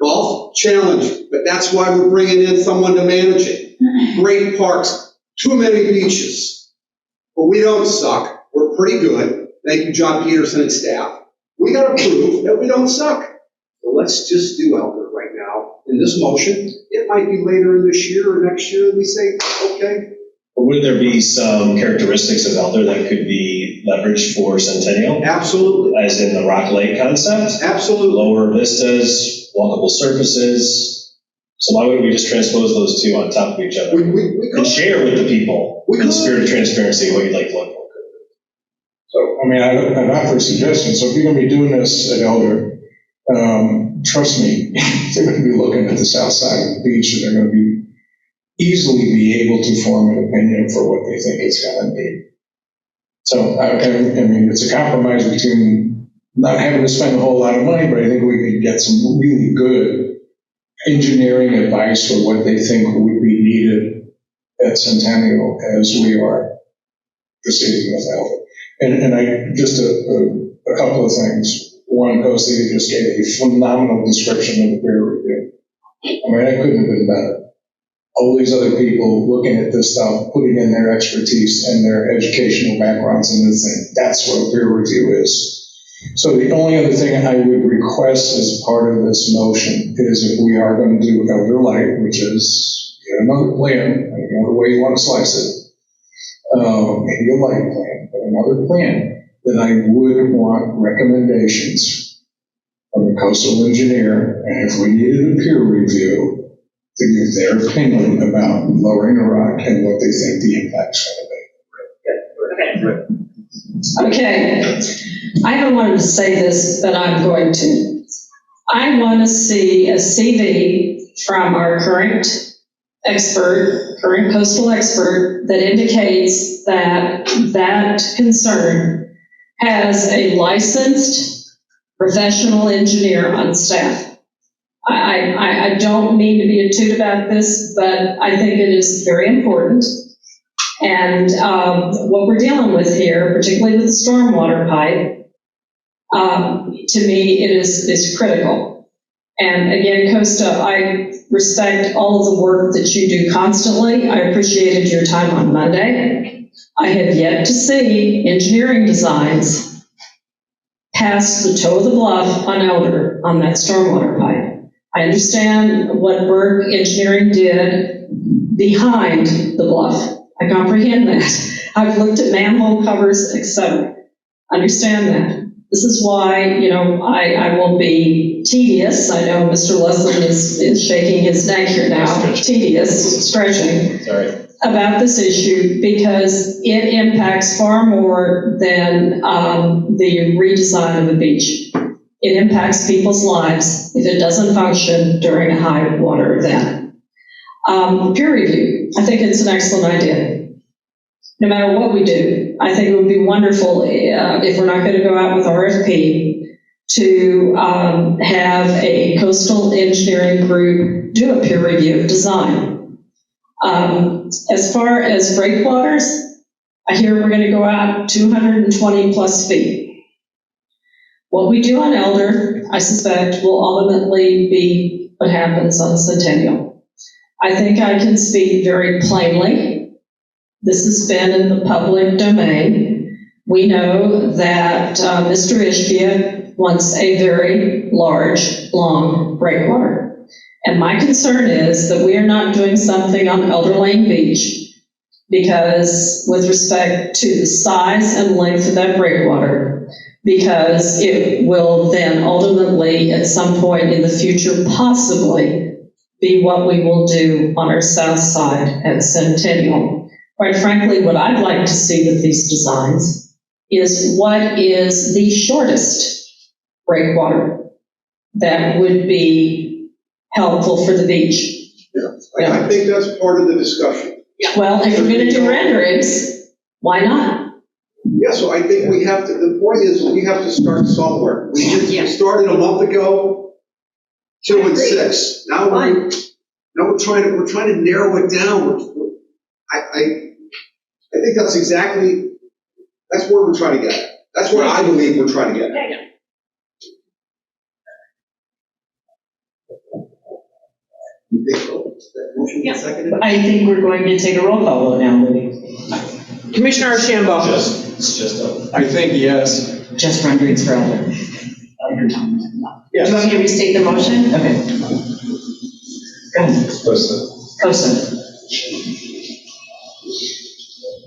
Golf, challenge, but that's why we're bringing in someone to manage it. Great parks, too many beaches. But we don't suck, we're pretty good. Thank you, John Peterson and staff. We gotta prove that we don't suck. So let's just do Elder right now. In this motion, it might be later in this year or next year, we say, okay. But would there be some characteristics of Elder that could be leveraged for Centennial? Absolutely. As in the Rock Lake concept? Absolutely. Lower vistas, walkable surfaces. So why wouldn't we just transpose those two on top of each other? And share with the people, in the spirit of transparency, what you'd like to look for. So, I mean, I'd offer a suggestion. So if you're going to be doing this at Elder, trust me, they're going to be looking at the south side of the beach, and they're going to easily be able to form an opinion for what they think it's going to be. So, I mean, it's a compromise between not having to spend a whole lot of money, but I think we could get some really good engineering advice for what they think would be needed at Centennial as we are proceeding with Elder. And I just a couple of things. One, Costa just gave a phenomenal description of the peer review. I mean, I couldn't have been better. All these other people looking at this stuff, putting in their expertise and their educational backgrounds in this thing. That's what a peer review is. So the only other thing I would request as part of this motion is if we are going to do Elder Light, which is another plan, another way you want to slice it, maybe a light plan, but another plan, then I would want recommendations from the coastal engineer, and if we needed a peer review to give their opinion about lowering a rock and what they think the impact's going to be. Okay, I haven't wanted to say this, but I'm going to. I want to see a CV from our current coastal expert that indicates that that concern has a licensed professional engineer on staff. I don't mean to be a toot about this, but I think it is very important. And what we're dealing with here, particularly with the stormwater pipe, to me, it is critical. And again, Costa, I respect all of the work that you do constantly. I appreciated your time on Monday. I have yet to see engineering designs past the toe of the bluff on Elder on that stormwater pipe. I understand what work engineering did behind the bluff. I comprehend that. I've looked at manhole covers, etc. Understand that. This is why, I will be tedious. I know Mr. Leslie is shaking his neck here now. Tedious, stretching. Sorry. About this issue because it impacts far more than the redesign of a beach. It impacts people's lives if it doesn't function during a high water event. Peer review, I think it's an excellent idea. No matter what we do, I think it would be wonderful if we're not going to go out with RFP to have a coastal engineering group do a peer review of design. As far as breakwaters, I hear we're going to go out 220 plus feet. What we do on Elder, I suspect, will ultimately be what happens on Centennial. I think I can speak very plainly. This has been in the public domain. We know that Mr. Ishbia wants a very large, long breakwater. And my concern is that we are not doing something on Elder Lane Beach because with respect to the size and length of that breakwater, because it will then ultimately at some point in the future possibly be what we will do on our south side at Centennial. Quite frankly, what I'd like to see with these designs is what is the shortest breakwater that would be helpful for the beach. Yeah, I think that's part of the discussion. Well, if we're going to do renderings, why not? Yeah, so I think we have to, the point is, we have to start somewhere. We started a month ago, 2 and 6. Now we're trying to narrow it down. I think that's where we're trying to get at. That's where I believe we're trying to get at. I think we're going to take a roll call vote now, Libby. Commissioner Shambo. I think yes. Just renderings for Elder. Do you want me to restate the motion? Okay. Go ahead. Costa.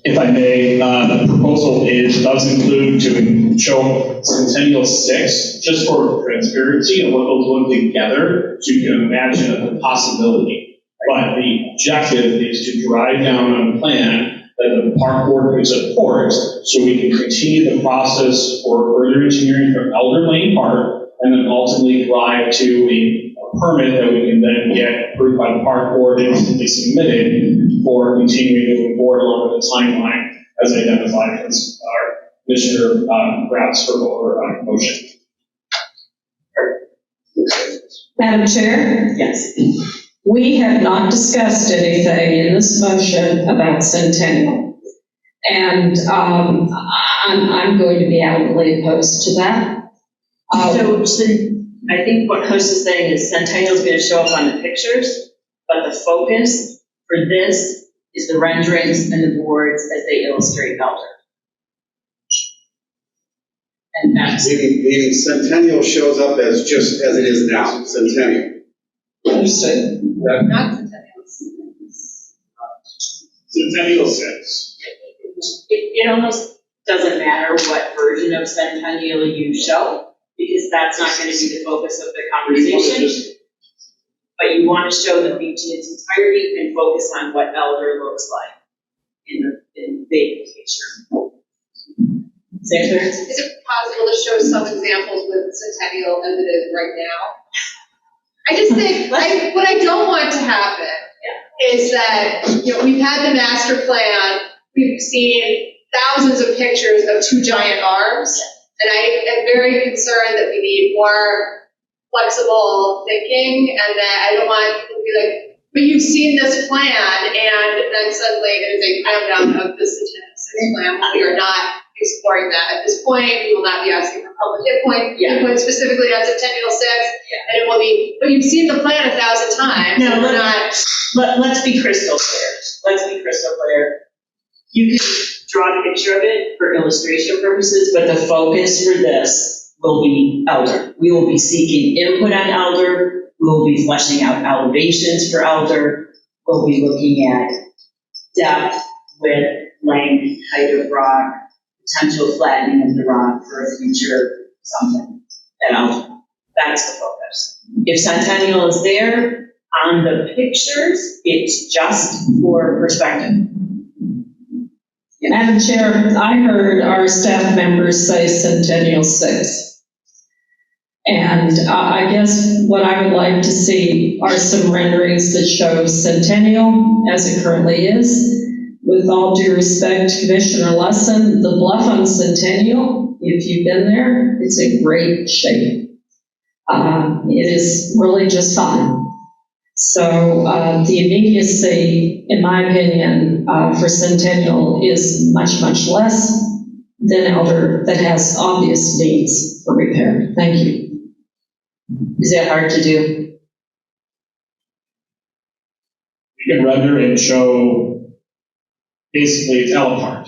If I may, the proposal does include to show Centennial 6, just for transparency and what those look together, so you can imagine the possibility. But the objective is to drive down on a plan that the park board could support, so we can continue the process for further engineering for Elder Lane Park, and then ultimately drive to a permit that we can then get approved by the park board and be submitted for continuing moving forward along with the timeline as identified as our Commissioner Graff's motion. Madam Chair? Yes. We have not discussed anything in this motion about Centennial. And I'm going to be outwardly opposed to that. So I think what Costa's saying is Centennial's going to show up on the pictures, but the focus for this is the renderings and the boards as they illustrate Elder. And that's Meaning Centennial shows up as just as it is now, Centennial. Understood. Not Centennial 6. it almost doesn't matter what version of Centennial you show, because that's not gonna be the focus of the conversation. But you want to show the beach in its entirety and focus on what elder looks like in the big picture. Is that clear? Is it possible to show some examples with Centennial as it is right now? I just think, what I don't want to happen is that, we've had the master plan, we've seen thousands of pictures of two giant arms, and I am very concerned that we need more flexible thinking, and that I don't want people to be like, but you've seen this plan, and then suddenly there's a cram down of this plan. We are not exploring that. At this point, we will not be asking for public input specifically on Centennial 6, and it will be, but you've seen the plan 1,000 times, No, and we're not. Let's be crystal clear. You can draw a picture of it for illustration purposes, but the focus for this will be elder. We will be seeking input on elder. We will be fleshing out elevations for elder. We'll be looking at depth, width, length, height of rock, potential flattening of the rock for a future something. That's the focus. If Centennial is there on the pictures, it's just for perspective. Madam Chair, I heard our staff members say Centennial 6. And I guess what I would like to see are some renderings that show Centennial as it currently is. With all due respect, Commissioner Lesson, the bluff on Centennial, if you've been there, it's in great shape. It is really just fine. So the immediacy, in my opinion, for Centennial is much, much less than elder that has obvious needs for repair. Thank you. Is that hard to do? We can render and show, basically it's L apart.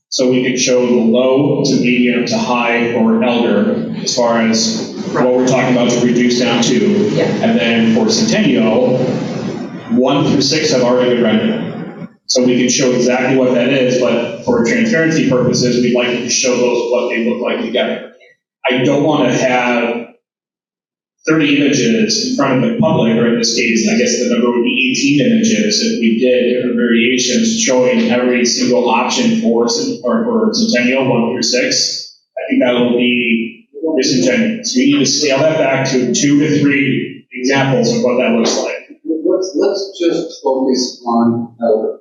So we can show the low to medium to high or elder as far as what we're talking about to reduce down to. Yeah. And then for Centennial, 1 through 6 have already been rendered. So we can show exactly what that is, but for transparency purposes, we'd like to show those what they look like together. I don't want to have 30 images in front of the public, or in this case, I guess the number would be 18 images if we did different variations showing every single option for Centennial 1 through 6. I think that will be disingenuous. We need to scale that back to 2 to 3 examples of what that looks like. Let's just focus on elder.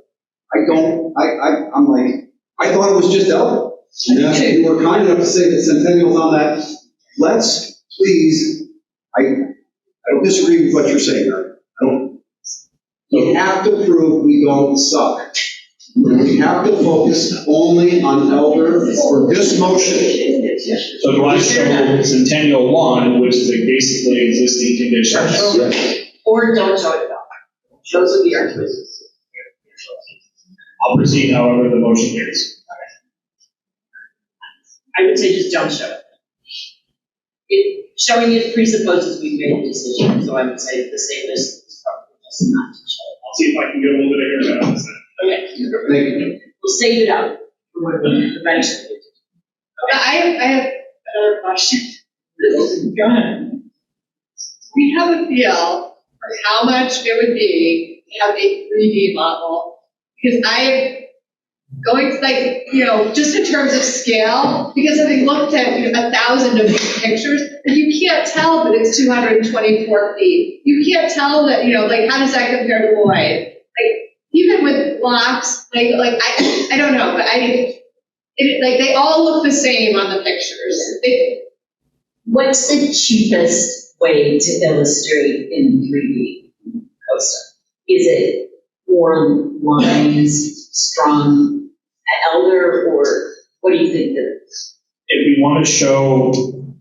I'm like, I thought it was just elder. And then you were kind enough to say that Centennial's on that. Let's please, I don't disagree with what you're saying, Eric. We have to prove we don't suck. We have to focus only on elder for this motion. So do I show Centennial 1, which is a basically existing condition? Or don't show it at all. Those would be our choices. I'll proceed however the motion is. I would say just don't show it. Showing it presupposes we've made a decision, so I would say the safest is probably just not to show it. I'll see if I can get a little bit of hair out of this. Okay. Thank you. We'll save it out for when we eventually. I have another question. Go ahead. We have a feel for how much it would be to have a 3D model, because going to just in terms of scale, because having looked at 1,000 of these pictures, you can't tell that it's 224 feet. You can't tell that, how does that compare to Lloyd? Even with blocks, I don't know, but they all look the same on the pictures. What's the cheapest way to illustrate in 3D, Costa? Is it 4 lines, strong elder, or what do you think there is? If we want to show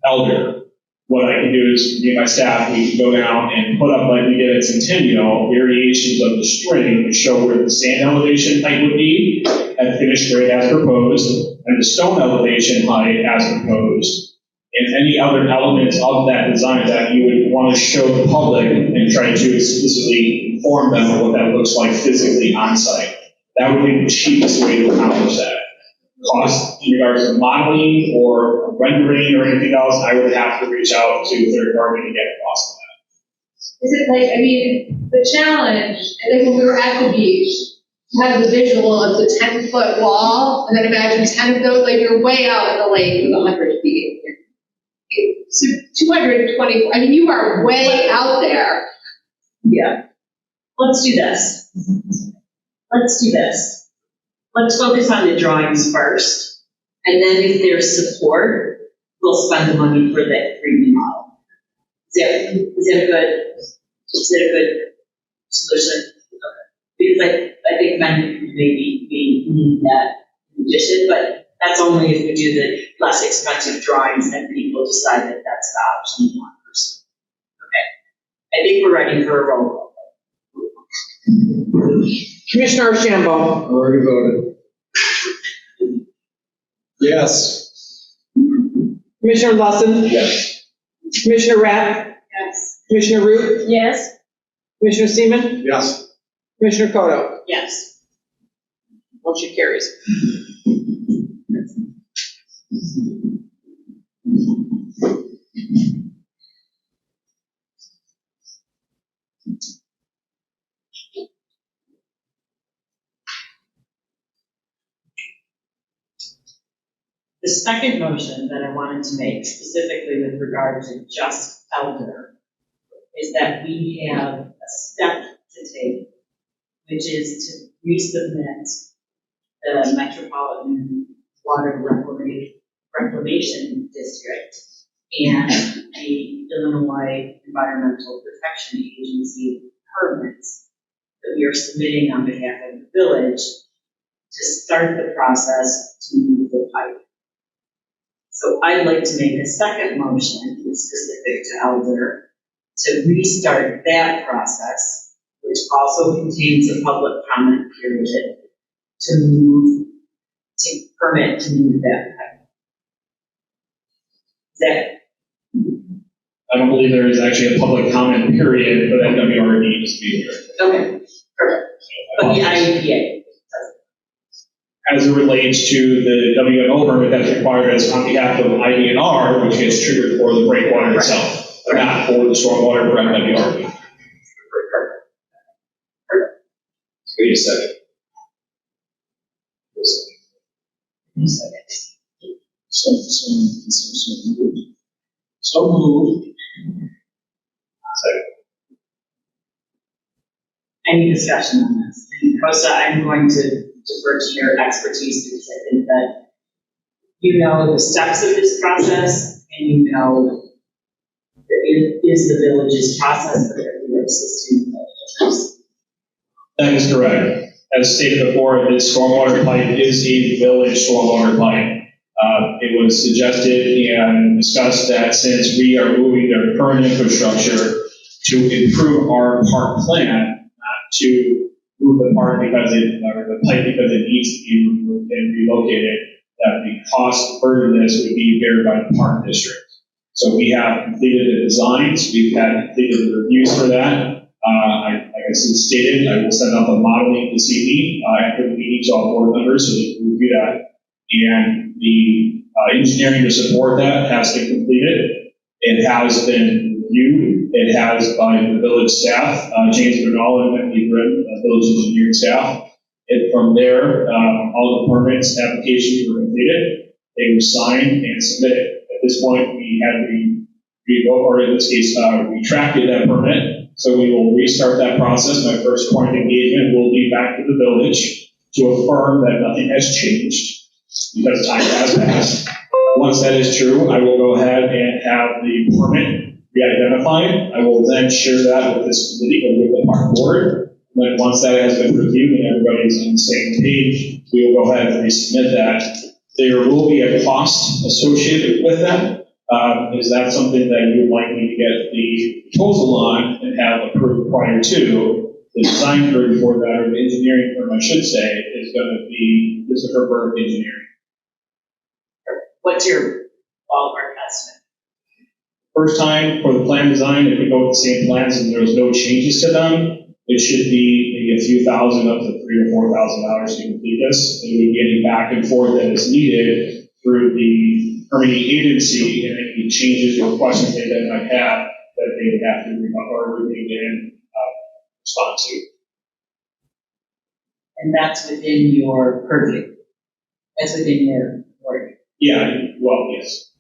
elder, what I can do is, me and my staff, we can go down and put up, like we did at Centennial, variations of the string to show where the sand elevation height would be at finished grade as proposed, and the stone elevation height as proposed, and any other elements of that design that you would want to show the public and try to explicitly inform them of what that looks like physically on site. That would be the cheapest way to accomplish that. cost in regards to modeling or rendering or anything else, I would have to reach out to a third party to get a cost of that. Is it like, I mean, the challenge, and then when we were at the beach, you have the visual of the 10-foot wall, and then imagine 10 of those, like you're way out in the lake with 100 feet. So 220, I mean, you are way out there. Yeah. Let's do this. Let's focus on the drawings first, and then if there's support, we'll spend the money for that 3D model. Is that a good solution? Okay. Because I think maybe we need that in addition, but that's only if we do the less expensive drawings and people decide that that's the option you want first. Okay. I think we're ready for a roll call. Commissioner Shambo. Already voted. Yes. Commissioner Lawson. Yes. Commissioner Rapp. Yes. Commissioner Root. Yes? Commissioner Seaman. Yes. Commissioner Kodo. Yes. Motion carries. The second motion that I wanted to make specifically with regard to just Elder is that we have a step to take, which is to resubmit the Metropolitan Water Reclamation District and the Illinois Environmental Protection Agency permits that we are submitting on behalf of the village to start the process to move the pipe. So I'd like to make a second motion specific to Elder to restart that process, which also contains a public comment period to permit to move that pipe. I don't believe there is actually a public comment period, but NWR needs to be here. Okay, perfect. But the IEPA. As it relates to the WNO permit that's required as on behalf of IDNR, which gets triggered for the breakwater itself, but not for the stormwater for NWR. Wait a second. So moved. Any discussion on this? And Kosa, I'm going to defer to your expertise because I think that you know the steps of this process and you know that it is the village's process that we are assisting the village. That is correct. As stated before, this stormwater pipe is a village stormwater pipe. It was suggested and discussed that since we are moving their current infrastructure to improve our park plan, not to move the park because or the pipe because it needs to be removed and relocated, that the cost burden of this would be borne by the park district. So we have completed the designs, we've had completed the reviews for that. Like I stated, I will send out the modeling this evening after the meeting to all board members so they can review that. And the engineering to support that has been completed. It has been reviewed. It has by the village staff, James Bernal and Wendy Grimm, village engineering staff. And from there, all the permits applications were completed. They were signed and submitted. At this point, we had or in this case, retracted that permit. So we will restart that process. My first point of engagement will be back to the village to affirm that nothing has changed because time has passed. Once that is true, I will go ahead and have the permit re-identified. I will then share that with this committee or with the park board. And then once that has been reviewed and everybody's on the same page, we will go ahead and resubmit that. There will be a cost associated with that. Is that something that you would like me to get the proposal on and have approved prior to? The design firm for that, or the engineering firm, I should say, is going to be Christopher Burke Engineering. What's your ballpark estimate? First time for the plan design, if we go with the same plans and there's no changes to them, It should be maybe a few thousand up to $3,000 or $4,000 to complete this. And we'd be getting back and forth that is needed through the permitting agency and any changes or questions they then might have that they would have to review and respond to. And that's within your purview. That's within your work. Yeah, well, yes.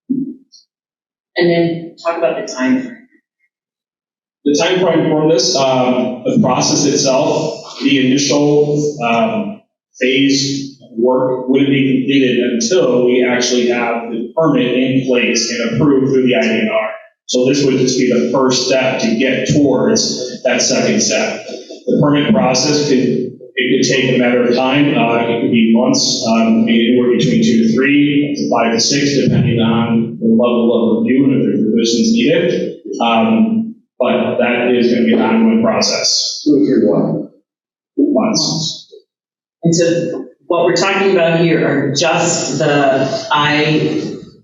And then talk about the time frame. The time frame for this, the process itself, the initial phase work wouldn't be completed until we actually have the permit in place and approved through the IDNR. So this would just be the first step to get towards that second step. The permit process could take a matter of time. It could be months, maybe anywhere between 2 to 3, to 5 to 6, depending on the level of review and if there's revisions needed. But that is going to be an ongoing process. 2 or 3 months. And so what we're talking about here are just the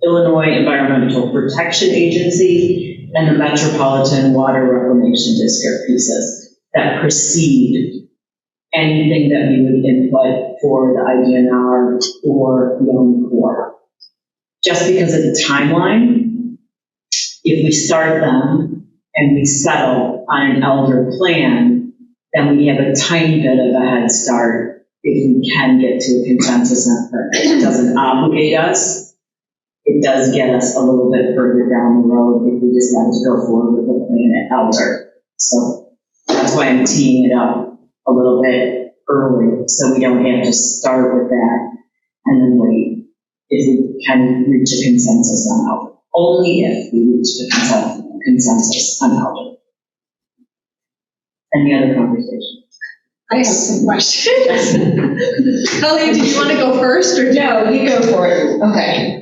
Illinois Environmental Protection Agency and the Metropolitan Water Reclamation District pieces that precede anything that we would input for the IDNR or the Army Corps. Just because of the timeline, if we start them and we settle on an elder plan, then we have a tiny bit of a head start if we can get to a consensus on it. It doesn't obligate us. It does get us a little bit further down the road if we decide to go forward with the plan at elder. So that's why I'm teeing it up a little bit early, so we don't have to start with that and then wait if we can reach a consensus on elder. Only if we reach the consensus on elder. Any other conversation? I have some questions. Colleen, did you want to go first or? No, you go for it. Okay.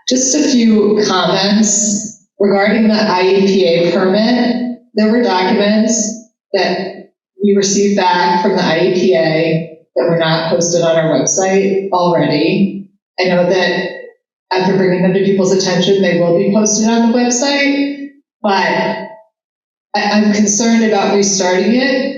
Just a few comments regarding the IEPA permit. There were documents that we received back from the IEPA that were not posted on our website already. I know that after bringing them to people's attention, they will be posted on the website, but I'm concerned about restarting it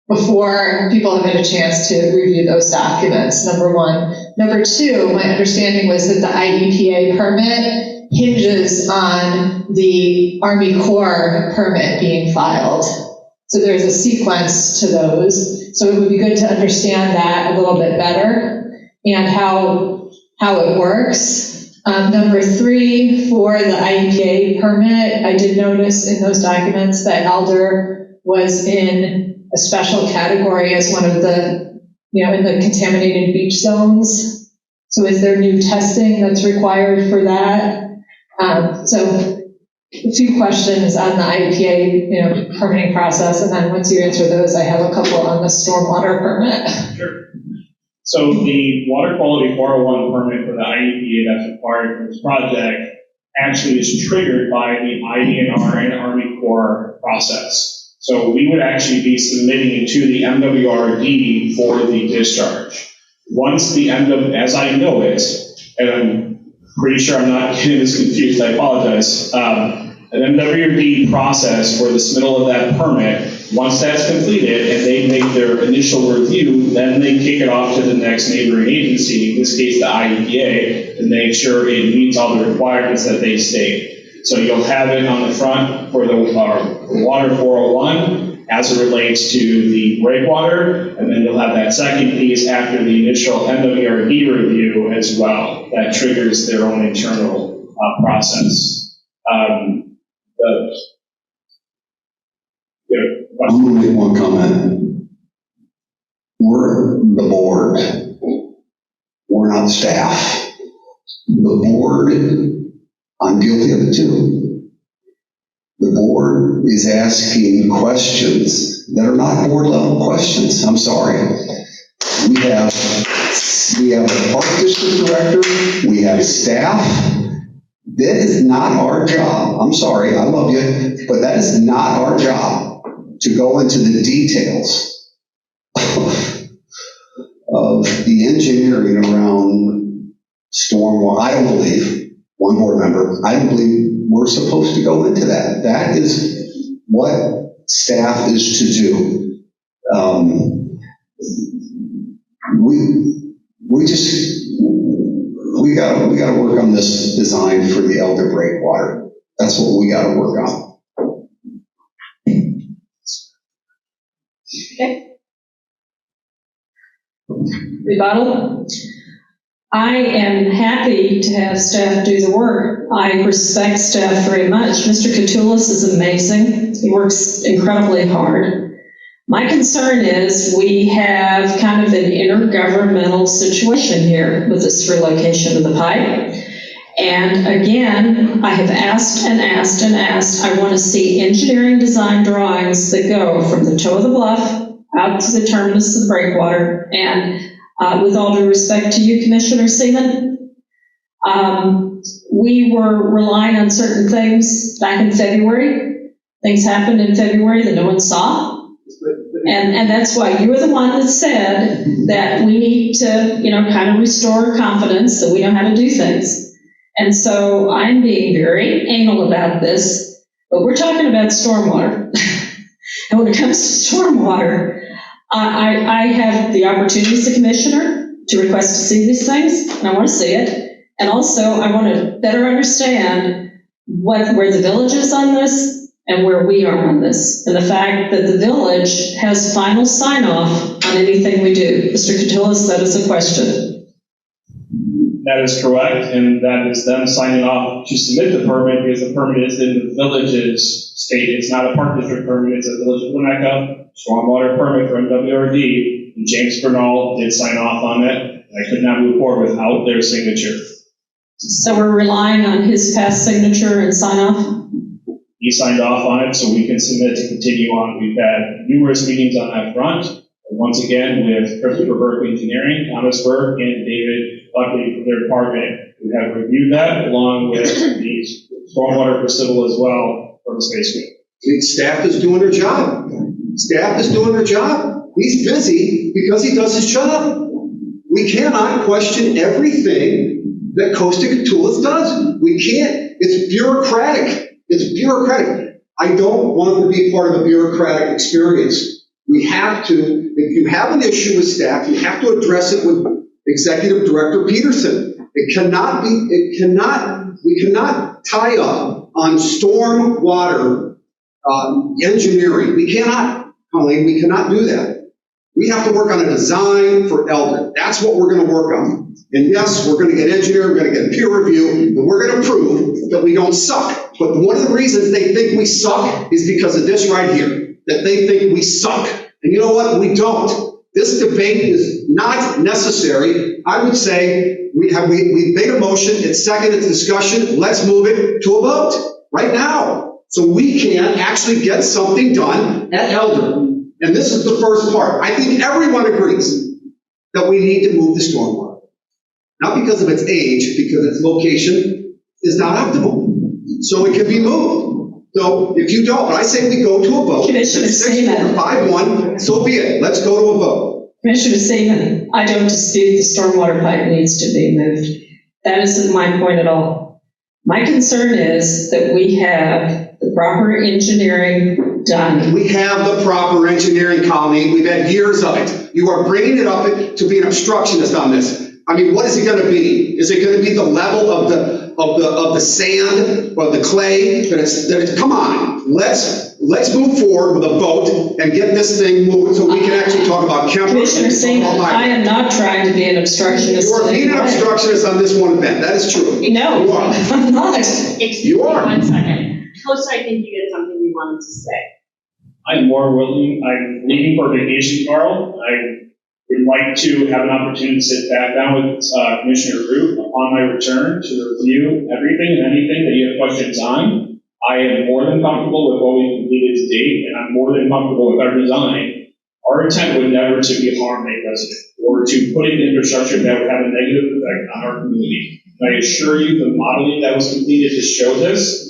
before people have had a chance to review those documents, number one. Number two, my understanding was that the IEPA permit hinges on the Army Corps permit being filed. So there's a sequence to those. So it would be good to understand that a little bit better and how it works. Number three, for the IEPA permit, I did notice in those documents that Elder was in a special category as one of the, in the contaminated beach zones. So is there new testing that's required for that? So a few questions on the IEPA, permitting process, and then once you answer those, I have a couple on the stormwater permit. Sure. So the water quality 401 permit for the IEPA that's required for this project actually is triggered by the IDNR and Army Corps process. So we would actually be submitting to the MWRD for the discharge. Once the as I know it, and I'm pretty sure I'm not getting this confused, I apologize, an MWRD process for the submittal of that permit, once that's completed and they make their initial review, then they kick it off to the next neighboring agency, in this case the IEPA, to make sure it meets all the requirements that they state. So you'll have it on the front for the water 401 as it relates to the breakwater, and then you'll have that second piece after the initial MWRD review as well. That triggers their own internal process. I'm going to make one comment. We're the board. We're not staff. The board, I'm guilty of it too. The board is asking questions that are not board level questions. I'm sorry. We have a park district director. We have staff. That is not our job. I'm sorry, I love you, but that is not our job to go into the details of the engineering around stormwater. I don't believe, one board member, I don't believe we're supposed to go into that. That is what staff is to do. We gotta work on this design for the Elder Breakwater. That's what we gotta work on. Rebuttal? I am happy to have staff do the work. I respect staff very much. Mr. Catoulis is amazing. He works incredibly hard. My concern is we have kind of an intergovernmental situation here with this relocation of the pipe. And again, I have asked and asked and asked. I want to see engineering design drawings that go from the toe of the bluff out to the terminus of the breakwater. And with all due respect to you, Commissioner Seaman, we were relying on certain things back in February. Things happened in February that no one saw. And that's why you were the one that said that we need to, kind of restore confidence that we know how to do things. And so I'm being very anal about this, but we're talking about stormwater. And when it comes to stormwater, I have the opportunity as a commissioner to request to see these things, and I want to see it. And also, I want to better understand where the village is on this and where we are on this, and the fact that the village has final sign-off on anything we do. Mr. Catoulis, that is a question. That is correct, and that is them signing off to submit the permit, because the permit is in the village's state. It's not a park district permit, it's a Village of Winnetka stormwater permit for MWRD, and James Bernal did sign off on it, and I could not move forward without their signature. So we're relying on his past signature and sign-off? He signed off on it, so we can submit to continue on. We've had numerous meetings on that front, and once again, with Christopher Burke Engineering, Thomas Burke, and David Buckley from their department, we have reviewed that, along with the stormwater for civil as well, for the space grid. Staff is doing their job. Staff is doing their job. He's busy because he does his job. We cannot question everything that Costa Catoulis does. We can't. It's bureaucratic. It's bureaucratic. I don't want to be part of a bureaucratic experience. We have to, if you have an issue with staff, you have to address it with Executive Director Peterson. We cannot tie up on storm water engineering. We cannot, Colleen, we cannot do that. We have to work on a design for Eldon. That's what we're going to work on. And yes, we're going to get engineering, we're going to get peer review, and we're going to prove that we don't suck. But one of the reasons they think we suck is because of this right here, that they think we suck. And you know what? We don't. This debate is not necessary. I would say we made a motion, it's second, it's discussion, let's move it to a vote right now. So we can actually get something done at Elder. And this is the first part. I think everyone agrees that we need to move the stormwater. Not because of its age, because its location is not optimal. So it can be moved. So if you don't, but I say we go to a vote. Commissioner Seaman. 5-1, so be it. Let's go to a vote. Commissioner Seaman, I don't dispute the stormwater pipe needs to be moved. That isn't my point at all. My concern is that we have the proper engineering done. We have the proper engineering, Colleen. We've had years of it. You are bringing it up to be an obstructionist on this. I mean, what is it going to be? Is it going to be the level of the sand or the clay? Come on, let's move forward with a vote and get this thing moved so we can actually talk about Kemper. Commissioner Seaman, I am not trying to be an obstructionist. You are being an obstructionist on this one event. That is true. No, you are. I'm not. You are. 1 second. Close, I think you had something you wanted to say. I'm leaving for vacation tomorrow. I would like to have an opportunity to sit back down with Commissioner Root upon my return to review everything and anything that you have questions on. I am more than comfortable with what we've completed to date, and I'm more than comfortable with our design. Our intent would never to be harm a resident or to put in infrastructure that would have a negative effect on our community. And I assure you, the modeling that was completed to show this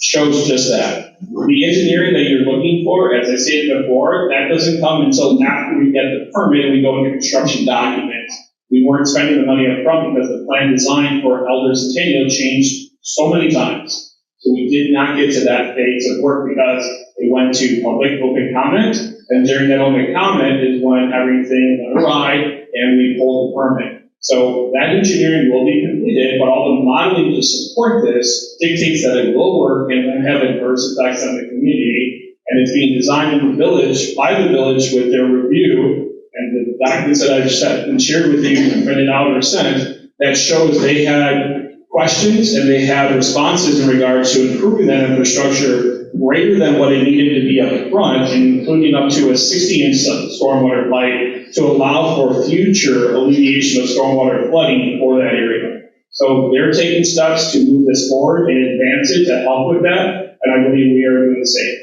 shows just that. The engineering that you're looking for, as I stated before, that doesn't come until after we get the permit and we go into construction documents. We weren't spending the money up front because the plan design for Elder Centennial changed so many times. So we did not get to that phase of work because It went to public open comment, and during that open comment is when everything went awry and we pulled the permit. So that engineering will be completed, but all the modeling to support this dictates that it will work and won't have adverse effects on the community. And it's being designed in the village, by the village with their review, and the documents that I've set and shared with you and printed out or sent, that shows they had questions and they had responses in regards to improving that infrastructure greater than what it needed to be up front, including up to a 60-inch stormwater pipe to allow for future alleviation of stormwater flooding for that area. So they're taking steps to move this forward and advance it to help with that, and I believe we are doing the same.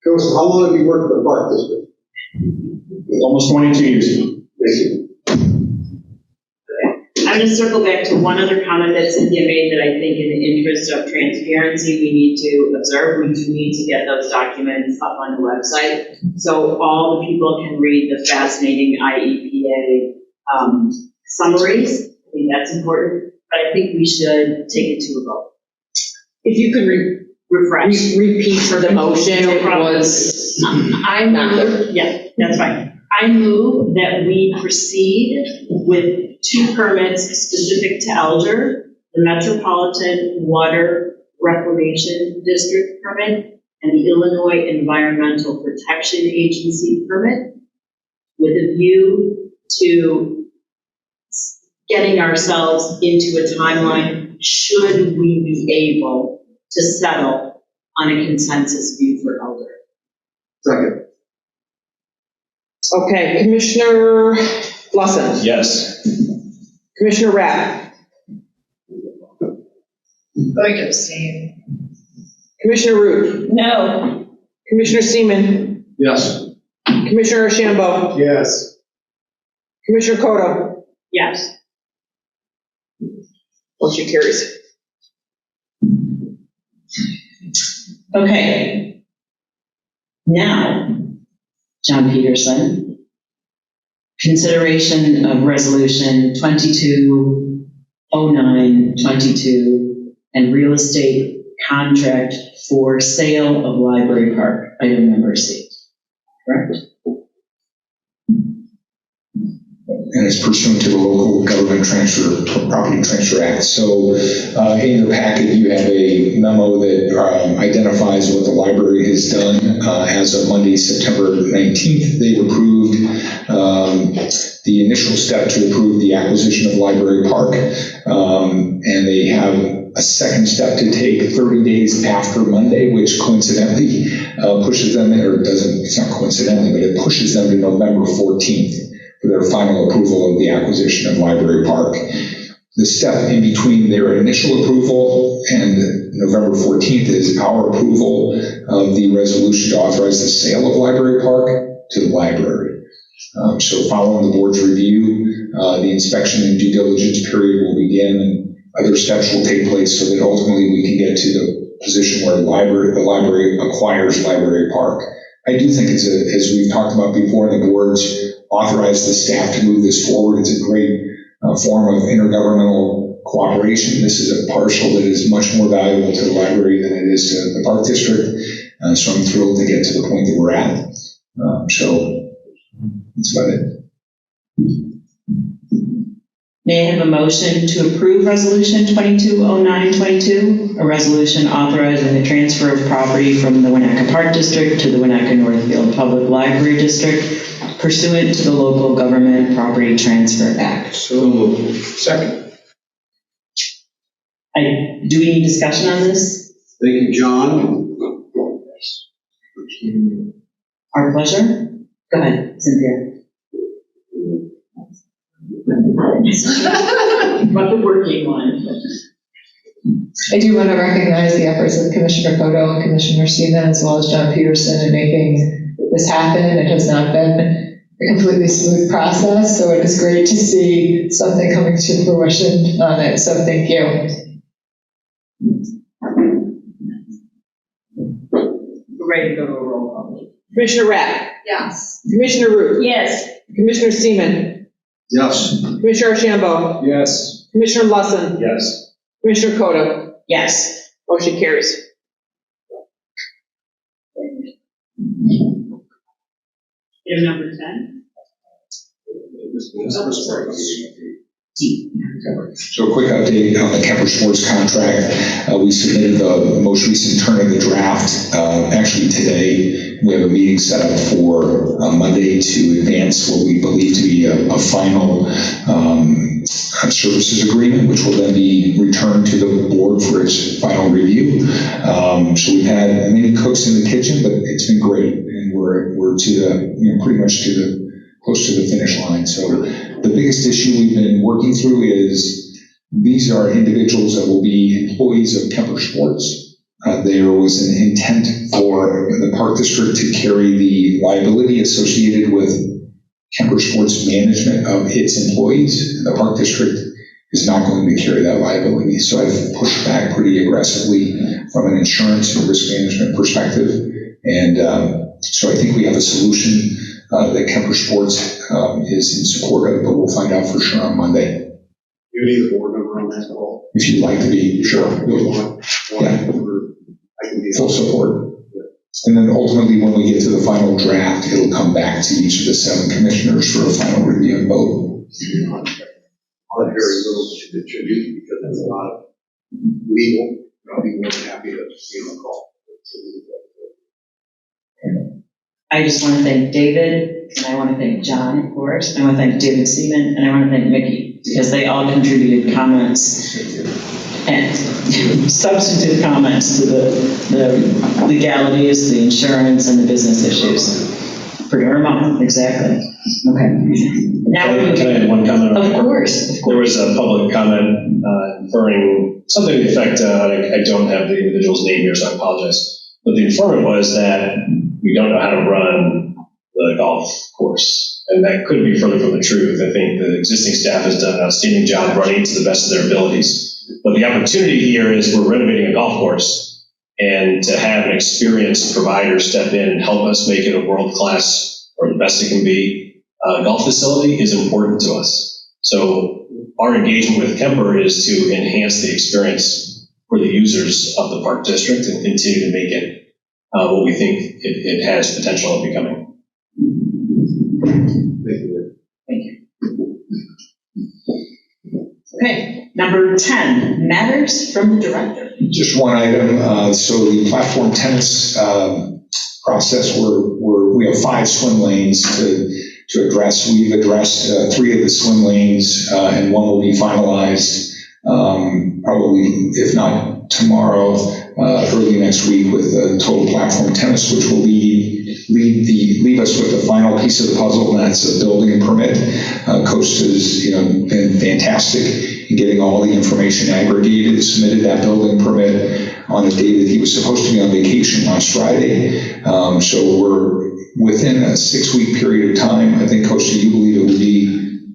Joseph, how long have you worked at the park district? Almost 22 years ago. Thank you. I'm going to circle back to one other comment that Cynthia made that I think in the interest of transparency, we need to observe. We do need to get those documents up on the website so all the people can read the fascinating IEPA summaries. I think that's important, but I think we should take it to a vote. If you could Refresh. repeat for the motion, No it problem. was I move, yeah, that's fine. I move that we proceed with 2 permits specific to Elder, the Metropolitan Water Reclamation District permit and the Illinois Environmental Protection Agency permit, with a view to getting ourselves into a timeline should we be able to settle on a consensus view for Elder. Second. Okay, Commissioner Lawson, Yes. Commissioner Rapp, Going to abstain. Commissioner Root, No. Commissioner Seaman, Yes. Commissioner Ashambo, Yes. Commissioner Koto, Yes. motion carries. Okay. Now, John Peterson, consideration of resolution 220922 and real estate contract for sale of Library Park, item number C. Correct? And it's pursuant to the Local Government Property Transfer Act. So in your packet, you have a memo that identifies what the library has done. As of Monday, September 19th, they've approved the initial step to approve the acquisition of Library Park. And they have a second step to take 30 days after Monday, which coincidentally pushes them, or doesn't, it's not coincidentally, but it pushes them to November 14th. For their final approval of the acquisition of Library Park. The step in between their initial approval and November 14th is our approval of the resolution to authorize the sale of Library Park to the library. So following the board's review, the inspection and due diligence period will begin and other steps will take place so that ultimately we can get to the position where the library acquires Library Park. I do think it's as we've talked about before, the board's authorize the staff to move this forward. It's a great form of intergovernmental cooperation. This is a parcel that is much more valuable to the library than it is to the Park District. So I'm thrilled to get to the point that we're at. So that's about it. May I have a motion to approve resolution 220922, a resolution authorizing the transfer of property from the Winnetka Park District to the Winnetka Northfield Public Library District pursuant to the Local Government Property Transfer Act. So moved. Second. Do we need discussion on this? Thank you, John. Our pleasure. Go ahead, Cynthia. But the working one. I do want to recognize the efforts of Commissioner Koto and Commissioner Seaman, as well as John Peterson, in making this happen. It has not been a completely smooth process, so it is great to see something coming to fruition on it, so thank you. We're ready to go to a roll call. Commissioner Rapp, Yes. Commissioner Root, Yes. Commissioner Seaman, Yes. Commissioner Ashambo, Yes. Commissioner Lawson, Yes. Commissioner Koto, Yes. motion carries. Item number 10. So a quick update on the Kemper Sports contract. We submitted the most recent turn of the draft. Actually today, we have a meeting set up for Monday to advance what we believe to be a final services agreement, which will then be returned to the board for its final review. So we've had many cooks in the kitchen, but it's been great. And we're to the, pretty much to the, close to the finish line. So the biggest issue we've been working through is these are individuals that will be employees of Kemper Sports. There was an intent for the Park District to carry the liability associated with Kemper Sports management of its employees. The Park District is not going to carry that liability. So I've pushed back pretty aggressively from an insurance and risk management perspective. And so I think we have a solution that Kemper Sports is in support of, but we'll find out for sure on Monday. You need a board member on that call? If you'd like to be, sure. Yeah. I can be Full support. And then ultimately, when we get to the final draft, it'll come back to each of the 7 commissioners for a final review and vote. I'll have very little to contribute because there's a lot of legal, I'll be more than happy to be on the call. I just want to thank David, and I want to thank John, of course, and I want to thank David Seaman, and I want to thank Mickey, because they all contributed comments and substantive comments to the legalities, the insurance, and the business issues. For your mom, exactly. Okay. Now Can I add one comment? Of course. There was a public comment inferring something to the effect, I don't have the individual's name here, so I apologize. But the informant was that we don't know how to run the golf course. And that couldn't be further from the truth. I think the existing staff has done an outstanding job running to the best of their abilities. But the opportunity here is we're renovating a golf course, and to have an experienced provider step in and help us make it a world-class, or the best it can be, golf facility is important to us. So our engagement with Kemper is to enhance the experience for the users of the Park District and continue to make it what we think it has potential of becoming. Thank you. Okay, number 10, matters from the director. Just one item. So the platform tennis process, we have 5 swim lanes to address. We've addressed 3 of the swim lanes, and 1 will be finalized probably, if not tomorrow, early next week, with total platform tennis, which will leave us with the final piece of the puzzle, and that's a building permit. Coach has been fantastic in getting all the information aggregated, submitted that building permit on a day that he was supposed to be on vacation last Friday. So we're within a 6-week period of time. I think, Coach, do you believe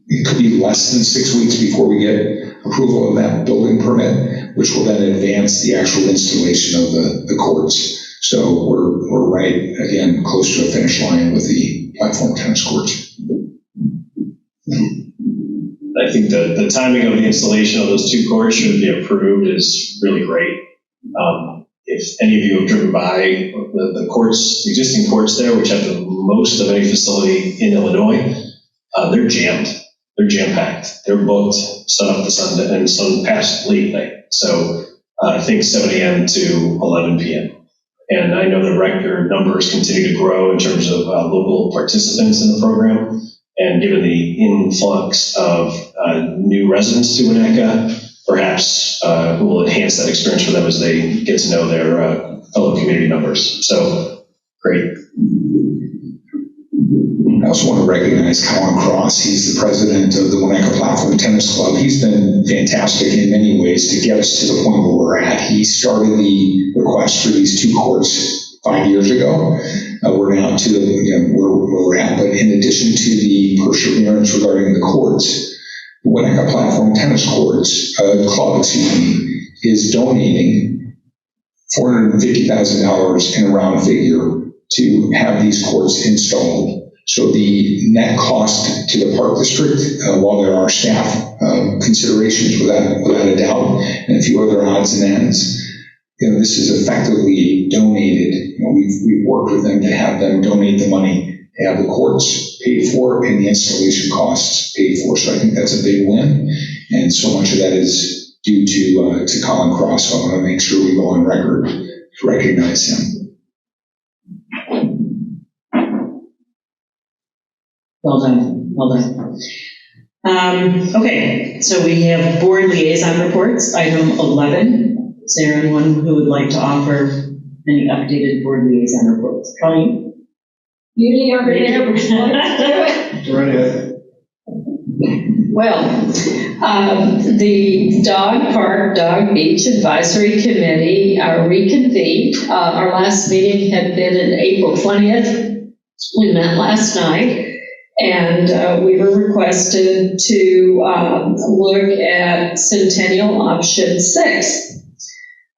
it could be less than 6 weeks before we get approval of that building permit, which will then advance the actual installation of the courts. So we're right, again, close to a finish line with the platform tennis courts. I think the timing of the installation of those 2 courts should be approved is really great. If any of you have driven by the courts, the existing courts there, which have the most of any facility in Illinois, they're jammed. They're jam-packed. They're booked sun up to Sunday and sun past late night. So I think 7 a.m. to 11 p.m. And I know the record numbers continue to grow in terms of local participants in the program. And given the influx of new residents to Winnetka, perhaps will enhance that experience for them as they get to know their fellow community members. So, great. I also want to recognize Colin Cross. He's the president of the Winnetka Platform Tennis Club. He's been fantastic in many ways to get us to the point where we're at. He started the request for these 2 courts 5 years ago. We're now to where we're at. But in addition to the perseverance regarding the courts, the Winnetka Platform Tennis Club, is donating $450,000 in a round figure to have these courts installed. So the net cost to the Park District, while there are staff considerations without a doubt, and a few other odds and ends, this is effectively donated. We've worked with them to have them donate the money have the courts paid for and the installation costs paid for. So I think that's a big win. And so much of that is due to Colin Cross. So I want to make sure we go on record to recognize him. Well done, well done. Okay, so we have board liaison reports, item 11. Is there anyone who would like to offer any updated board liaison reports? Colleen? You over there, would you like to do it? Right ahead. Well, the Dog Beach Advisory Committee reconvened. Our last meeting had been on April 20th. We met last night, and we were requested to look at Centennial Option 6.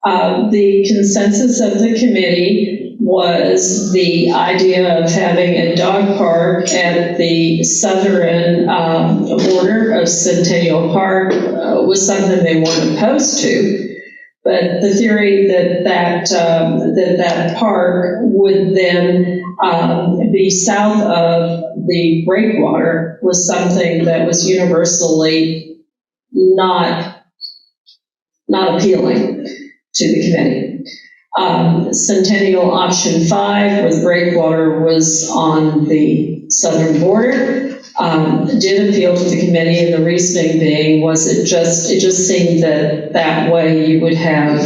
The consensus of the committee was the idea of having a dog park at the southern border of Centennial Park was something they weren't opposed to. But the theory that park would then be south of the breakwater was something that was universally not appealing to the committee. Centennial Option 5, where the breakwater was on the southern border, did appeal to the committee, and the reasoning being was it just seemed that way you would have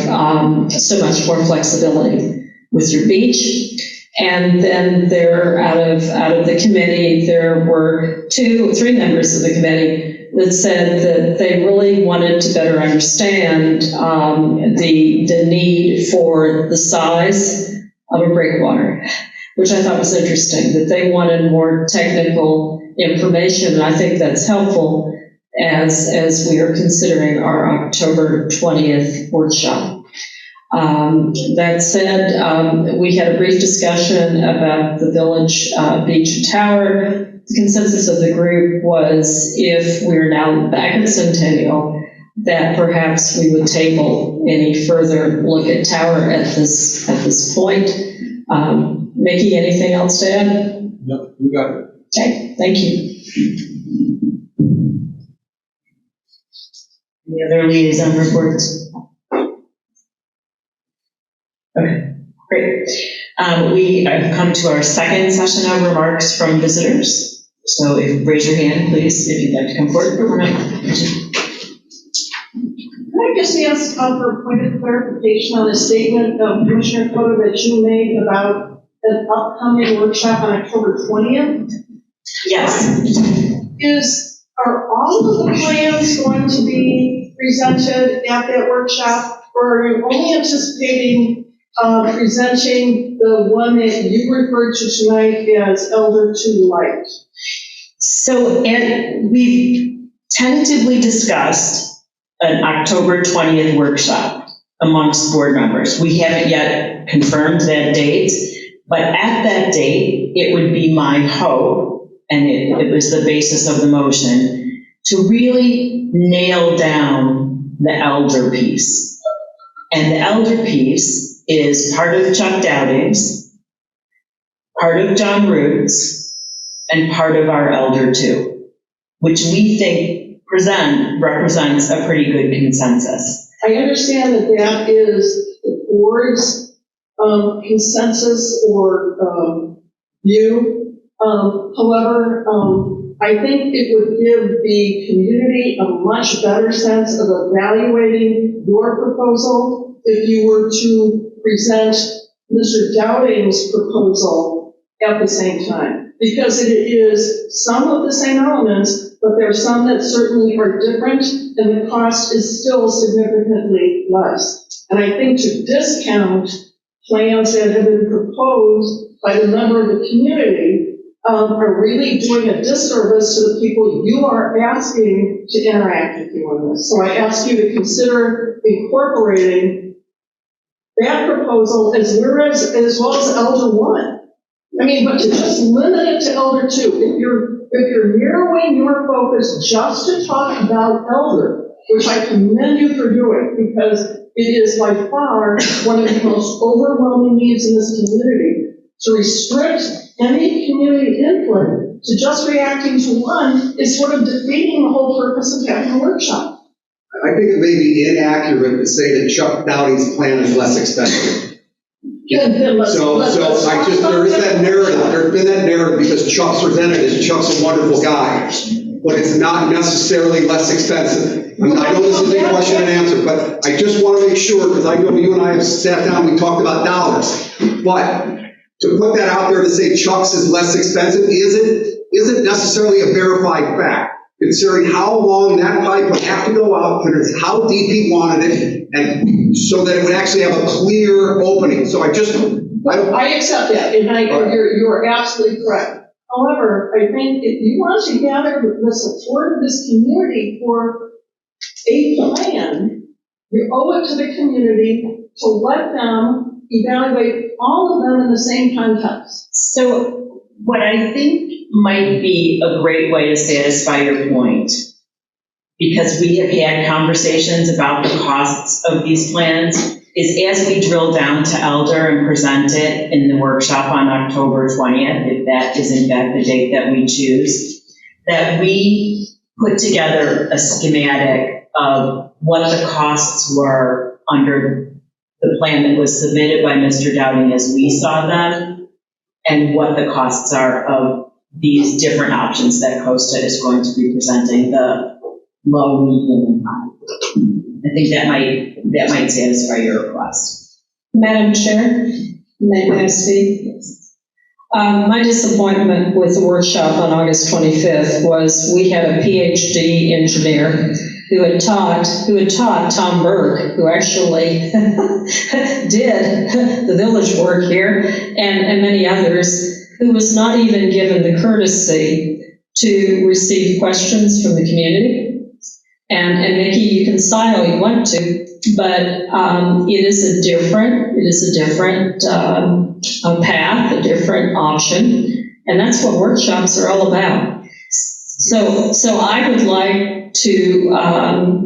so much more flexibility with your beach. And then out of the committee, there were 2 or 3 members of the committee that said that they really wanted to better understand the need for the size of a breakwater, which I thought was interesting, that they wanted more technical information, and I think that's helpful as we are considering our October 20th workshop. That said, we had a brief discussion about the Village Beach Tower. The consensus of the group was, if we're now back at Centennial, that perhaps we would table any further look at tower at this point. Mickey, anything else to add? No, we got it. Okay, thank you. Any other liaison reports? Okay, great. We have come to our second session of remarks from visitors. So if raise your hand, please, if you'd like to come forward. Can I just ask for a point of clarification on a statement of Commissioner Cota that you made about an upcoming workshop on October 20th? Yes. Are all of the plans going to be presented at that workshop, or are you only anticipating presenting the one that you referred to tonight as Elder to Light? So, and we've tentatively discussed an October 20th workshop amongst board members. We haven't yet confirmed that date, but at that date, it would be my hope, and it was the basis of the motion, to really nail down the elder piece. And the elder piece is part of Chuck Dowding's, part of John Root's, and part of our elder too, which we think represents a pretty good consensus. I understand that is the board's consensus or view. However, I think it would give the community a much better sense of evaluating your proposal if you were to present Mr. Dowding's proposal at the same time. Because it is some of the same elements, but there are some that certainly are different, and the cost is still significantly less. And I think to discount plans that have been proposed by the member of the community are really doing a disservice to the people you are asking to interact with you on this. So I ask you to consider incorporating that proposal as well as Elder 1. I mean, but to just limit it to Elder 2, if you're narrowing your focus just to talk about Elder, which I commend you for doing, because it is by far one of the most overwhelming needs in this community, to restrict any community input to just reacting to one is sort of defeating the whole purpose of having a workshop. I think it may be inaccurate to say that Chuck Dowdy's plan is less expensive. So I just, there is that narrative, there's been that narrative because Chuck's presented as Chuck's a wonderful guy, but it's not necessarily less expensive. I mean, I know this is a question and answer, but I just want to make sure, because I know you and I have sat down, we talked about dollars, but to put that out there to say Chuck's is less expensive isn't necessarily a verified fact, considering how long that pipe would have to go out, how deep he wanted it, and so that it would actually have a clear opening. So I accept that, and you're absolutely correct. However, I think if you want to gather the support of this community for a plan, you owe it to the community to let them evaluate all of them in the same context. So what I think might be a great way to satisfy your point, because we have had conversations about the costs of these plans, is as we drill down to Elder and present it in the workshop on October 20th, if that is in fact the date that we choose, that we put together a schematic of what the costs were under the plan that was submitted by Mr. Dowding as we saw them, and what the costs are of these different options that Costa is going to be presenting, the low, medium, and high. I think that might satisfy your request. Madam Chair, may I speak? My disappointment with the workshop on August 25th was we had a PhD engineer who had taught Tom Burke, who actually did the village work here, and many others, who was not even given the courtesy to receive questions from the community. And Nikki, you can sign all you want to, but it is a different path, a different option, and that's what workshops are all about. So I would like to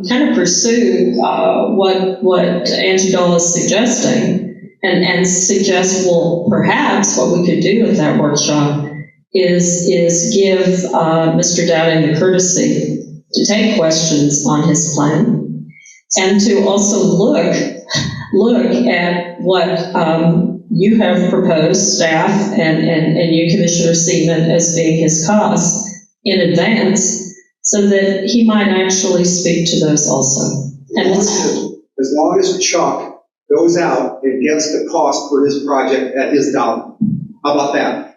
kind of pursue what Angie Dole is suggesting, and suggest, well, perhaps what we could do with that workshop is give Mr. Dowding the courtesy to take questions on his plan, and to also look at what you have proposed, staff, and you, Commissioner Seaman, as being his costs in advance, so that he might actually speak to those also. And as long as Chuck goes out and gets the cost for his project at his dollar. How about that?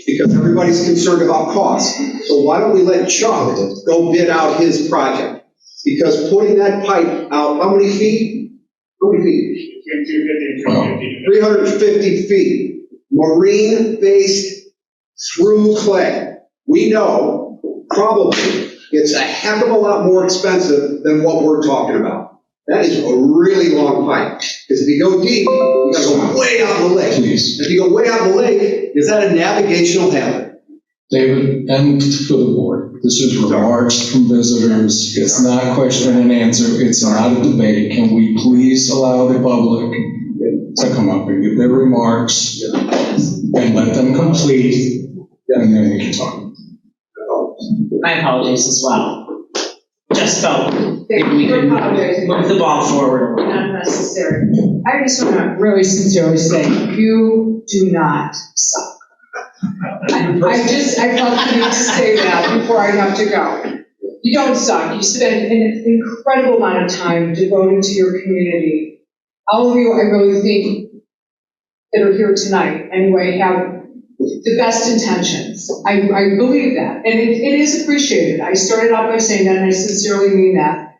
Because everybody's concerned about cost. So why don't we let Chuck go bid out his project? Because putting that pipe out, how many feet? 350 feet. Marine-based through clay. We know probably it's a heck of a lot more expensive than what we're talking about. That is a really long pipe. Because if you go deep, you gotta go way out in the lake. Please. If you go way out in the lake, is that a navigational hazard? David, and for the board, this is remarks from visitors. It's not question and answer. It's not a debate. Can we please allow the public to come up and give their remarks and let them complete, and then we can talk. My apologies as well. Just felt we could move the ball forward. Not necessary. I just want to really sincerely say, you do not suck. I felt the need to say that before I have to go. You don't suck. You spend an incredible amount of time devoted to your community. All of you, I really think, that are here tonight, anyway, have the best intentions. I believe that, and it is appreciated. I started out by saying that, and I sincerely mean that.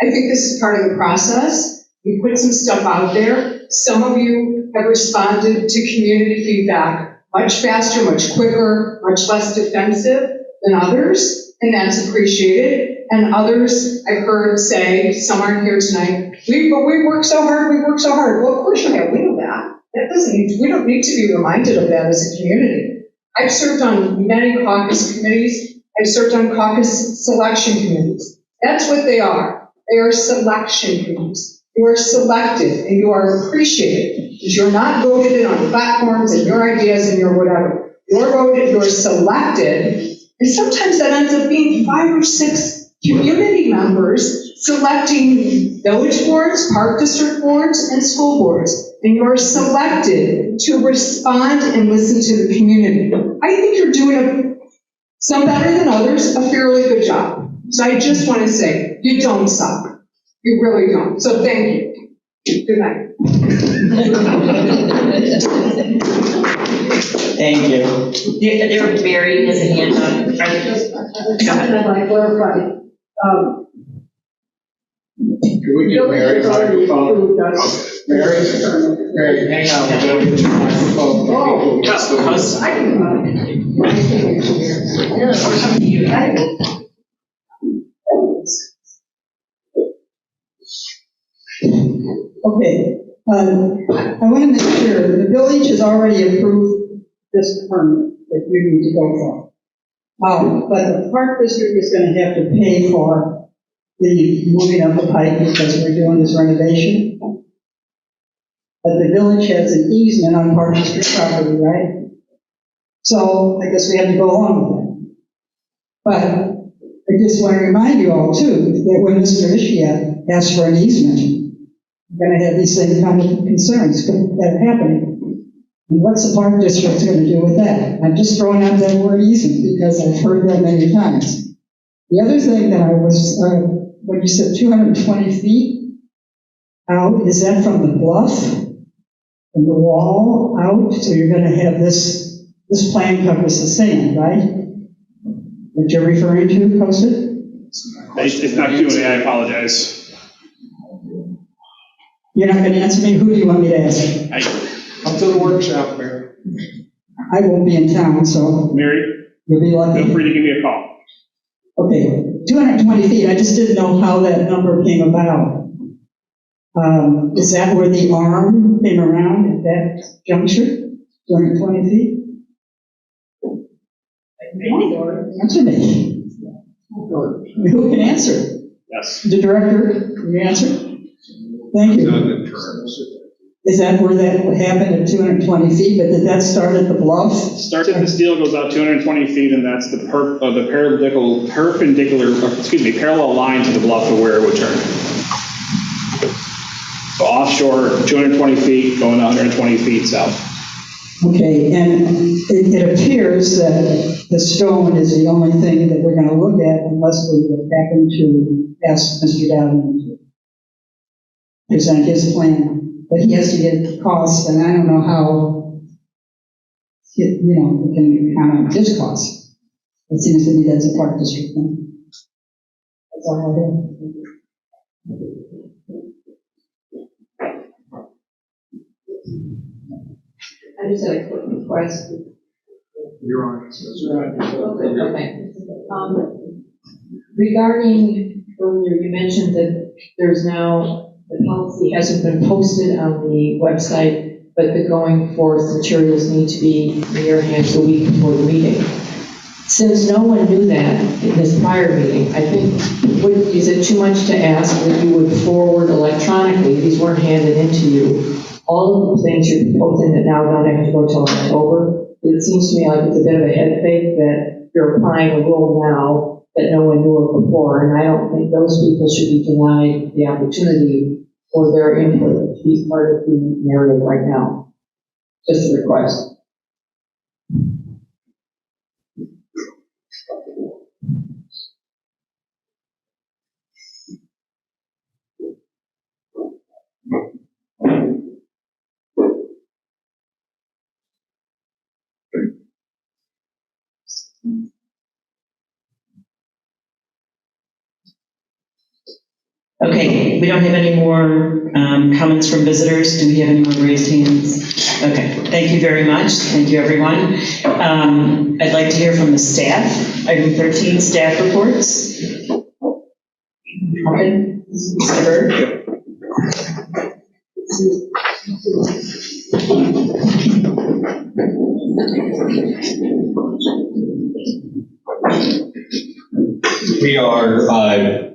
I think this is part of the process. We put some stuff out there. Some of you have responded to community feedback much faster, much quicker, much less defensive than others, and that's appreciated. And others I've heard say, some aren't here tonight, we work so hard, Well, of course you have, we know that. We don't need to be reminded of that as a community. I've served on many caucus committees. I've served on caucus selection committees. That's what they are. They are selection committees. You are selected and you are appreciated. You're not voted in on platforms and your ideas and your whatever. you're voted, you're selected, and sometimes that ends up being 5 or 6 community members selecting village boards, park district boards, and school boards. And you're selected to respond and listen to the community. I think you're doing some better than others, a fairly good job. So I just want to say, you don't suck. You really don't. So thank you. Good night. Thank you. Mary has a hand up. I'd like to clarify. Can we get Mary a microphone? Mary, hang on, we're going to get your microphone. Oh. Yes, I can, Okay, I want to make sure, the village has already approved this permit that you need to go for. But the park district is going to have to pay for the moving of the pipe because we're doing this renovation. But the village has an easement on park district property, right? So I guess we have to go along with that. But I just want to remind you all too, that when Mr. Ishia asked for an easement, we're going to have these same kind of concerns that are happening. And what's the park district going to do with that? I'm just throwing out that word easement because I've heard that many times. The other thing that I was, when you said 220 feet out, is that from the bluff, from the wall out? So you're going to have this plan covers the sand, right? That you're referring to, Costa? It's not Q&A, I apologize. You're not going to answer me? Who do you want me to ask? Come to the workshop, Mary. I won't be in town, so Mary, you'll be lucky. feel free to give me a call. Okay, 220 feet, I just didn't know how that number came about. Is that where the arm came around at that juncture, 220 feet? Answer me. Who can answer? Yes. The director, can you answer? Thank you. Is that where that happened at 220 feet, but did that start at the bluff? Starts at the steel, goes out 220 feet, and that's the parallel line to the bluff of where it would turn. So offshore, 220 feet, going 120 feet south. Okay, and it appears that the stone is the only thing that we're going to look at unless we happen to ask Mr. Dowden to present his plan. But he has to get costs, and I don't know how, we can count on his costs. It seems to me that's a park district thing. That's all I I just had a quick request. You're on. Okay. Regarding, earlier you mentioned that there's now, the policy hasn't been posted on the website, but the going forth materials need to be in your hands a week before the meeting. Since no one knew that in this prior meeting, I think, is it too much to ask that you would forward electronically, these weren't handed into you, all of the things you're proposing that now don't have to go till October? It seems to me like it's a bit of a head fake that you're applying a rule now that no one knew of before, and I don't think those people should be denied the opportunity for their input to be part of the narrative right now. Just a request. Okay, we don't have any more comments from visitors. Do we have any more raised hands? Okay, thank you very much. Thank you, everyone. I'd like to hear from the staff. Item 13, staff reports. Okay, Mr. Bird. We are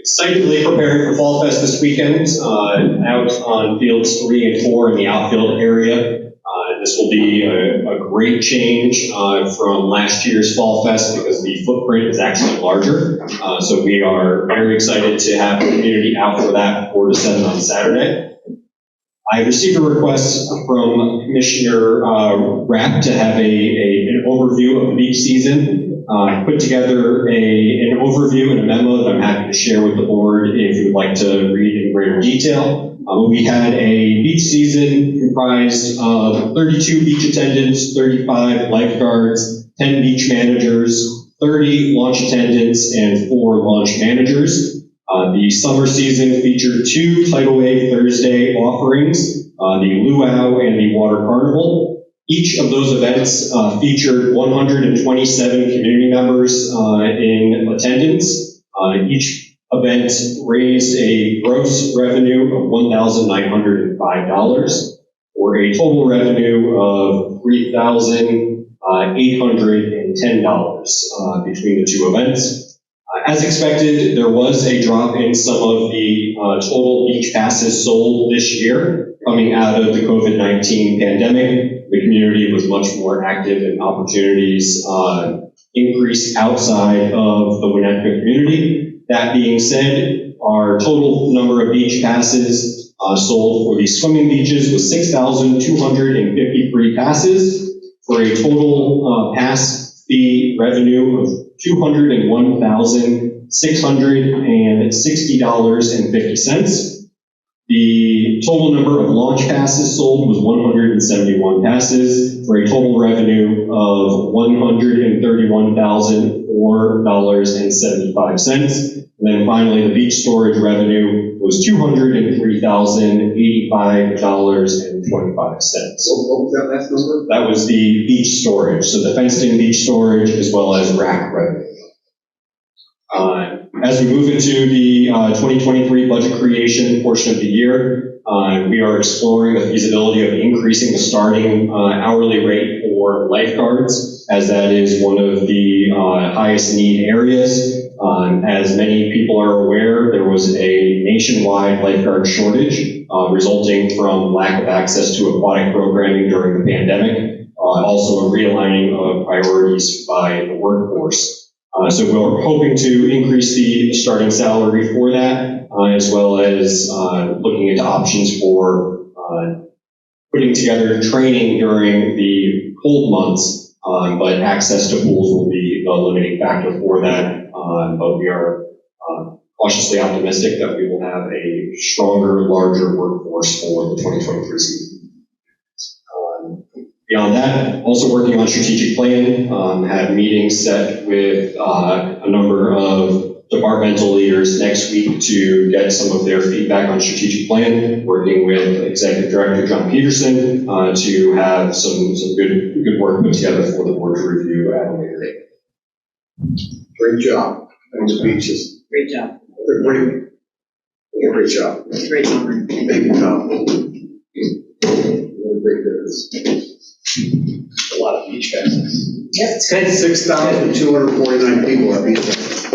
excitedly preparing for Fall Fest this weekend, out on fields 3 and 4 in the outfield area. This will be a great change from last year's Fall Fest because the footprint is actually larger. So we are very excited to have the community out for that 4 to 7 on Saturday. I received a request from Commissioner Rapp to have an overview of the beach season. Put together an overview and a memo that I'm happy to share with the board if you would like to read in greater detail. We had a beach season comprised of 32 beach attendants, 35 lifeguards, 10 beach managers, 30 launch attendants, and 4 launch managers. The summer season featured 2 Tidal Wave Thursday offerings, the Luau and the Water Carnival. Each of those events featured 127 community members in attendance. Each event raised a gross revenue of $1,905 for a total revenue of $3,810 between the 2 events. As expected, there was a drop in some of the total beach passes sold this year coming out of the COVID-19 pandemic. The community was much more active and opportunities increased outside of the Winnetka community. That being said, our total number of beach passes sold for the swimming beaches was 6,253 passes for a total pass fee revenue of $201,660.50. The total number of launch passes sold was 171 passes for a total revenue of $131,004.75. And then finally, the beach storage revenue was $203,085.25. What was that last number? That was the beach storage, so the fenced-in beach storage as well as rack revenue. As we move into the 2023 budget creation portion of the year, we are exploring the feasibility of increasing the starting hourly rate for lifeguards, as that is one of the highest need areas. As many people are aware, there was a nationwide lifeguard shortage resulting from lack of access to aquatic programming during the pandemic, also a realigning of priorities by the workforce. So we're hoping to increase the starting salary for that, as well as looking into options for putting together training during the cold months, but access to pools will be the limiting factor for that. But we are cautiously optimistic that we will have a stronger, larger workforce for the 2023 season. Beyond that, also working on strategic plan, had meetings set with a number of departmental leaders next week to get some of their feedback on strategic plan, working with Executive Director John Peterson to have some good work put together for the board to review at a later date. Great job. Thanks, beaches. Great job. They're great. Yeah, great job. Great summary. Thank you, Tom. Really great business. A lot of beach passes. Yep, it's good. 6,249 people at beach passes.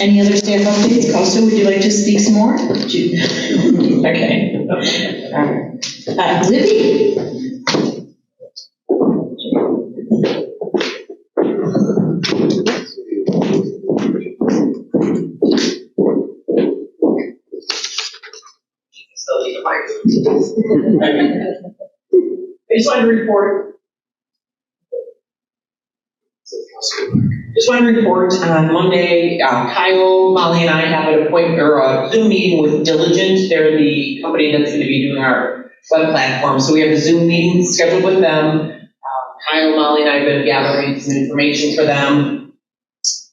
Any other staff updates? Costa, would you like to speak some more? Okay. Libby? I just wanted to report. On Monday, Kyle, Molly, and I have an appointment or a Zoom meeting with Diligent. They're the company that's going to be doing our web platform. So we have a Zoom meeting scheduled with them. Kyle, Molly, and I have been gathering some information for them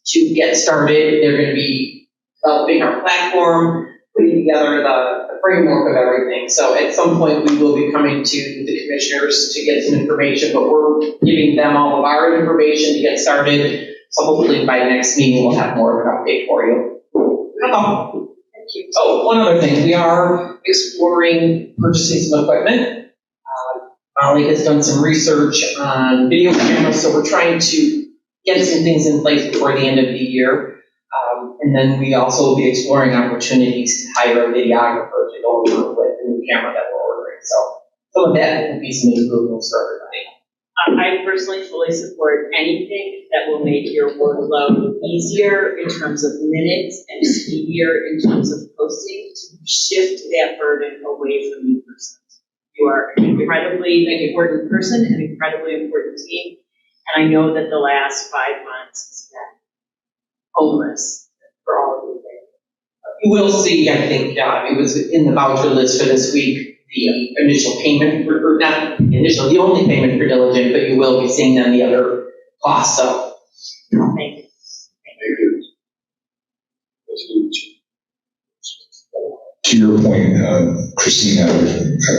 to get started. They're going to be developing our platform, putting together the framework of everything. So at some point, we will be coming to the commissioners to get some information, but we're giving them all of our information to get started. So hopefully by next meeting, we'll have more of an update for you. That's all. Thank you. Oh, one other thing. We are exploring purchasing some equipment. Molly has done some research on video cameras, so we're trying to get some things in place before the end of the year. And then we also will be exploring opportunities to hire a videographer to go along with the new camera that we're ordering. So some of that will be some improvements for everybody. I personally fully support anything that will make your workload easier in terms of minutes and speedier in terms of posting to shift that burden away from you personally. You are an incredibly important person, an incredibly important team, and I know that the last 5 months has been hopeless for all of you. You will see, I think, it was in the voucher list for this week, the initial payment, or not initial, the only payment for diligent, but you will be seeing then the other costs, so. Thank you. To your point, Christina,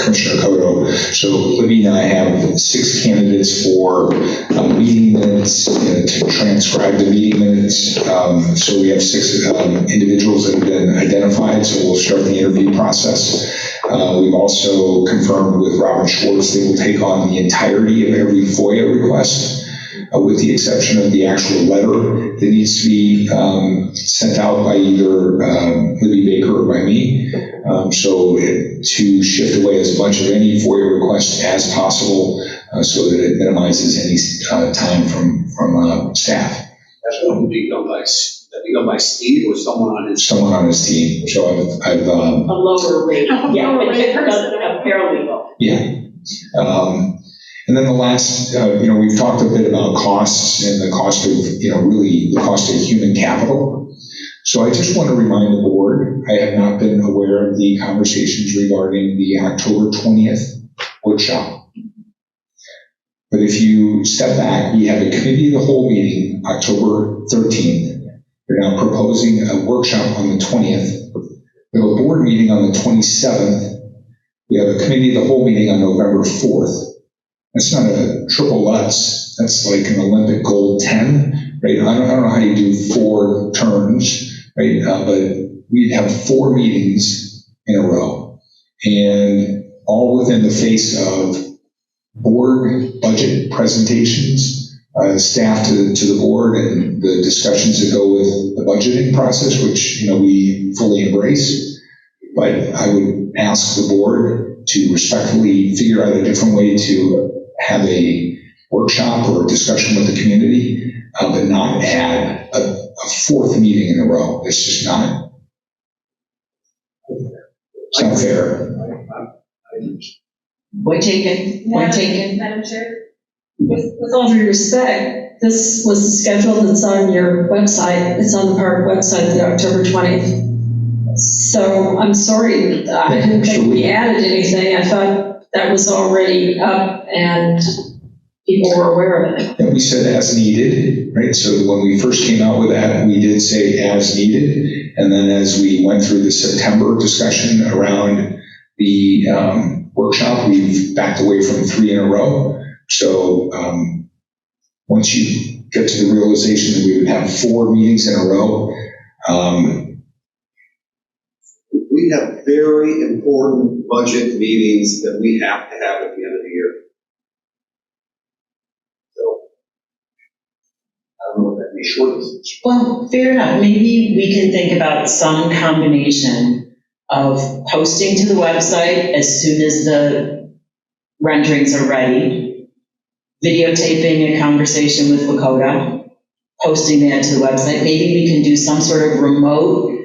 Commissioner Koto, so Libby and I have 6 candidates for meeting minutes, to transcribe the meeting minutes. So we have 6 individuals that have been identified, so we'll start the interview process. We've also confirmed with Robert Schwartz that we'll take on the entirety of every FOIA request, with the exception of the actual letter that needs to be sent out by either Libby Baker or by me. So to shift away as much of any FOIA request as possible, so that it minimizes any time from staff. That's going to be done by Steve or someone on his? Someone on his team. So I've A lower rate, yeah, lower rate a paralegal. yeah. And then the last, we've talked a bit about costs and the cost of, really the cost of human capital. So I just want to remind the board, I have not been aware of the conversations regarding the October 20th workshop. But if you step back, we have a committee of the whole meeting October 13th. We're now proposing a workshop on the 20th. We have a board meeting on the 27th. We have a committee of the whole meeting on November 4th. That's not a triple Lutz. That's like an Olympic gold 10, right? I don't know how you do 4 turns, right? But we'd have 4 meetings in a row, and all within the face of board budget presentations, staff to the board, and the discussions that go with the budgeting process, which we fully embrace. But I would ask the board to respectfully figure out a different way to have a workshop or a discussion with the community, but not add a 4th meeting in a row. It's just not. It's not fair. Point taken, point taken. Madam Chair? With all due respect, this was the schedule that's on your website. It's on the park website, the October 20th. So I'm sorry, I didn't think we added anything. I thought that was already up and people were aware of it. And we said as needed, right? So when we first came out with that, we did say as needed. And then as we went through the September discussion around the workshop, we've backed away from 3 in a row. So once you get to the realization that we would have 4 meetings in a row, we have very important budget meetings that we have to have at the end of the year. So, I don't know what that means, short. Well, fair enough. Maybe we can think about some combination of posting to the website as soon as the renderings are ready, videotaping a conversation with Lakota, posting that to the website. Maybe we can do some sort of remote,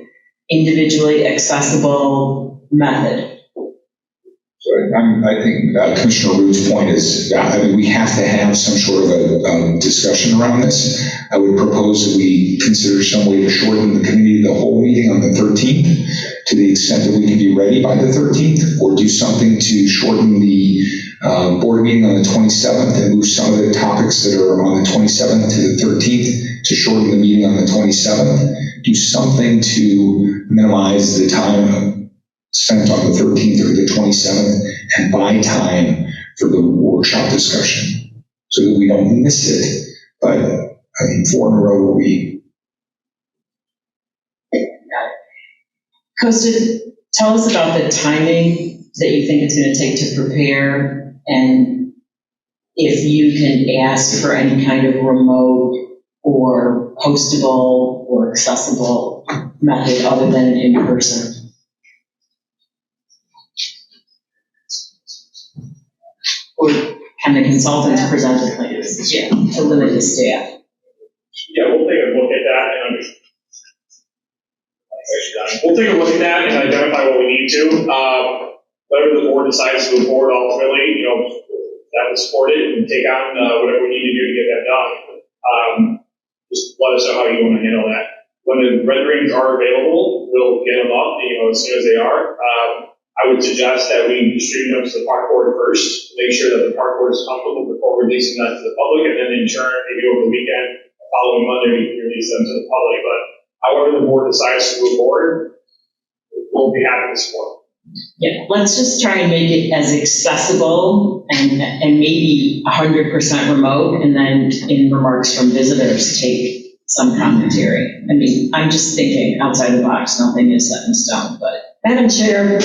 individually accessible method. So I think Commissioner Root's point is, we have to have some sort of a discussion around this. I would propose that we consider some way to shorten the committee of the whole meeting on the 13th to the extent that we can be ready by the 13th, or do something to shorten the board meeting on the 27th and move some of the topics that are on the 27th to the 13th to shorten the meeting on the 27th. Do something to minimize the time spent on the 13th or the 27th and buy time for the workshop discussion so that we don't miss it. But I think 4 in a row will be. Kosta, tell us about the timing that you think it's going to take to prepare, and if you can ask for any kind of remote or postable or accessible method other than in person. Or can the consultants present the plans? Yeah, to limit the staff. Yeah, we'll take a look at that and understand. We'll take a look at that and identify what we need to. Whatever the board decides to move forward ultimately, that would support it and take on whatever we need to do to get that done. Just let us know how you want to handle that. When the renderings are available, we'll get them up, as soon as they are. I would suggest that we distribute them to the park board first, to make sure that the park board is comfortable before releasing that to the public, and then in turn, maybe over the weekend, the following Monday, we can release them to the public. But however the board decides to move forward, we'll be happy to support. Yeah, let's just try and make it as accessible and maybe 100% remote, and then in remarks from visitors, take some commentary. I mean, I'm just thinking outside the box, nothing is set in stone, but. Madam Chair,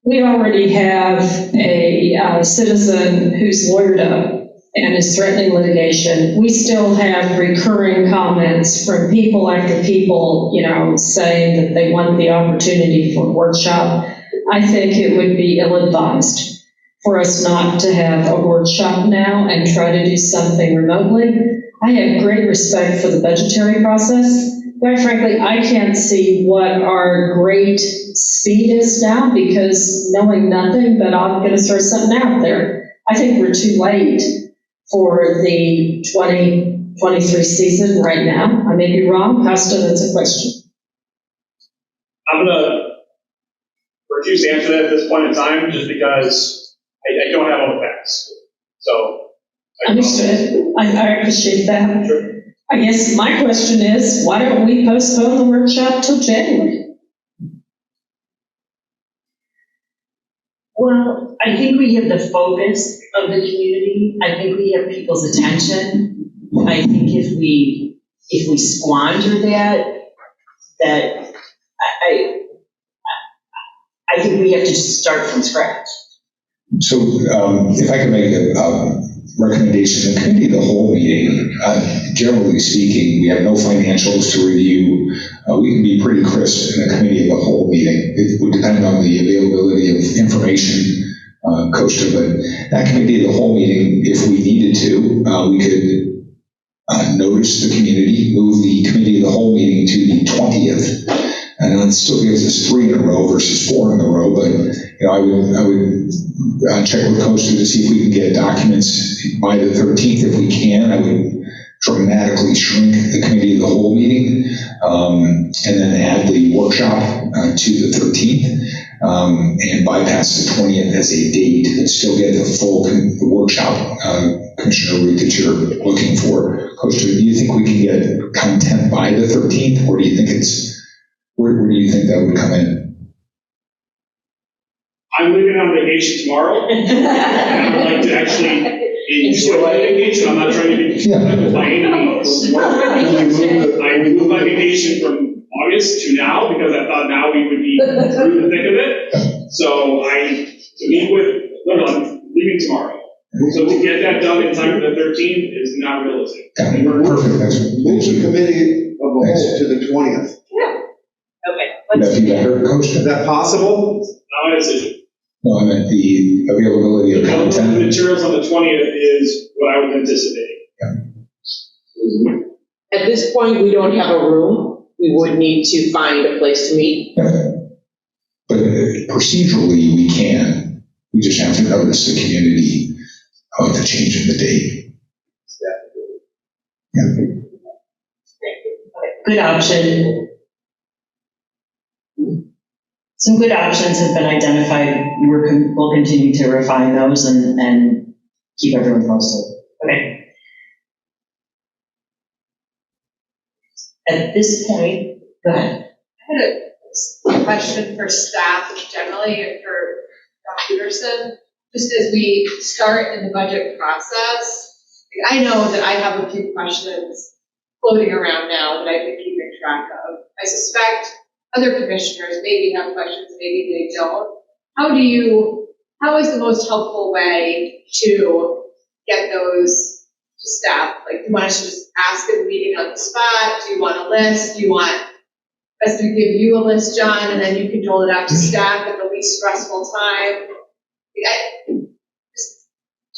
we already have a citizen who's lawyered up and is threatening litigation. We still have recurring comments from people after people, saying that they want the opportunity for a workshop. I think it would be ill-advised for us not to have a workshop now and try to do something remotely. I have great respect for the budgetary process. Quite frankly, I can't see what our great speed is now, because knowing nothing, but I'm going to throw something out there. I think we're too late for the 2023 season right now. I may be wrong. Pastor, that's a question. I'm going to refuse to answer that at this point in time, just because I don't have all the facts. So. Understood. I appreciate that. Sure. I guess my question is, why don't we postpone the workshop till January? Well, I think we have the focus of the community. I think we have people's attention. I think if we squander that I think we have to just start from scratch. So if I could make a recommendation, the committee of the whole meeting, generally speaking, we have no financials to review. We can be pretty crisp in a committee of the whole meeting. It would depend on the availability of information, Costa, but that committee of the whole meeting, if we needed to, we could notice the community, move the committee of the whole meeting to the 20th. And it still gives us 3 in a row versus 4 in a row, but I would check with Costa to see if we can get documents by the 13th. If we can, I would dramatically shrink the committee of the whole meeting, and then add the workshop to the 13th, and bypass the 20th as a date, but still get the full workshop, Commissioner Root, that you're looking for. Costa, do you think we can get content by the 13th, or do you think where do you think that would come in? I'm leaving on vacation tomorrow, and I would like to actually enjoy my vacation. I'm not trying to be by any means. I moved my vacation from August to now because I thought now we would be through the thick of it. So I'm leaving tomorrow. So to get that done in time for the 13th is not realistic. Perfect. Move the committee of the whole to the 20th. Okay. Would that be better, Costa? Is that possible? Not my decision. No, I meant the availability of The content. materials on the 20th is what I was anticipating. At this point, we don't have a room. We would need to find a place to meet. Yeah. But procedurally, we can. We just have to notice the community of the change in the date. Yeah. Good option. Some good options have been identified. We'll continue to refine those and keep everyone posted. Okay. At this point, go ahead. I had a question for staff generally and for Dr. Peterson. Just as we start in the budget process, I know that I have a few questions floating around now that I've been keeping track of. I suspect other commissioners maybe have questions, maybe they don't. How is the most helpful way to get those to staff? Like, do you want us to just ask in the meeting on the spot? Do you want a list? Do you want us to give you a list, John, and then you can dole it out to staff at the least stressful time?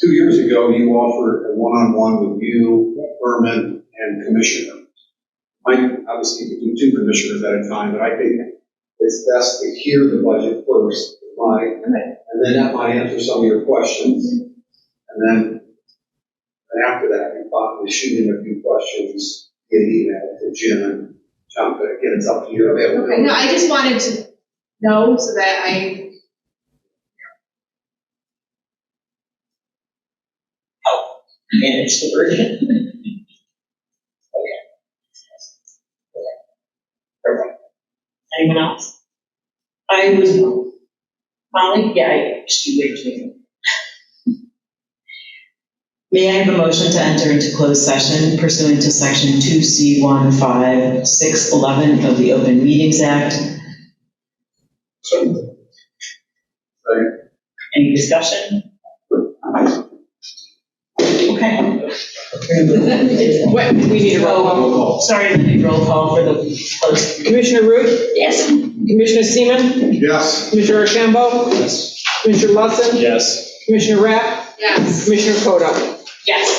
2 years ago, you offered a one-on-one with you, Berman, and Commissioner. Obviously, you can do 2 commissioners at a time, but I think it's best to hear the budget first, and then that might answer some of your questions. And then after that, you probably shoot in a few questions, get an email to Jim and John, but again, it's up to you. Okay, no, I just wanted to know so that I, Manage the version. Perfect. Anyone else? I was, Molly? Yeah, she waved me. May I have a motion to enter into closed session pursuant to section 2C15-611 of the Open Meetings Act? Any discussion? Okay. What, we need a roll call. Sorry, let me roll call for the closed. Commissioner Root? Yes. Commissioner Seaman? Yes. Commissioner Archambault? Yes. Commissioner Lawson? Yes. Commissioner Rapp? yes. Commissioner Kodo? Yes.